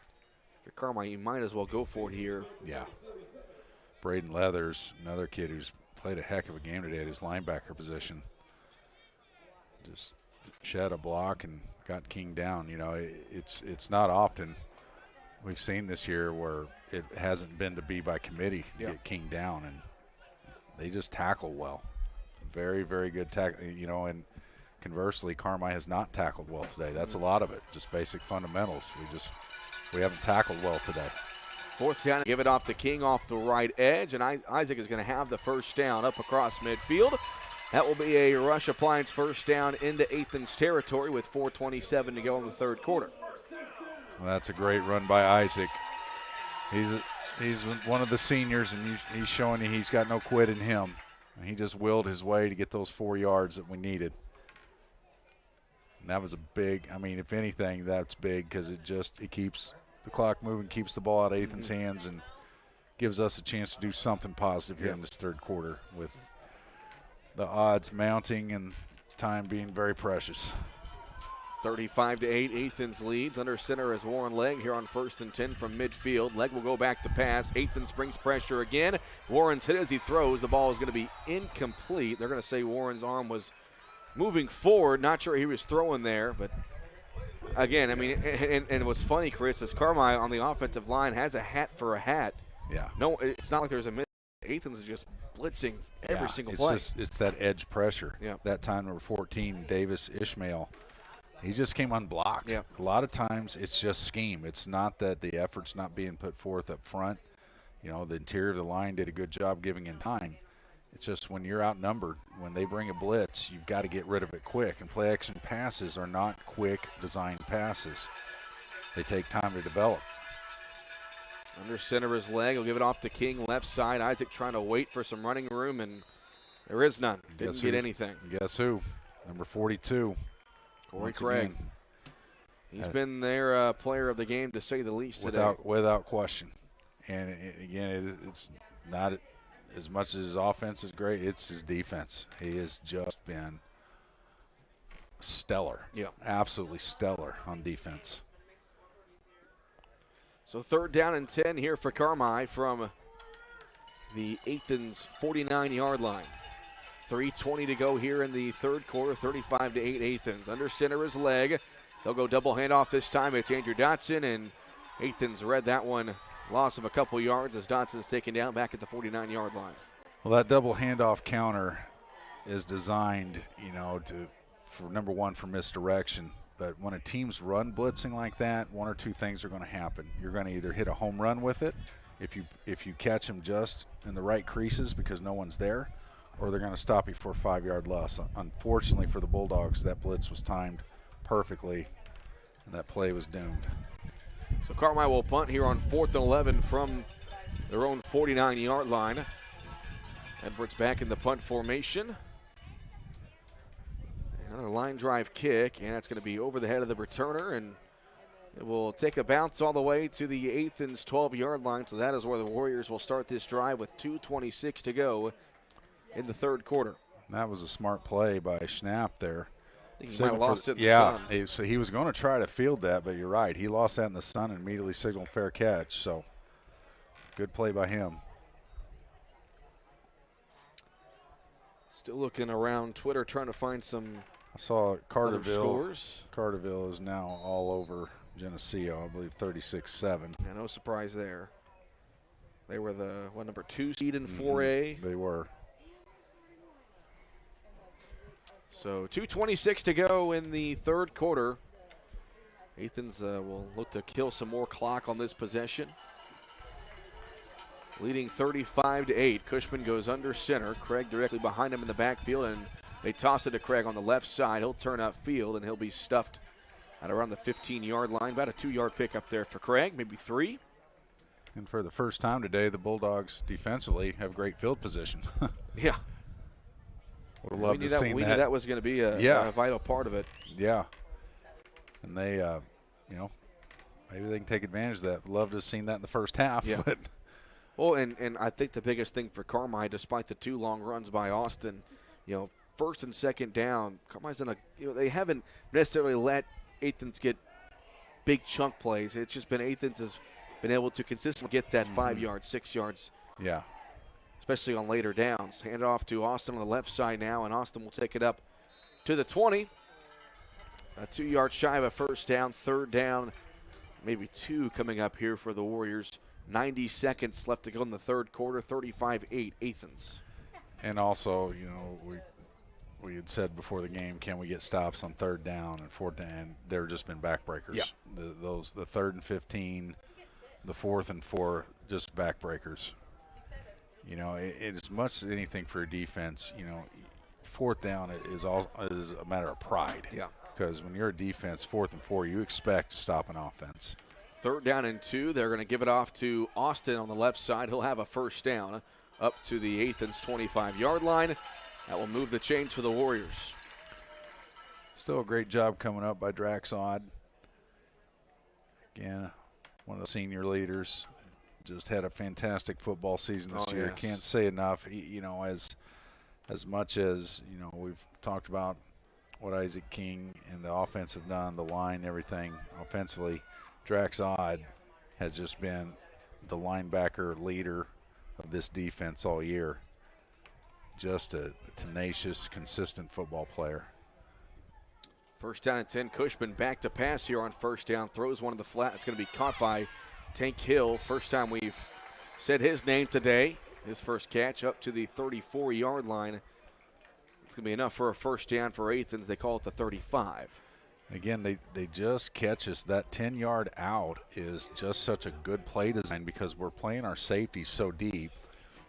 Speaker 1: for Carmi, you might as well go for it here.
Speaker 2: Yeah. Braden Leathers, another kid who's played a heck of a game today at his linebacker position. Just shed a block and got King down. You know, it's not often we've seen this year where it hasn't been to be by committee to get King down, and they just tackle well. Very, very good tackle. You know, and conversely, Carmi has not tackled well today. That's a lot of it, just basic fundamentals. We haven't tackled well today.
Speaker 1: Fourth down, give it off to King off the right edge, and Isaac is going to have the first down up across midfield. That will be a Rush Appliance first down into Athens territory with 4:27 to go in the third quarter.
Speaker 2: Well, that's a great run by Isaac. He's one of the seniors, and he's showing you he's got no quit in him. And he just willed his way to get those 4 yards that we needed. And that was a big, I mean, if anything, that's big because it keeps the clock moving, keeps the ball out of Ethan's hands, and gives us a chance to do something positive here in this third quarter with the odds mounting and time being very precious.
Speaker 1: 35-8, Athens leads. Under center is Warren Legg here on 1st and 10 from midfield. Legg will go back to pass. Athens brings pressure again. Warren's hit as he throws. The ball is going to be incomplete. They're going to say Warren's arm was moving forward. Not sure he was throwing there, but again, I mean, and what's funny, Chris, is Carmi on the offensive line has a hat for a hat.
Speaker 2: Yeah.
Speaker 1: No, it's not like there's a miss. Athens is just blitzing every single play.
Speaker 2: It's that edge pressure.
Speaker 1: Yeah.
Speaker 2: That time, number 14, Davis Ishmael, he just came unblocked.
Speaker 1: Yeah.
Speaker 2: A lot of times it's just scheme. It's not that the effort's not being put forth up front. You know, the interior of the line did a good job giving in time. It's just when you're outnumbered, when they bring a blitz, you've got to get rid of it quick. And play action passes are not quick designed passes. They take time to develop.
Speaker 1: Under center is Legg. He'll give it off to King left side. Isaac trying to wait for some running room, and there is none. Didn't get anything.
Speaker 2: Guess who? Number 42.
Speaker 1: Corey Craig.
Speaker 2: Again.
Speaker 1: He's been their player of the game, to say the least, today.
Speaker 2: Without question. And again, it's not as much as his offense is great, it's his defense. He has just been stellar.
Speaker 1: Yeah.
Speaker 2: Absolutely stellar on defense.
Speaker 1: So 3rd down and 10 here for Carmi from the Athens 49-yard line. 3:20 to go here in the third quarter, 35-8 Athens. Under center is Legg. They'll go double handoff this time. It's Andrew Dotson, and Athens read that one. Loss of a couple yards as Dotson's taken down back at the 49-yard line.
Speaker 2: Well, that double handoff counter is designed, you know, for number one, for misdirection. But when a team's run blitzing like that, one or two things are going to happen. You're going to either hit a home run with it if you catch them just in the right creases because no one's there, or they're going to stop you for a 5-yard loss. Unfortunately for the Bulldogs, that blitz was timed perfectly, and that play was doomed.
Speaker 1: So Carmi will punt here on 4th and 11 from their own 49-yard line. Edwards back in the punt formation. Another line drive kick, and that's going to be over the head of the returner, and it will take a bounce all the way to the Athens 12-yard line. So that is where the Warriors will start this drive with 2:26 to go in the third quarter.
Speaker 2: That was a smart play by Schnapp there.
Speaker 1: I think he might have lost it in the sun.
Speaker 2: Yeah, so he was going to try to field that, but you're right. He lost that in the sun and immediately signaled fair catch. So good play by him.
Speaker 1: Still looking around Twitter, trying to find some
Speaker 2: I saw Carterville.
Speaker 1: Scores.
Speaker 2: Carterville is now all over Geneseo, I believe 36-7.
Speaker 1: Yeah, no surprise there. They were the number 2 seed in 4A.
Speaker 2: They were.
Speaker 1: So 2:26 to go in the third quarter. Athens will look to kill some more clock on this possession. Leading 35-8. Cushman goes under center. Craig directly behind him in the backfield, and they toss it to Craig on the left side. He'll turn upfield, and he'll be stuffed at around the 15-yard line. About a 2-yard pickup there for Craig, maybe 3.
Speaker 2: And for the first time today, the Bulldogs defensively have great field position.
Speaker 1: Yeah.
Speaker 2: Would have loved to see that.
Speaker 1: We knew that was going to be a vital part of it.
Speaker 2: Yeah. And they, maybe they can take advantage of that. Love to have seen that in the first half.
Speaker 1: Yeah.
Speaker 2: But
Speaker 1: well, and I think the biggest thing for Carmi, despite the 2 long runs by Austin, first and second down, Carmi's in they haven't necessarily let Athens get big chunk plays. It's just been Athens has been able to consistently get that 5 yards, 6 yards.
Speaker 2: Yeah.
Speaker 1: Especially on later downs. Hand it off to Austin on the left side now, and Austin will take it up to the 20. 2 yards shy of a first down, third down, maybe 2 coming up here for the Warriors. 90 seconds left to go in the third quarter, 35-8 Athens.
Speaker 2: And also, we had said before the game, can we get stops on third down and fourth down? There have just been backbreakers.
Speaker 1: Yeah.
Speaker 2: The third and 15, the fourth and 4, just backbreakers. As much as anything for a defense, fourth down is a matter of pride.
Speaker 1: Yeah.
Speaker 2: Because when you're a defense, 4th and 4, you expect to stop an offense.
Speaker 1: Third down and 2. They're going to give it off to Austin on the left side. He'll have a first down up to the Athens 25-yard line. That will move the chains for the Warriors.
Speaker 2: Still a great job coming up by Draxod. Again, one of the senior leaders. Just had a fantastic football season this year.
Speaker 1: Yes.
Speaker 2: Can't say enough. As much as, we've talked about what Isaac King and the offense have done, the line, everything offensively, Draxod has just been the linebacker leader of this defense all year. Just a tenacious, consistent football player.
Speaker 1: First down and 10. Cushman back to pass here on first down. Throws one to the flat. It's going to be caught by Tank Hill. First time we've said his name today. His first catch up to the 34-yard line. It's going to be enough for a first down for Athens. They call it the 35.
Speaker 2: Again, they just catch us. That 10-yard out is just such a good play design because we're playing our safeties so deep.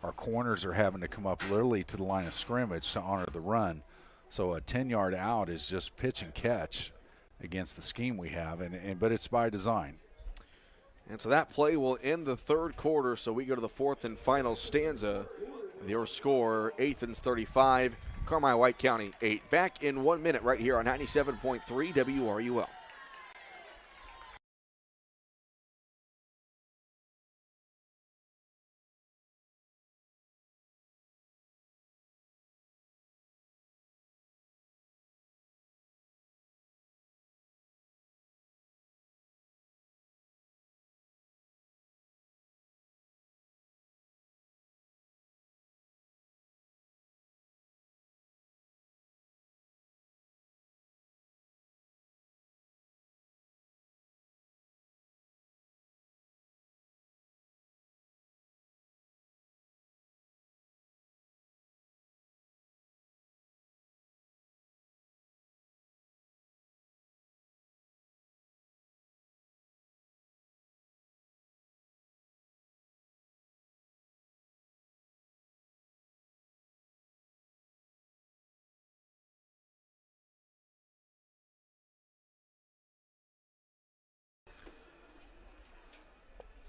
Speaker 2: Our corners are having to come up literally to the line of scrimmage to honor the run. So a 10-yard out is just pitch and catch against the scheme we have, but it's by design.
Speaker 1: And so that play will end the third quarter, so we go to the fourth and final stanza. Your score, Athens 35, Carmi White County 8. Back in 1 minute right here on 97.3 WRUL.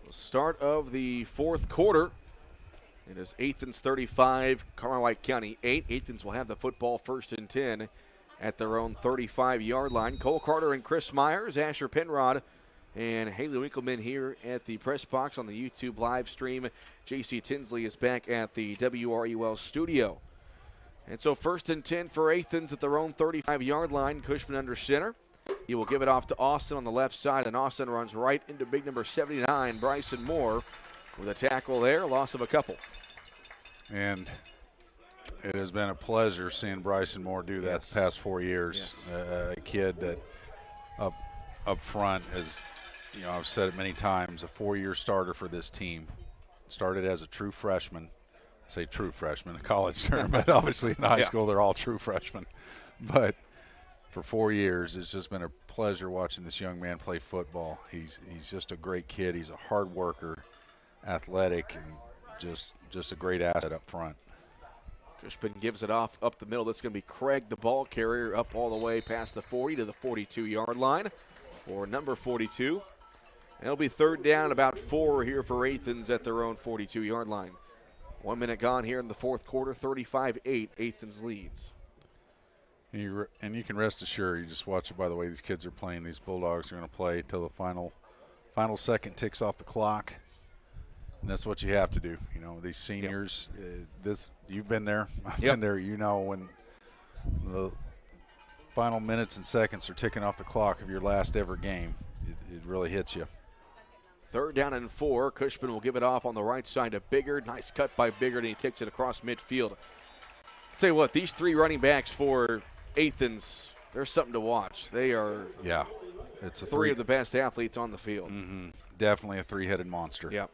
Speaker 1: Start of the fourth quarter. It is Athens 35, Carmi White County 8. Athens will have the football first and 10 at their own 35-yard line. Cole Carter and Chris Myers, Asher Penrod, and Haley Winkleman here at the press box on the YouTube live stream. J.C. Tinsley is back at the WRUL studio. And so first and 10 for Athens at their own 35-yard line. Cushman under center. He will give it off to Austin on the left side, and Austin runs right into big number 79, Bryson Moore, with a tackle there, loss of a couple.
Speaker 2: And it has been a pleasure seeing Bryson Moore do that the past 4 years.
Speaker 1: Yes.
Speaker 2: A kid that up front is, I've said it many times, a 4-year starter for this team. Started as a true freshman. I say true freshman, a college term, but obviously in high school they're all true freshmen. But for 4 years, it's just been a pleasure watching this young man play football. He's just a great kid. He's a hard worker, athletic, and just a great asset up front.
Speaker 1: Cushman gives it off up the middle. That's going to be Craig, the ball carrier, up all the way past the 40 to the 42-yard line for number 42. And it'll be third down, about 4 here for Athens at their own 42-yard line. 1 minute gone here in the fourth quarter, 35-8, Athens leads.
Speaker 2: And you can rest assured, you just watch it by the way these kids are playing. These Bulldogs are going to play till the final second ticks off the clock. And that's what you have to do. These seniors, you've been there. I've been there. When the final minutes and seconds are ticking off the clock of your last ever game. It really hits you.
Speaker 1: 3rd down and 4. Cushman will give it off on the right side to Biggard. Nice cut by Biggard, and he takes it across midfield. I'll tell you what, these 3 running backs for Athens, they're something to watch. They are
Speaker 2: it's a
Speaker 1: 3 of the best athletes on the field.
Speaker 2: Mm-hmm. Definitely a 3-headed monster.
Speaker 1: Yep.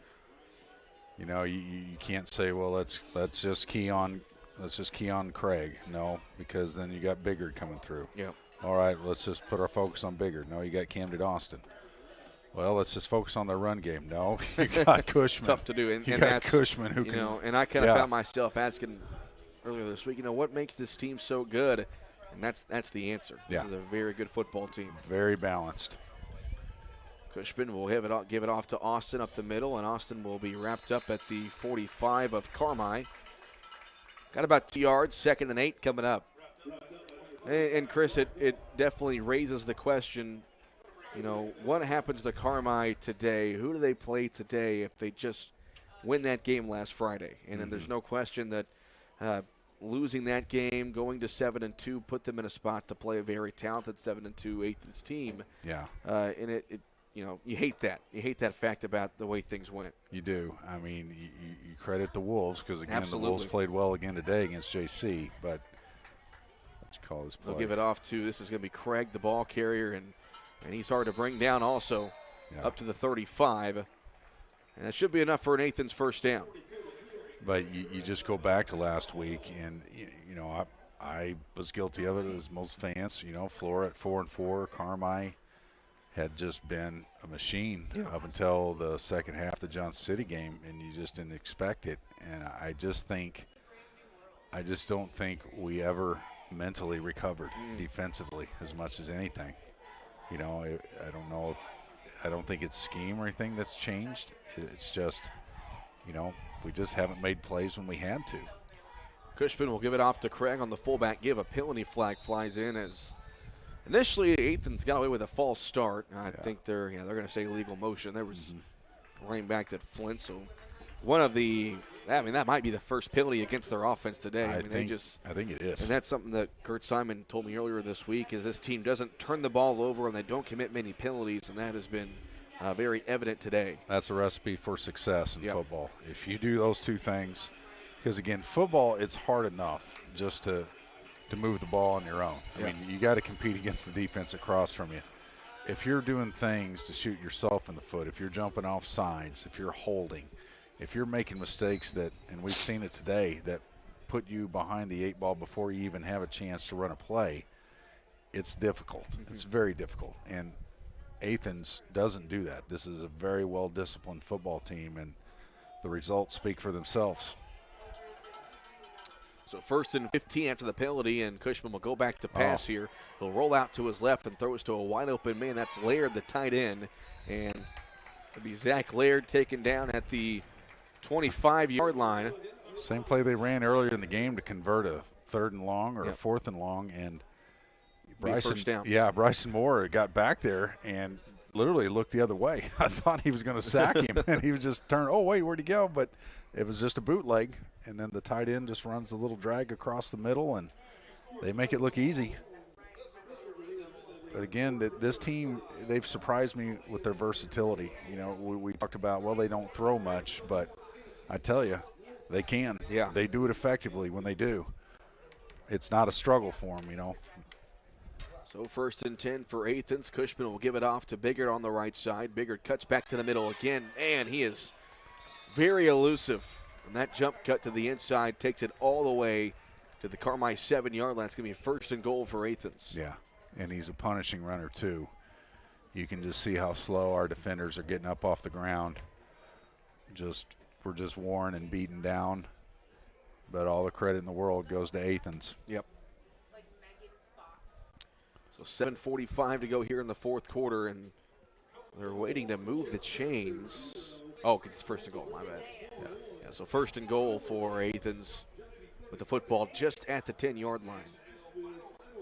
Speaker 2: You know, you can't say, well, let's just key on Craig. No, because then you got Biggard coming through.
Speaker 1: Yep.
Speaker 2: All right, let's just put our focus on Biggard. No, you got Camden Austin. Well, let's just focus on their run game. No, you got Cushman.
Speaker 1: Tough to do. And
Speaker 2: got
Speaker 1: that's
Speaker 2: Cushman who can.
Speaker 1: And I kind of found myself asking earlier this week, what makes this team so good? And that's the answer. This is a very good football team.
Speaker 2: Very balanced.
Speaker 1: Cushman will give it off to Austin up the middle, and Austin will be wrapped up at the 45 of Carmi. Got about 2 yards, 2nd and 8 coming up. And Chris, it definitely raises the question, what happens to Carmi today? Who do they play today if they just win that game last Friday? And then there's no question that losing that game, going to 7-2, put them in a spot to play a very talented 7-2 Athens team.
Speaker 2: Yeah.
Speaker 1: And it you hate that. You hate that fact about the way things went.
Speaker 2: You do. I mean, you credit the Wolves because, again,
Speaker 1: Absolutely.
Speaker 2: the Wolves played well again today against JC. But let's call this play.
Speaker 1: They'll give it off to, this is going to be Craig, the ball carrier, and he's hard to bring down also up to the 35. And that should be enough for an Athens first down.
Speaker 2: But you just go back to last week, and, I was guilty of it as most fans. Flora at 4-4, Carmi had just been a machine up until the second half of the Johnson City game, and you just didn't expect it. And I just don't think we ever mentally recovered defensively as much as anything. I don't know I don't think it's scheme or anything that's changed. It's just, we just haven't made plays when we had to.
Speaker 1: Cushman will give it off to Craig on the fullback give. A penalty flag flies in as initially Athens got away with a false start. I think they're going to say illegal motion. There was running back that flint. So that might be the first penalty against their offense today. I think
Speaker 2: it is.
Speaker 1: And that's something that Kurt Simon told me earlier this week is this team doesn't turn the ball over and they don't commit many penalties, and that has been very evident today.
Speaker 2: That's a recipe for success in football. If you do those two things, because, again, football, it's hard enough just to move the ball on your own. I mean, you got to compete against the defense across from you. If you're doing things to shoot yourself in the foot, if you're jumping off sides, if you're holding, if you're making mistakes and we've seen it today, that put you behind the 8 ball before you even have a chance to run a play, it's difficult. It's very difficult. And Athens doesn't do that. This is a very well-disciplined football team, and the results speak for themselves.
Speaker 1: So 1st and 15 after the penalty, and Cushman will go back to pass here. He'll roll out to his left and throws to a wide-open man. That's Laird, the tight end. And it'll be Zach Laird taken down at the 25-yard line.
Speaker 2: Same play they ran earlier in the game to convert a 3rd and long or a 4th and long. And Bryson Moore got back there and literally looked the other way. I thought he was going to sack him, and he was just turned, where'd he go? But it was just a bootleg, and then the tight end just runs a little drag across the middle, and they make it look easy. But, again, this team, they've surprised me with their versatility. We talked about, they don't throw much, but I tell you, they can.
Speaker 1: Yeah.
Speaker 2: They do it effectively when they do. It's not a struggle for them,
Speaker 1: So 1st and 10 for Athens. Cushman will give it off to Biggard on the right side. Biggard cuts back to the middle again. Man, he is very elusive. And that jump cut to the inside takes it all the way to the Carmi 7-yard line. It's going to be 1st and goal for Athens.
Speaker 2: Yeah, and he's a punishing runner too. You can just see how slow our defenders are getting up off the ground. We're just worn and beaten down. But all the credit in the world goes to Athens.
Speaker 1: Yep. So 7:45 to go here in the 4th quarter, and they're waiting to move the chains. Oh, because it's 1st and goal, my bad. Yeah, so 1st and goal for Athens with the football just at the 10-yard line.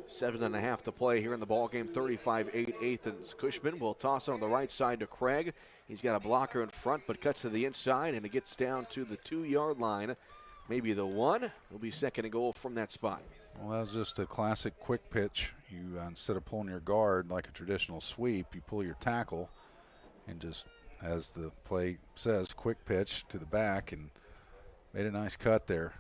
Speaker 1: 7.5 to play here in the ballgame, 35-8 Athens. Cushman will toss it on the right side to Craig. He's got a blocker in front, but cuts to the inside, and it gets down to the 2-yard line. Maybe the 1. It'll be 2nd and goal from that spot.
Speaker 2: Well, that was just a classic quick pitch. You instead of pulling your guard like a traditional sweep, you pull your tackle and just, as the play says, quick pitch to the back and made a nice cut there.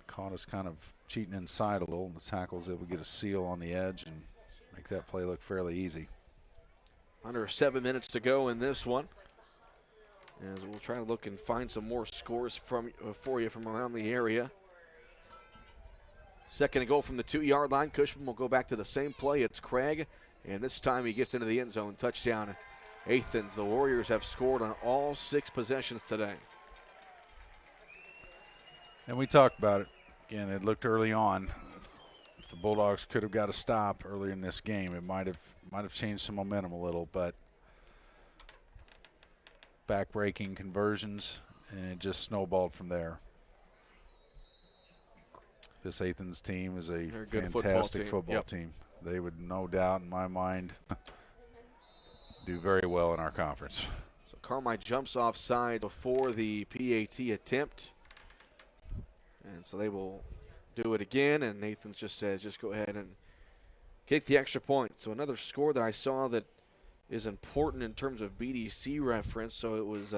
Speaker 2: Caught us kind of cheating inside a little, and the tackle's able to get a seal on the edge and make that play look fairly easy.
Speaker 1: Under 7 minutes to go in this one. As we'll try to look and find some more scores for you from around the area. Second and goal from the 2-yard line. Cushman will go back to the same play. It's Craig, and this time he gets into the end zone. Touchdown, Athens. The Warriors have scored on all 6 possessions today.
Speaker 2: And we talked about it. Again, it looked early on. If the Bulldogs could have got a stop earlier in this game, it might have changed some momentum a little, but back-breaking conversions, and it just snowballed from there. This Athens team is a fantastic football team. They would, no doubt in my mind, do very well in our conference.
Speaker 1: So Carmi jumps offside before the PAT attempt. And so they will do it again, and Athens just says, just go ahead and kick the extra point. So another score that I saw that is important in terms of BDC reference. So it was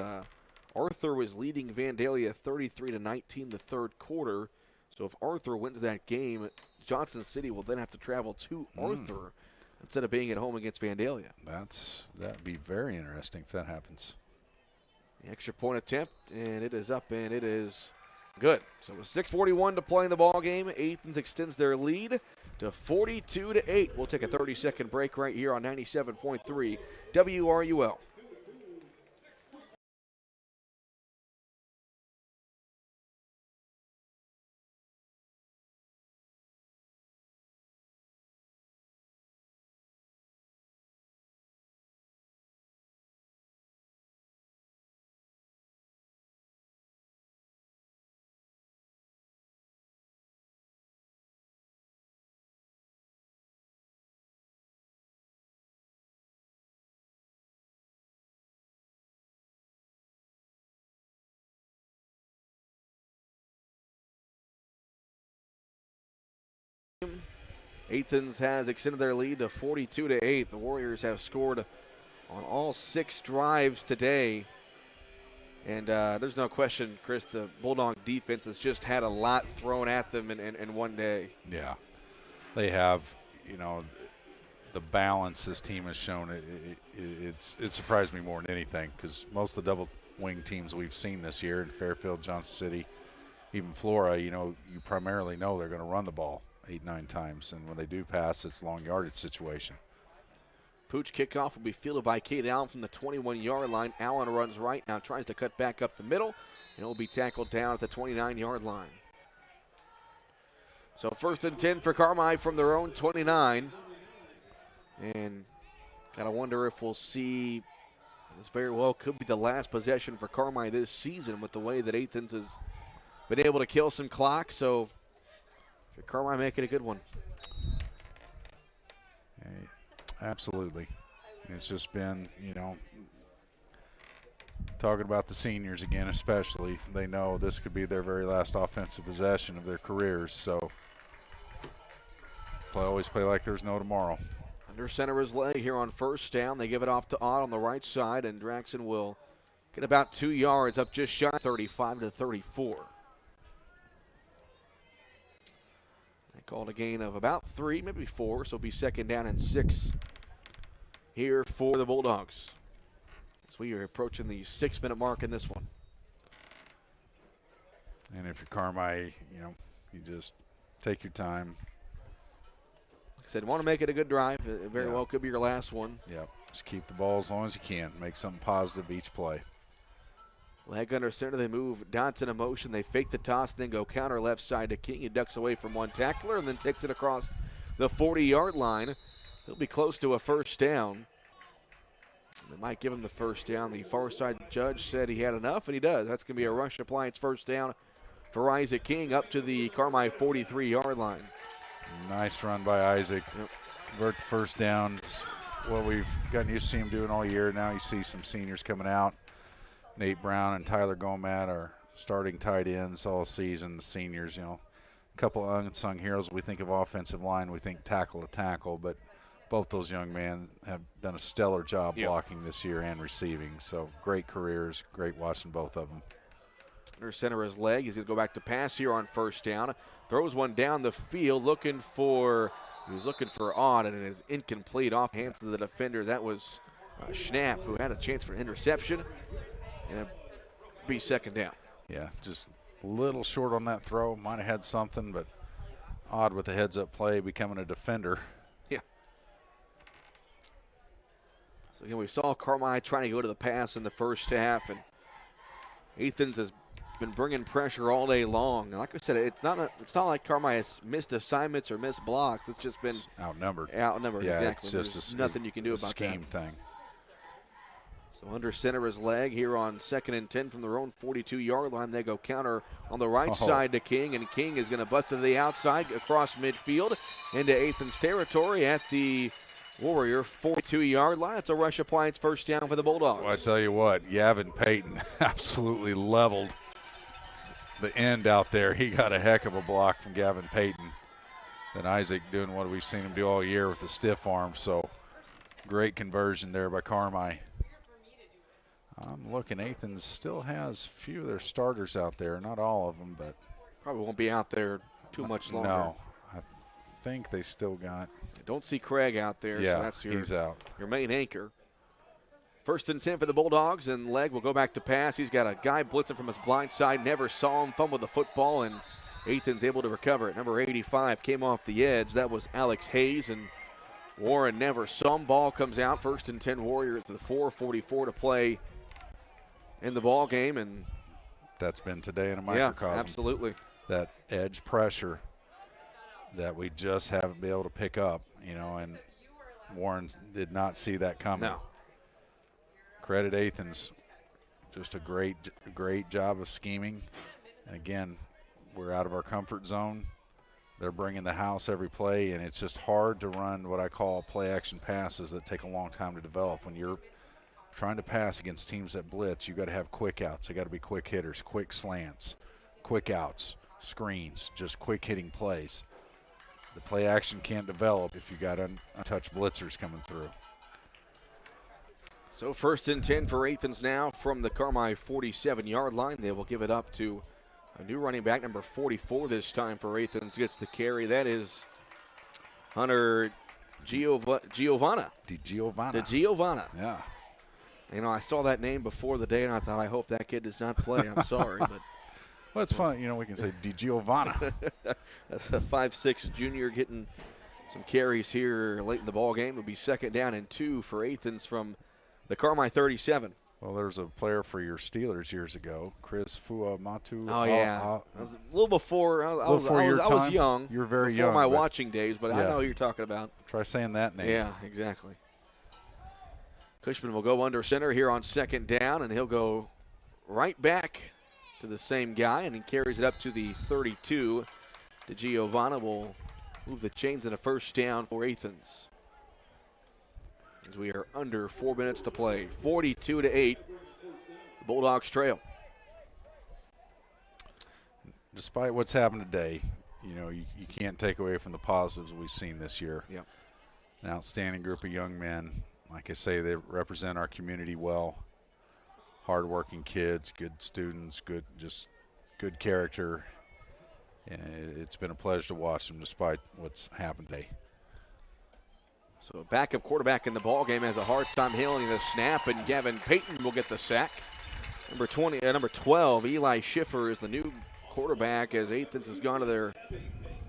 Speaker 1: Arthur was leading Vandalia 33-19 the third quarter. So if Arthur wins that game, Johnson City will then have to travel to Arthur instead of being at home against Vandalia.
Speaker 2: That'd be very interesting if that happens.
Speaker 1: The extra point attempt, and it is up, and it is good. So with 6:41 to play in the ball game, Athens extends their lead to 42-8. We'll take a 30-second break right here on 97.3 WRUL. Athens has extended their lead to 42-8. The Warriors have scored on all 6 drives today. And there's no question, Chris, the Bulldog defense has just had a lot thrown at them in one day.
Speaker 2: Yeah. They have, the balance this team has shown. It surprised me more than anything, because most of the double-wing teams we've seen this year in Fairfield, Johnson City, even Flora, you primarily know they're going to run the ball 8-9 times, and when they do pass, it's long yardage situation.
Speaker 1: Pooch kickoff will be fielded by Kate Allen from the 21-yard line. Allen runs right now, tries to cut back up the middle, and it will be tackled down at the 29-yard line. So 1st and 10 for Carmi from their own 29. And gotta wonder if we'll see, this very well could be the last possession for Carmi this season with the way that Athens has been able to kill some clock. So Carmi make it a good one.
Speaker 2: Hey, absolutely. It's just been, talking about the seniors again especially, they know this could be their very last offensive possession of their careers, so they always play like there's no tomorrow.
Speaker 1: Under center is Lay here on 1st down. They give it off to Ott on the right side, and Draxon will get about 2 yards, up just shy 35-34. They called a gain of about 3, maybe 4, so it'll be 2nd down and 6 here for the Bulldogs, as we are approaching the 6-minute mark in this one.
Speaker 2: And if you're Carmi, you just take your time.
Speaker 1: Like I said, want to make it a good drive. It very well could be your last one.
Speaker 2: Yep. Just keep the ball as long as you can. Make something positive each play.
Speaker 1: Leg under center, they move Dotson in motion. They fake the toss, then go counter left side to King. He ducks away from one tackler and then takes it across the 40-yard line. He'll be close to a 1st down. They might give him the 1st down. The far side judge said he had enough, and he does. That's going to be a rush appliance 1st down for Isaac King up to the Carmi 43-yard line.
Speaker 2: Nice run by Isaac. Yep. Convert the 1st down. What we've gotten used to see him doing all year. Now you see some seniors coming out. Nate Brown and Tyler Gomat are starting tight ends all season. The seniors, a couple of unsung heroes. We think of offensive line, we think tackle to tackle, but both those young men have done a stellar job blocking this year and receiving. So great careers, great watching both of them.
Speaker 1: Under center his leg. He's going to go back to pass here on first down. Throws one down the field, he was looking for Odd, and it is incomplete off hands of the defender. That was Schnapp, who had a chance for an interception, and it'll be second down.
Speaker 2: Yeah, just a little short on that throw. Might have had something, but Odd with the heads-up play, becoming a defender.
Speaker 1: Yeah. So again, we saw Carmi trying to go to the pass in the first half, and Athens has been bringing pressure all day long. And like I said, it's not like Carmi has missed assignments or missed blocks. It's just been
Speaker 2: outnumbered.
Speaker 1: Yeah,
Speaker 2: It's
Speaker 1: exactly.
Speaker 2: just
Speaker 1: There's nothing you can do about that.
Speaker 2: Scheme thing.
Speaker 1: So under center his leg here on 2nd and 10 from their own 42-yard line. They go counter on the right side to King, and King is going to bust to the outside across midfield into Athens territory at the Warrior 42-yard line. It's a Rush Appliance first down for the Bulldogs.
Speaker 2: Well, I tell you what, Gavin Payton absolutely leveled the end out there. He got a heck of a block from Gavin Payton. Then Isaac doing what we've seen him do all year with the stiff arm. So great conversion there by Carmi. I'm looking, Athens still has a few of their starters out there. Not all of them, but
Speaker 1: probably won't be out there too much longer.
Speaker 2: No, I think they still got.
Speaker 1: I don't see Craig out there.
Speaker 2: Yeah,
Speaker 1: so that's
Speaker 2: he's out.
Speaker 1: Your main anchor. 1st and 10 for the Bulldogs, and Leg will go back to pass. He's got a guy blitzing from his blind side. Never saw him fumble the football, and Athens able to recover it. Number 85 came off the edge. That was Alex Hayes, and Warren never saw him. Ball comes out. 1st and 10 Warriors to the 4:44 to play in the ball game, and
Speaker 2: that's been today in a microcosm.
Speaker 1: Yeah, absolutely.
Speaker 2: That edge pressure that we just haven't been able to pick up, and Warren did not see that coming.
Speaker 1: No.
Speaker 2: Credit Athens, just a great job of scheming. And again, we're out of our comfort zone. They're bringing the house every play, and it's just hard to run what I call play-action passes that take a long time to develop. When you're trying to pass against teams that blitz, you've got to have quick outs. They got to be quick hitters, quick slants, quick outs, screens, just quick hitting plays. The play action can't develop if you got untouched blitzers coming through.
Speaker 1: So 1st and 10 for Athens now from the Carmi 47-yard line. They will give it up to a new running back, number 44 this time for Athens. Gets the carry. That is Hunter Giovanna.
Speaker 2: DiGiovanna. Yeah.
Speaker 1: I saw that name before the day, and I thought, I hope that kid does not play. I'm sorry. But
Speaker 2: well, it's fun. We can say DiGiovanna.
Speaker 1: That's a 5'6" junior getting some carries here late in the ball game. It'll be 2nd down and 2 for Athens from the Carmi 37.
Speaker 2: Well, there's a player for your Steelers years ago, Chris Fuamatu.
Speaker 1: Oh, yeah. That was a little before. I was young.
Speaker 2: You were very young.
Speaker 1: Before my watching days, but I know who you're talking about.
Speaker 2: Try saying that name.
Speaker 1: Yeah, exactly. Cushman will go under center here on 2nd down, and he'll go right back to the same guy, and he carries it up to the 32. DiGiovanna will move the chains in a 1st down for Athens. As we are under 4 minutes to play. 42-8, the Bulldogs trail.
Speaker 2: Despite what's happened today, you can't take away from the positives we've seen this year.
Speaker 1: Yep.
Speaker 2: An outstanding group of young men. Like I say, they represent our community well. Hardworking kids, good students, good character. And it's been a pleasure to watch them despite what's happened today.
Speaker 1: So a backup quarterback in the ball game has a hard time handling the snap, and Gavin Payton will get the sack. Number 12, Eli Schiffer is the new quarterback as Athens has gone to their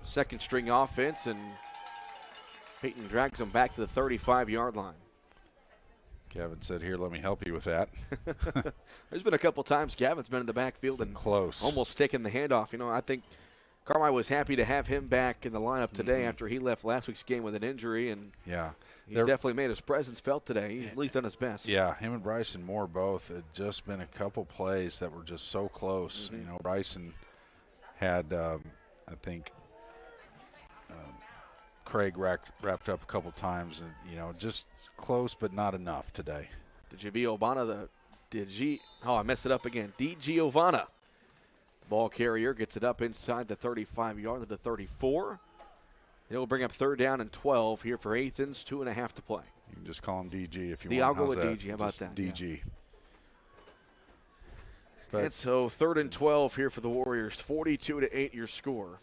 Speaker 1: 2nd string offense, and Payton drags them back to the 35-yard line.
Speaker 2: Gavin said, "Here, let me help you with that."
Speaker 1: There's been a couple times Gavin's been in the backfield and
Speaker 2: close,
Speaker 1: almost taken the handoff. I think Carmi was happy to have him back in the lineup today after he left last week's game with an injury, and he's definitely made his presence felt today. He's at least done his best. Yeah,
Speaker 2: him and Bryson Moore both. Had just been a couple plays that were just so close. Bryson had, I think, Craig wrapped up a couple times, and just close but not enough today.
Speaker 1: I messed it up again. DiGiovanna Ball carrier gets it up inside the 35-yard to the 34. It'll bring up 3rd down and 12 here for Athens. 2.5 to play.
Speaker 2: You can just call him DG if you
Speaker 1: I'll
Speaker 2: want.
Speaker 1: go with DG. How about
Speaker 2: just
Speaker 1: that?
Speaker 2: DG.
Speaker 1: Yeah.
Speaker 2: But,
Speaker 1: and so 3rd and 12 here for the Warriors. 42-8 your score.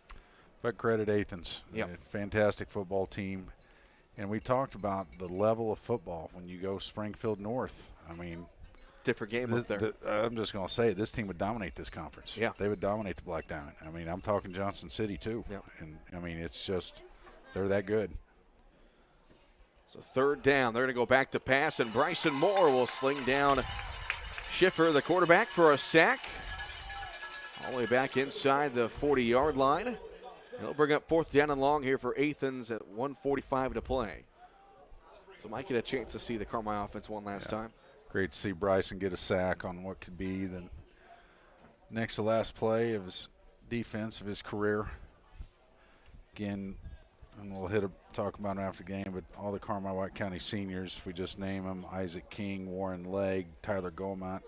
Speaker 2: But credit Athens.
Speaker 1: Yep.
Speaker 2: Fantastic football team. And we talked about the level of football when you go Springfield North. I mean,
Speaker 1: different game up there.
Speaker 2: I'm just going to say this team would dominate this conference.
Speaker 1: Yeah.
Speaker 2: They would dominate the Black Diamond. I mean, I'm talking Johnson City too.
Speaker 1: Yep.
Speaker 2: And, I mean, it's just they're that good.
Speaker 1: So 3rd down. They're going to go back to pass, and Bryson Moore will sling down Schiffer, the quarterback, for a sack. All the way back inside the 40-yard line. He'll bring up 4th down and long here for Athens at 1:45 to play. So might get a chance to see the Carmi offense one last time.
Speaker 2: Great to see Bryson get a sack on what could be the next to last play of his defense of his career. Again, and we'll talk about it after the game, but all the Carmi-White County seniors, if we just name them, Isaac King, Warren Legg, Tyler Gomont,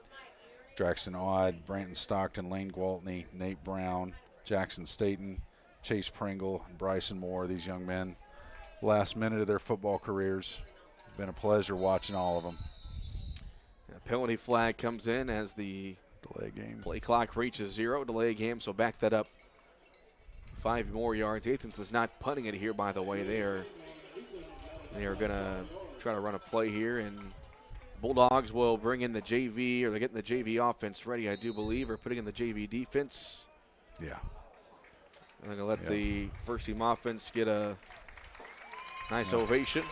Speaker 2: Draxton Odd, Branton Stockton, Lane Gwaltney, Nate Brown, Jackson Staten, Chase Pringle, and Bryson Moore, these young men, last minute of their football careers. It's been a pleasure watching all of them.
Speaker 1: A penalty flag comes in as the
Speaker 2: delay game.
Speaker 1: Play clock reaches 0. Delay game, so back that up 5 more yards. Athens is not punting it here, by the way. They are going to try to run a play here, and Bulldogs will bring in the JV, or they're getting the JV offense ready, I do believe, or putting in the JV defense.
Speaker 2: Yeah.
Speaker 1: And they're going to let the first team offense get a nice ovation.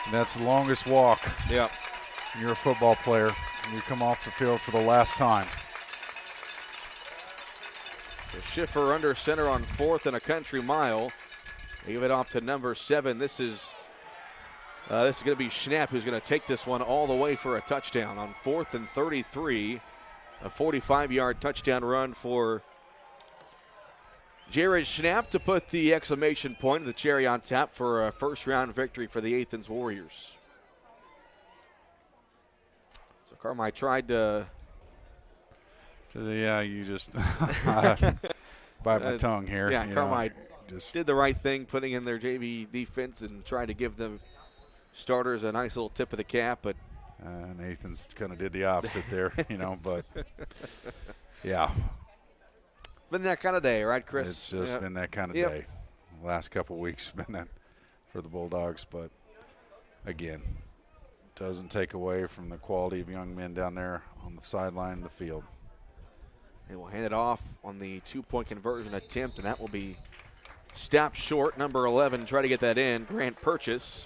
Speaker 2: And that's the longest walk.
Speaker 1: Yeah.
Speaker 2: You're a football player, and you come off the field for the last time.
Speaker 1: The Schiffer under center on 4th and a country mile. They give it off to number 7. This is going to be Schnapp, who's going to take this one all the way for a touchdown on 4th and 33. A 45-yard touchdown run for Jared Schnapp to put the exclamation point, the cherry on top, for a first-round victory for the Athens Warriors. So Carmi tried to...
Speaker 2: Yeah, you just bite my tongue here.
Speaker 1: Yeah, Carmi
Speaker 2: just
Speaker 1: did the right thing, putting in their JV defense and trying to give the starters a nice little tip of the cap, but
Speaker 2: and Athens kind of did the opposite there, but yeah.
Speaker 1: Been that kind of day, right, Chris?
Speaker 2: It's just been that kind of day. The last couple of weeks have been that for the Bulldogs, but again, doesn't take away from the quality of young men down there on the sideline of the field.
Speaker 1: They will hand it off on the 2-point conversion attempt, and that will be stopped short. Number 11, try to get that in. Grant Purchase.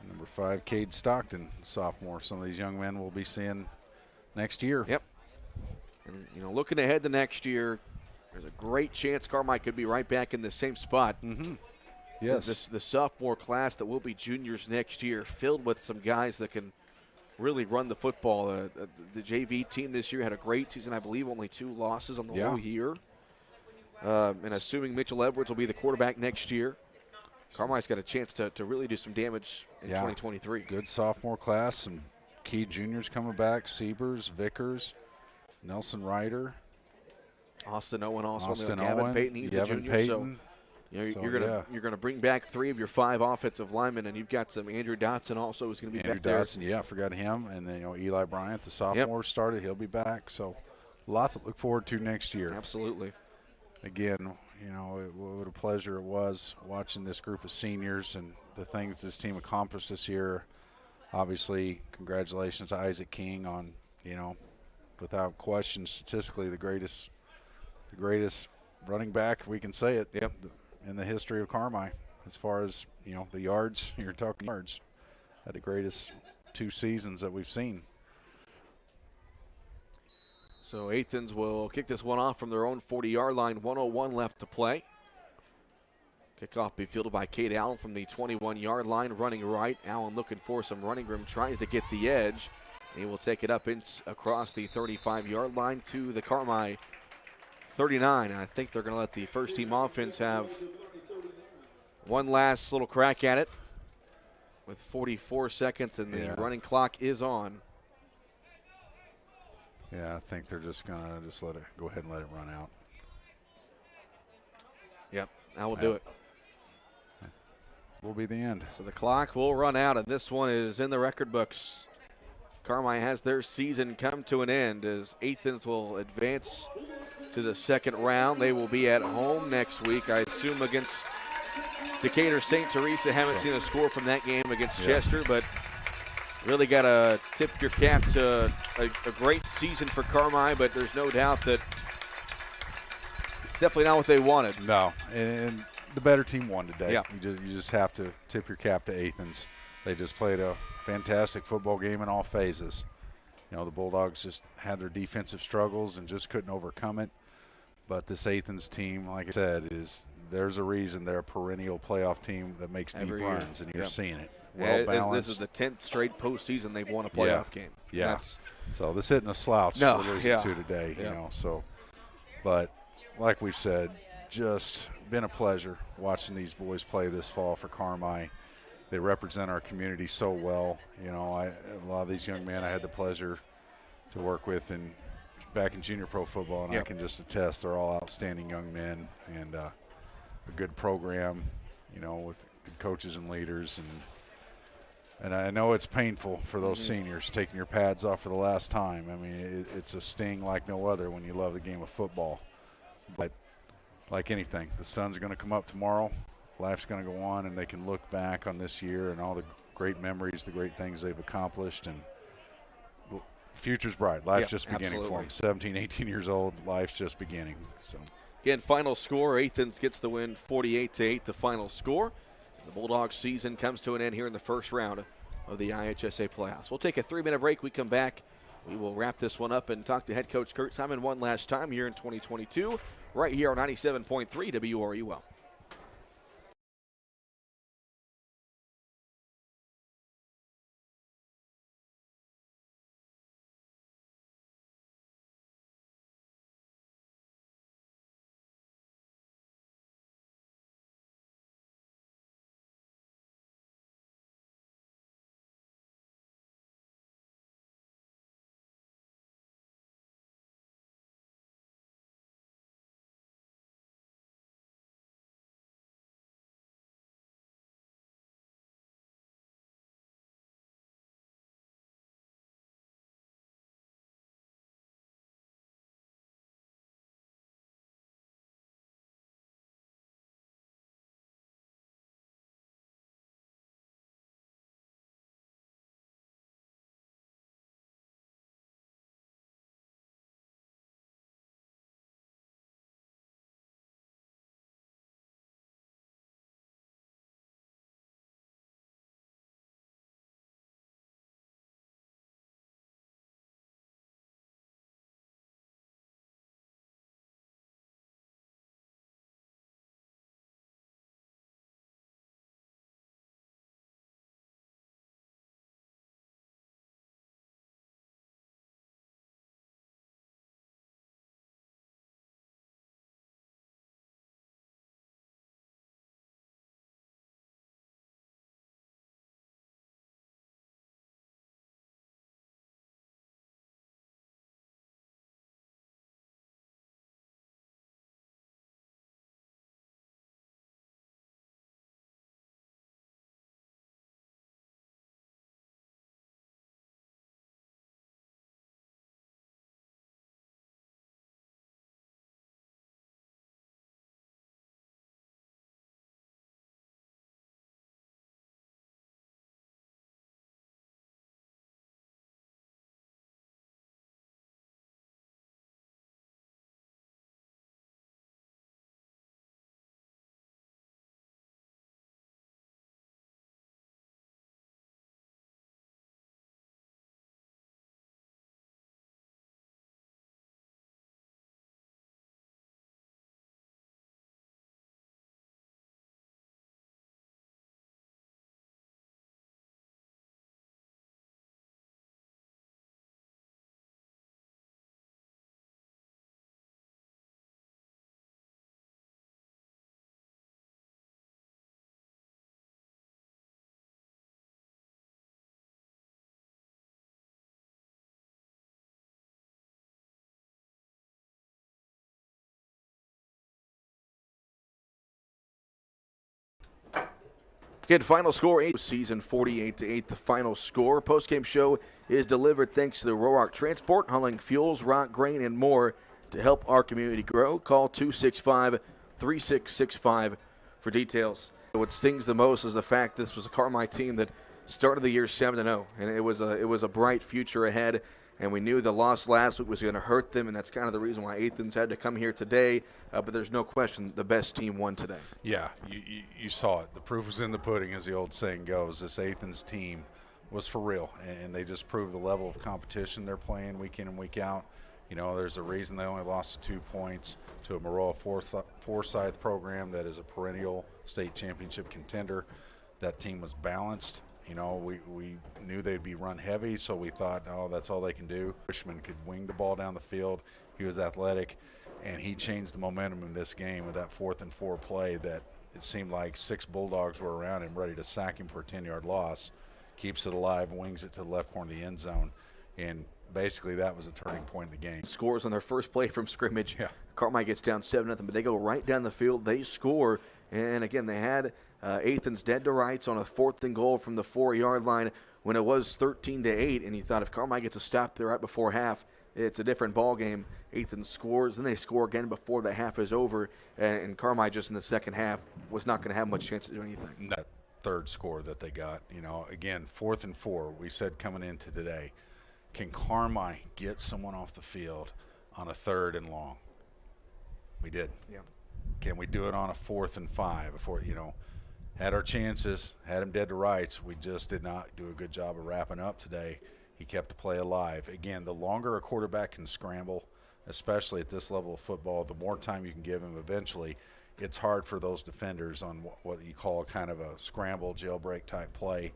Speaker 2: Number 5, Cade Stockton, sophomore. Some of these young men we'll be seeing next year.
Speaker 1: Yep. And, looking ahead to next year, there's a great chance Carmi could be right back in the same spot.
Speaker 2: Mm-hmm. Yes.
Speaker 1: The sophomore class that will be juniors next year, filled with some guys that can really run the football. The JV team this year had a great season. I believe only 2 losses on the whole year. And assuming Mitchell Edwards will be the quarterback next year, Carmi's got a chance to really do some damage in 2023.
Speaker 2: Good sophomore class. Some key juniors coming back. Siebers, Vickers, Nelson Ryder.
Speaker 1: Austin Owen also.
Speaker 2: Austin
Speaker 1: Gavin
Speaker 2: Owen.
Speaker 1: Payton, he's
Speaker 2: Gavin
Speaker 1: a junior.
Speaker 2: Payton.
Speaker 1: So, you're gonna bring back 3 of your 5 offensive linemen, and you've got some Andrew Dotson also who's going to be back there.
Speaker 2: Andrew Dotson, I forgot him. And then Eli Bryant, the sophomore, started. He'll be back. So a lot to look forward to next year.
Speaker 1: Absolutely.
Speaker 2: Again, what a pleasure it was watching this group of seniors and the things this team accomplished this year. Obviously, congratulations to Isaac King on, without question, statistically the greatest running back, if we can say it, in the history of Carmi. As far as, the yards, you're talking yards, at the greatest 2 seasons that we've seen.
Speaker 1: So Athens will kick this one off from their own 40-yard line. 1:01 left to play. Kickoff be fielded by Cade Allen from the 21-yard line, running right. Allen looking for some running room, tries to get the edge. He will take it up across the 35-yard line to the Carmi 39. And I think they're going to let the first-team offense have one last little crack at it with 44 seconds, and the running clock is on.
Speaker 2: Yeah, I think they're just going to just go ahead and let it run out.
Speaker 1: Yep, that will do it.
Speaker 2: Will be the end.
Speaker 1: So the clock will run out, and this one is in the record books. Carmi has their season come to an end as Athens will advance to the second round. They will be at home next week, I assume, against Decatur St. Teresa. Haven't seen a score from that game against Chester, but really got to tip your cap to a great season for Carmi, but there's no doubt that definitely not what they wanted.
Speaker 2: No, and the better team won today.
Speaker 1: Yeah.
Speaker 2: You just have to tip your cap to Athens. They just played a fantastic football game in all phases. You know, the Bulldogs just had their defensive struggles and just couldn't overcome it. But this Athens team, like I said, there's a reason they're a perennial playoff team that makes deep runs, and you're seeing it. Well balanced.
Speaker 1: This is the 10th straight postseason they've won a playoff game.
Speaker 2: Yeah. So this isn't a slouch for losing two today,
Speaker 1: Yeah.
Speaker 2: you know. So, but like we've said, just been a pleasure watching these boys play this fall for Carmi. They represent our community so well. You know, a lot of these young men I had the pleasure to work with back in junior pro football, and I can just attest they're all outstanding young men and a good program, you know, with good coaches and leaders. And I know it's painful for those seniors taking your pads off for the last time. I mean, it's a sting like no other when you love the game of football. But like anything, the sun's going to come up tomorrow. Life's going to go on, and they can look back on this year and all the great memories, the great things they've accomplished, and the future's bright. Life's just beginning for them. 17, 18 years old, life's just beginning. So
Speaker 1: again, final score, Athens gets the win 48-8, the final score. The Bulldogs season comes to an end here in the first round of the IHSA playoffs. We'll take a 3-minute break. We come back. We will wrap this one up and talk to head coach Kurt Simon one last time here in 2022, right here on 97.3 WRUL. Again, final score, season 48-8, the final score. Postgame show is delivered thanks to the Roark Transport, hauling fuels, rock, grain, and more to help our community grow. Call 265-3665 for details. What stings the most is the fact this was a Carmi team that started the year 7-0, and it was a bright future ahead. And we knew the loss last week was going to hurt them, and that's kind of the reason why Athens had to come here today. But there's no question the best team won today.
Speaker 2: Yeah, you saw it. The proof was in the pudding, as the old saying goes. This Athens team was for real, and they just proved the level of competition they're playing week in and week out. You know, there's a reason they only lost 2 points to a Maroa Forsyth program that is a perennial state championship contender. That team was balanced. You know, we knew they'd be run heavy, so we thought, oh, that's all they can do. Cushman could wing the ball down the field. He was athletic, and he changed the momentum in this game with that 4th and 4 play that it seemed like 6 Bulldogs were around him ready to sack him for a 10-yard loss. Keeps it alive, wings it to the left corner of the end zone, and basically that was a turning point in the game.
Speaker 1: Scores on their first play from scrimmage.
Speaker 2: Yeah.
Speaker 1: Carmi gets down 7-0, but they go right down the field. They score, and again, they had Athens dead to rights on a 4th and goal from the 4-yard line when it was 13-8, and you thought if Carmi gets a stop there right before half, it's a different ball game. Athens scores, then they score again before the half is over, and Carmi just in the second half was not going to have much chance to do anything.
Speaker 2: That third score that they got, you know, again, 4th and 4, we said coming into today, can Carmi get someone off the field on a 3rd and long? We did.
Speaker 1: Yeah.
Speaker 2: Can we do it on a 4th and 5? Before, you know, had our chances, had him dead to rights. We just did not do a good job of wrapping up today. He kept the play alive. Again, the longer a quarterback can scramble, especially at this level of football, the more time you can give him eventually. It's hard for those defenders on what you call kind of a scramble, jailbreak type play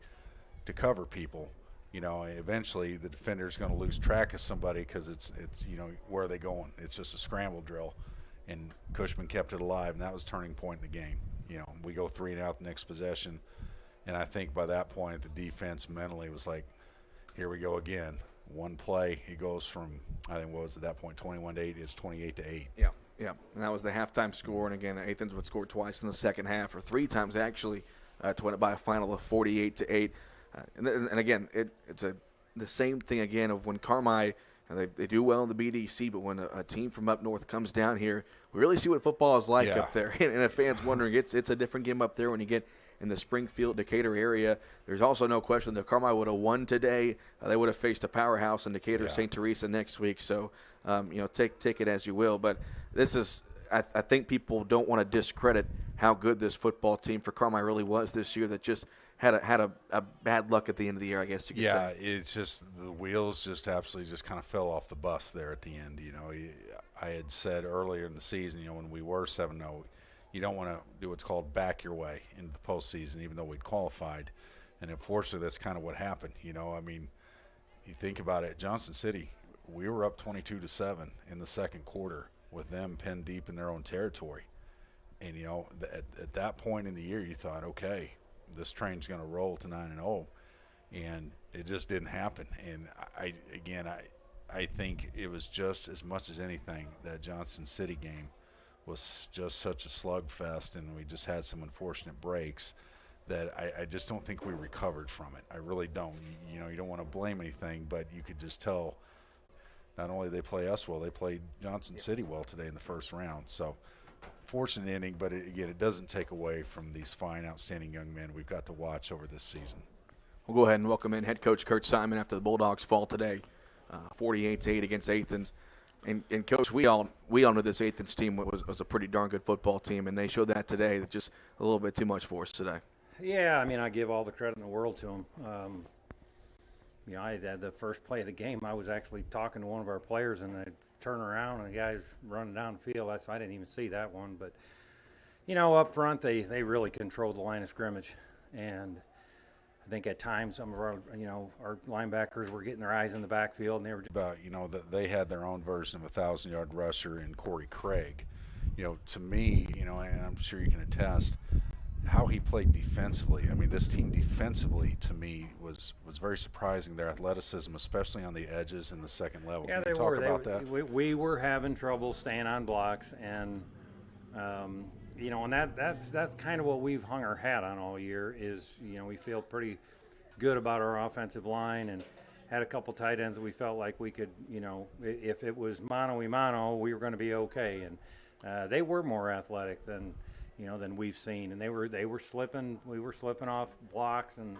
Speaker 2: to cover people. You know, eventually the defender's going to lose track of somebody because it's you know, where are they going? It's just a scramble drill. And Cushman kept it alive, and that was a turning point in the game. You know, we go 3 and out the next possession, and I think by that point the defense mentally was like, here we go again. One play, it goes from, I think what was at that point, 21-8, it's 28-8.
Speaker 1: Yeah, yeah, and that was the halftime score. And again, Athens would score twice in the second half, or 3 times actually, to win it by a final of 48-8. And again, it's the same thing again of when Carmi. They do well in the BDC, but when a team from up north comes down here, we really see what football is like up there. And if fans wondering, it's a different game up there when you get in the Springfield, Decatur area. There's also no question that Carmi would have won today. They would have faced a powerhouse in Decatur, St. Teresa next week. So, you know, take it as you will. But this is, I think people don't want to discredit how good this football team for Carmi really was this year that just had a bad luck at the end of the year, I guess you could say.
Speaker 2: Yeah, it's just the wheels just absolutely just kind of fell off the bus there at the end. You know, I had said earlier in the season, you know, when we were 7-0, you don't want to do what's called back your way into the postseason, even though we'd qualified. And unfortunately, that's kind of what happened. You know, I mean, you think about it, Johnson City, we were up 22-7 in the second quarter with them pinned deep in their own territory. And, you know, at that point in the year, you thought, okay, this train's going to roll to 9-0, and it just didn't happen. And I think it was just as much as anything that Johnson City game was just such a slugfest, and we just had some unfortunate breaks that I just don't think we recovered from it. I really don't. You know, you don't want to blame anything, but you could just tell not only they play us well, they played Johnson City well today in the first round. So fortunate inning, but it doesn't take away from these fine, outstanding young men we've got to watch over this season.
Speaker 1: We'll go ahead and welcome in head coach Kurt Simon after the Bulldogs fall today, 48-8 against Athens. And Coach, we all know this Athens team was a pretty darn good football team, and they showed that today. Just a little bit too much for us today.
Speaker 3: Yeah, I mean, I give all the credit in the world to them. You know, I had the first play of the game. I was actually talking to one of our players, and I turn around, and the guy's running down the field. I didn't even see that one. But, you know, up front, they really controlled the line of scrimmage. And I think at times some of our linebackers were getting their eyes in the backfield, and they were
Speaker 2: about, you know, that they had their own version of a 1,000-yard rusher in Corey Craig. You know, to me, you know, and I'm sure you can attest, how he played defensively. I mean, this team defensively, to me, was very surprising. Their athleticism, especially on the edges in the second level.
Speaker 3: Yeah,
Speaker 2: Can
Speaker 3: they
Speaker 2: you talk
Speaker 3: were.
Speaker 2: about that?
Speaker 3: We were having trouble staying on blocks, and and that's kind of what we've hung our hat on all year is, we feel pretty good about our offensive line and had a couple tight ends that we felt like we could, if it was mano-a-mano, we were going to be okay. And they were more athletic than we've seen. And they were slipping. We were slipping off blocks and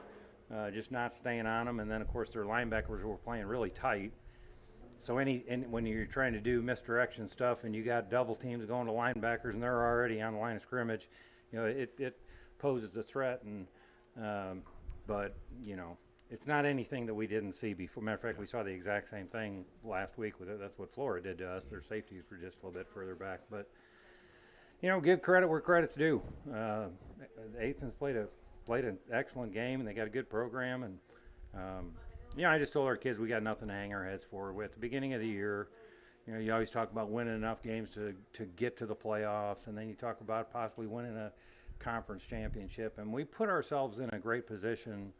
Speaker 3: just not staying on them. And then, of course, their linebackers were playing really tight. So when you're trying to do misdirection stuff and you got double teams going to linebackers and they're already on the line of scrimmage, it poses a threat. And but it's not anything that we didn't see before. Matter of fact, we saw the exact same thing last week with it. That's what Florida did to us. Their safeties were just a little bit further back. But give credit where credit's due. Athens played an excellent game and they got a good program and. I just told our kids we got nothing to hang our heads for. At the beginning of the year, you always talk about winning enough games to get to the playoffs, and then you talk about possibly winning a conference championship. And we put ourselves in a great position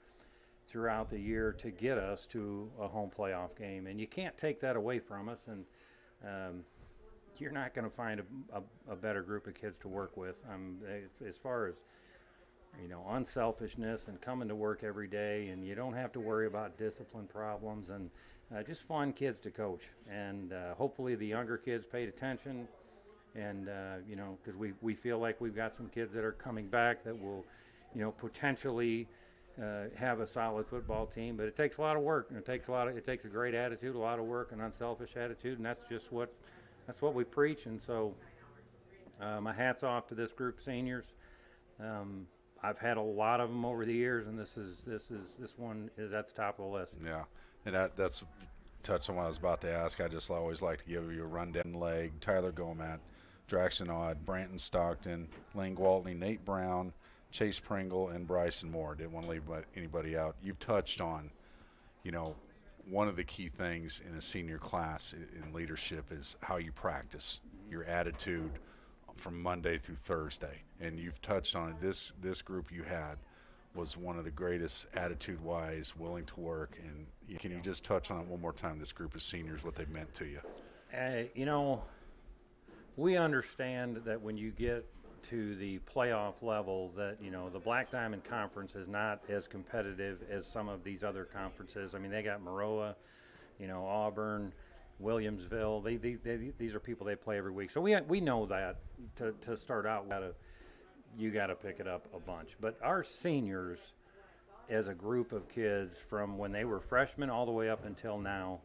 Speaker 3: throughout the year to get us to a home playoff game. And you can't take that away from us, and you're not going to find a better group of kids to work with. As far as unselfishness and coming to work every day, and you don't have to worry about discipline problems, and just fun kids to coach. And hopefully the younger kids paid attention, and because we feel like we've got some kids that are coming back that will potentially have a solid football team. But it takes a lot of work, and it takes a great attitude, a lot of work, an unselfish attitude, and that's what we preach. And so my hat's off to this group of seniors. I've had a lot of them over the years, and this one is at the top of the list.
Speaker 2: Yeah, and that's touch on what I was about to ask. I just always like to give you a rundown. Leg, Tyler Gomat, Draxon Odd, Branton Stockton, Lane Gwaltney, Nate Brown, Chase Pringle, and Bryson Moore. Didn't want to leave anybody out. You've touched on, one of the key things in a senior class in leadership is how you practice, your attitude from Monday through Thursday. And you've touched on it. This group you had was one of the greatest attitude-wise, willing to work. And can you just touch on it one more time, this group of seniors, what they meant to you?
Speaker 3: We understand that when you get to the playoff level that, the Black Diamond Conference is not as competitive as some of these other conferences. I mean, they got Maroa, Auburn, Williamsville. These are people they play every week. So we know that to start out, you got to pick it up a bunch. But our seniors, as a group of kids from when they were freshmen all the way up until now,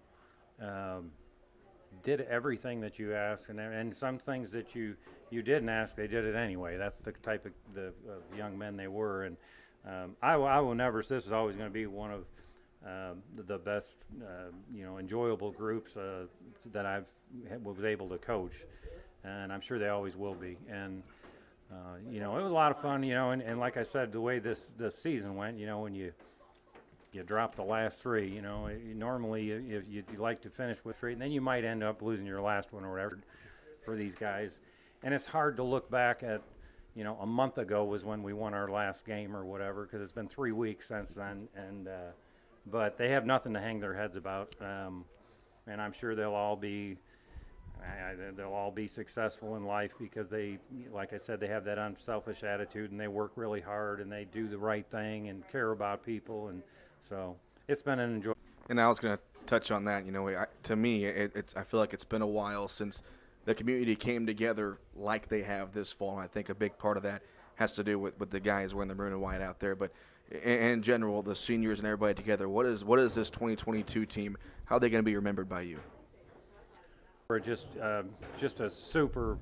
Speaker 3: did everything that you asked, and some things that you didn't ask, they did it anyway. That's the type of the young men they were. And I will never. This is always going to be one of the best, enjoyable groups that was able to coach, and I'm sure they always will be. And it was a lot of fun, and like I said, the way this season went, when you drop the last three, normally you like to finish with three, and then you might end up losing your last one or whatever for these guys. And it's hard to look back at, a month ago was when we won our last game or whatever, because it's been 3 weeks since then, and but they have nothing to hang their heads about, and I'm sure they'll all be successful in life because they, like I said, they have that unselfish attitude and they work really hard and they do the right thing and care about people, and so it's been an enjoyable.
Speaker 1: And I was going to touch on that. To me, I feel like it's been a while since the community came together like they have this fall, and I think a big part of that has to do with the guys wearing the maroon and white out there, but in general, the seniors and everybody together, what is this 2022 team? How are they going to be remembered by you?
Speaker 3: We're just a super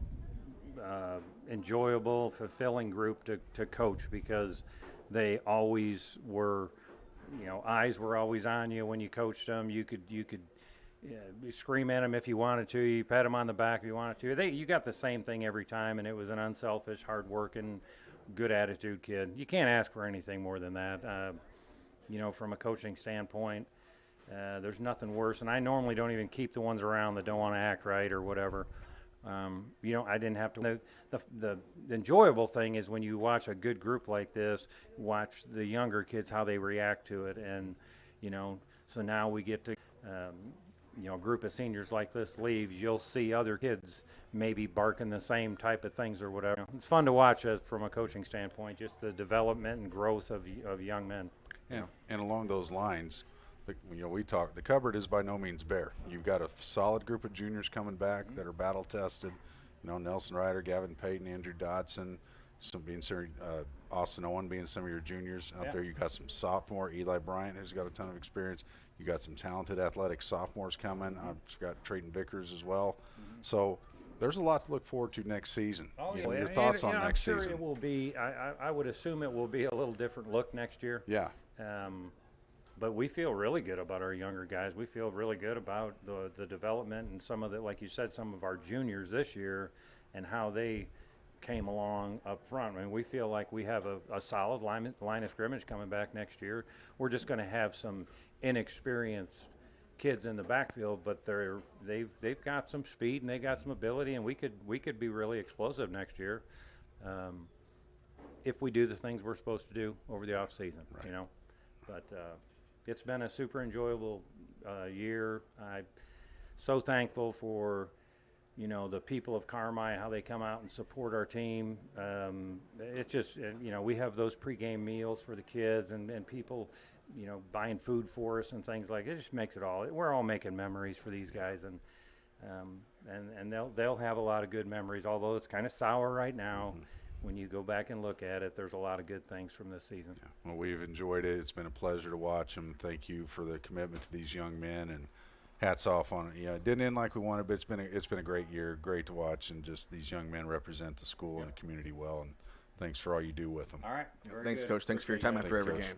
Speaker 3: enjoyable, fulfilling group to coach because they always were, eyes were always on you when you coached them. You could scream at them if you wanted to. You pat them on the back if you wanted to. You got the same thing every time, and it was an unselfish, hard-working, good attitude kid. You can't ask for anything more than that. From a coaching standpoint, there's nothing worse. And I normally don't even keep the ones around that don't want to act right or whatever. I didn't have to. The enjoyable thing is when you watch a good group like this, watch the younger kids, how they react to it. And, so now we get to group of seniors like this leaves, you'll see other kids maybe barking the same type of things or whatever. It's fun to watch from a coaching standpoint, just the development and growth of young men.
Speaker 2: Yeah, and along those lines, the cupboard is by no means bare. You've got a solid group of juniors coming back that are battle tested. Nelson Ryder, Gavin Payton, Andrew Dodson, Austin Owen being some of your juniors out there. You got some sophomore, Eli Bryant, who's got a ton of experience. You got some talented athletic sophomores coming. I've got Trayton Vickers as well. So there's a lot to look forward to next season. Your thoughts on next season?
Speaker 3: I'm sure it will be. I would assume it will be a little different look next year.
Speaker 2: Yeah.
Speaker 3: But we feel really good about our younger guys. We feel really good about the development and some of the, like you said, some of our juniors this year and how they came along up front. I mean, we feel like we have a solid line of scrimmage coming back next year. We're just going to have some inexperienced kids in the backfield, but they've got some speed and they got some ability, and we could be really explosive next year if we do the things we're supposed to do over the off season. Right. But it's been a super enjoyable year. I'm so thankful for the people of Carmi, how they come out and support our team. It's just, we have those pregame meals for the kids and people, buying food for us and things like it. It just makes it all. We're all making memories for these guys, and they'll have a lot of good memories. Although it's kind of sour right now. Mm-hmm. When you go back and look at it, there's a lot of good things from this season.
Speaker 2: Yeah. Well, we've enjoyed it. It's been a pleasure to watch them. Thank you for the commitment to these young men, and hats off on it. It didn't end like we wanted, but it's been a great year, great to watch, and just these young men represent the school and the community well. And thanks for all you do with them.
Speaker 3: All right.
Speaker 1: Thanks,
Speaker 3: good.
Speaker 1: Coach. Thanks for your time after every
Speaker 2: Coach.
Speaker 1: game.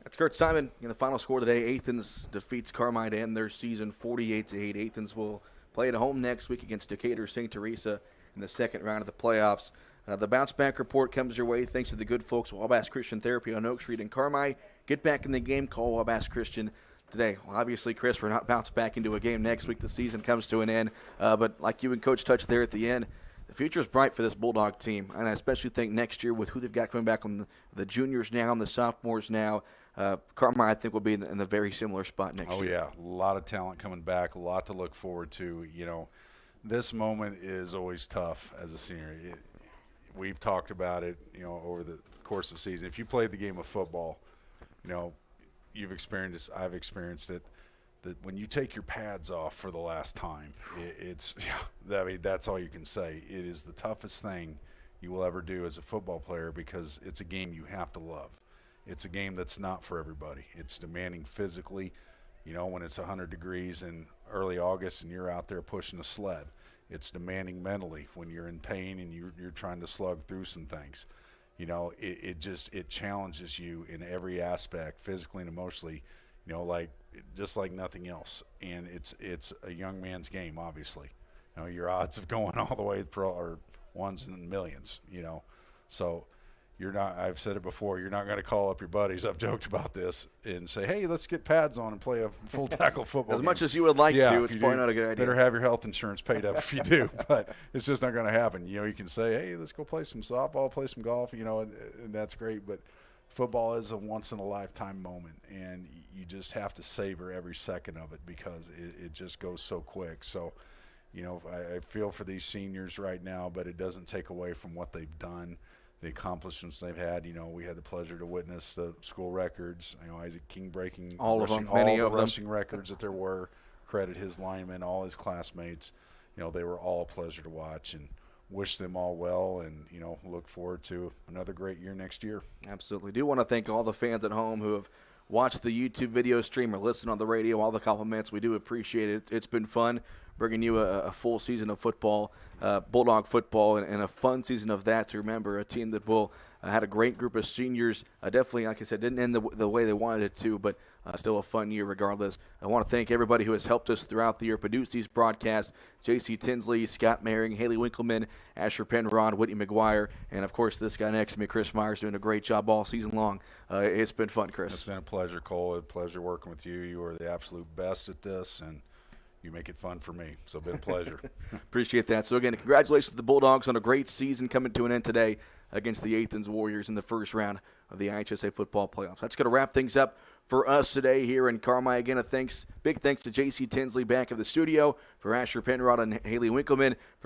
Speaker 1: That's Kurt Simon. In the final score today, Athens defeats Carmi to end their season 48-8. Athens will play at home next week against Decatur St. Teresa in the second round of the playoffs. The bounce back report comes your way thanks to the good folks at Wabash Christian Therapy on Oak Street in Carmi. Get back in the game. Call Wabash Christian today. Well, obviously, Chris, we're not bounced back into a game next week. The season comes to an end. But like you and Coach touched there at the end, the future is bright for this Bulldog team. And I especially think next year with who they've got coming back on the juniors now and the sophomores now, Carmi, I think, will be in the very similar spot next year.
Speaker 2: Oh, yeah. A lot of talent coming back, a lot to look forward to. This moment is always tough as a senior. We've talked about it, over the course of the season. If you played the game of football, you've experienced this, I've experienced it, that when you take your pads off for the last time, that's all you can say. It is the toughest thing you will ever do as a football player because it's a game you have to love. It's a game that's not for everybody. It's demanding physically, when it's 100 degrees in early August and you're out there pushing a sled. It's demanding mentally when you're in pain and you're trying to slug through some things. It challenges you in every aspect, physically and emotionally, just like nothing else. And it's a young man's game, obviously. Your odds of going all the way pro are ones in millions, So you're not, I've said it before, you're not going to call up your buddies, I've joked about this, and say, hey, let's get pads on and play a full tackle football
Speaker 1: As
Speaker 2: game.
Speaker 1: much as you would like to, it's probably not a good idea.
Speaker 2: Better have your health insurance paid up if you do, but it's just not going to happen. You can say, hey, let's go play some softball, play some golf, and that's great, but football is a once-in-a-lifetime moment, and you just have to savor every second of it because it just goes so quick. So, I feel for these seniors right now, but it doesn't take away from what they've done, the accomplishments they've had. We had the pleasure to witness the school records. Isaac King breaking
Speaker 1: all of them, many of them,
Speaker 2: rushing records that there were. Credit his linemen, all his classmates. They were all a pleasure to watch, and wish them all well, and look forward to another great year next year.
Speaker 1: Absolutely. Do want to thank all the fans at home who have watched the YouTube video stream or listened on the radio. All the compliments, we do appreciate it. It's been fun bringing you a full season of football, Bulldog football, and a fun season of that to remember. A team that will had a great group of seniors. Definitely, like I said, didn't end the way they wanted it to, but still a fun year regardless. I want to thank everybody who has helped us throughout the year produce these broadcasts: J.C. Tinsley, Scott Maring, Haley Winkleman, Asher Penrod, Whitney McGuire, and, of course, this guy next to me, Chris Myers, doing a great job all season long. It's been fun, Chris.
Speaker 2: It's been a pleasure, Cole. A pleasure working with you. You are the absolute best at this, and you make it fun for me. So it's been a pleasure.
Speaker 1: Appreciate that. So, again, congratulations to the Bulldogs on a great season coming to an end today. against the Athens Warriors in the first round of the IHSA football playoffs. That's going to wrap things up for us today here in Carmi. Again, big thanks to J.C. Tinsley back of the studio, for Asher Penrod and Haley Winkleman,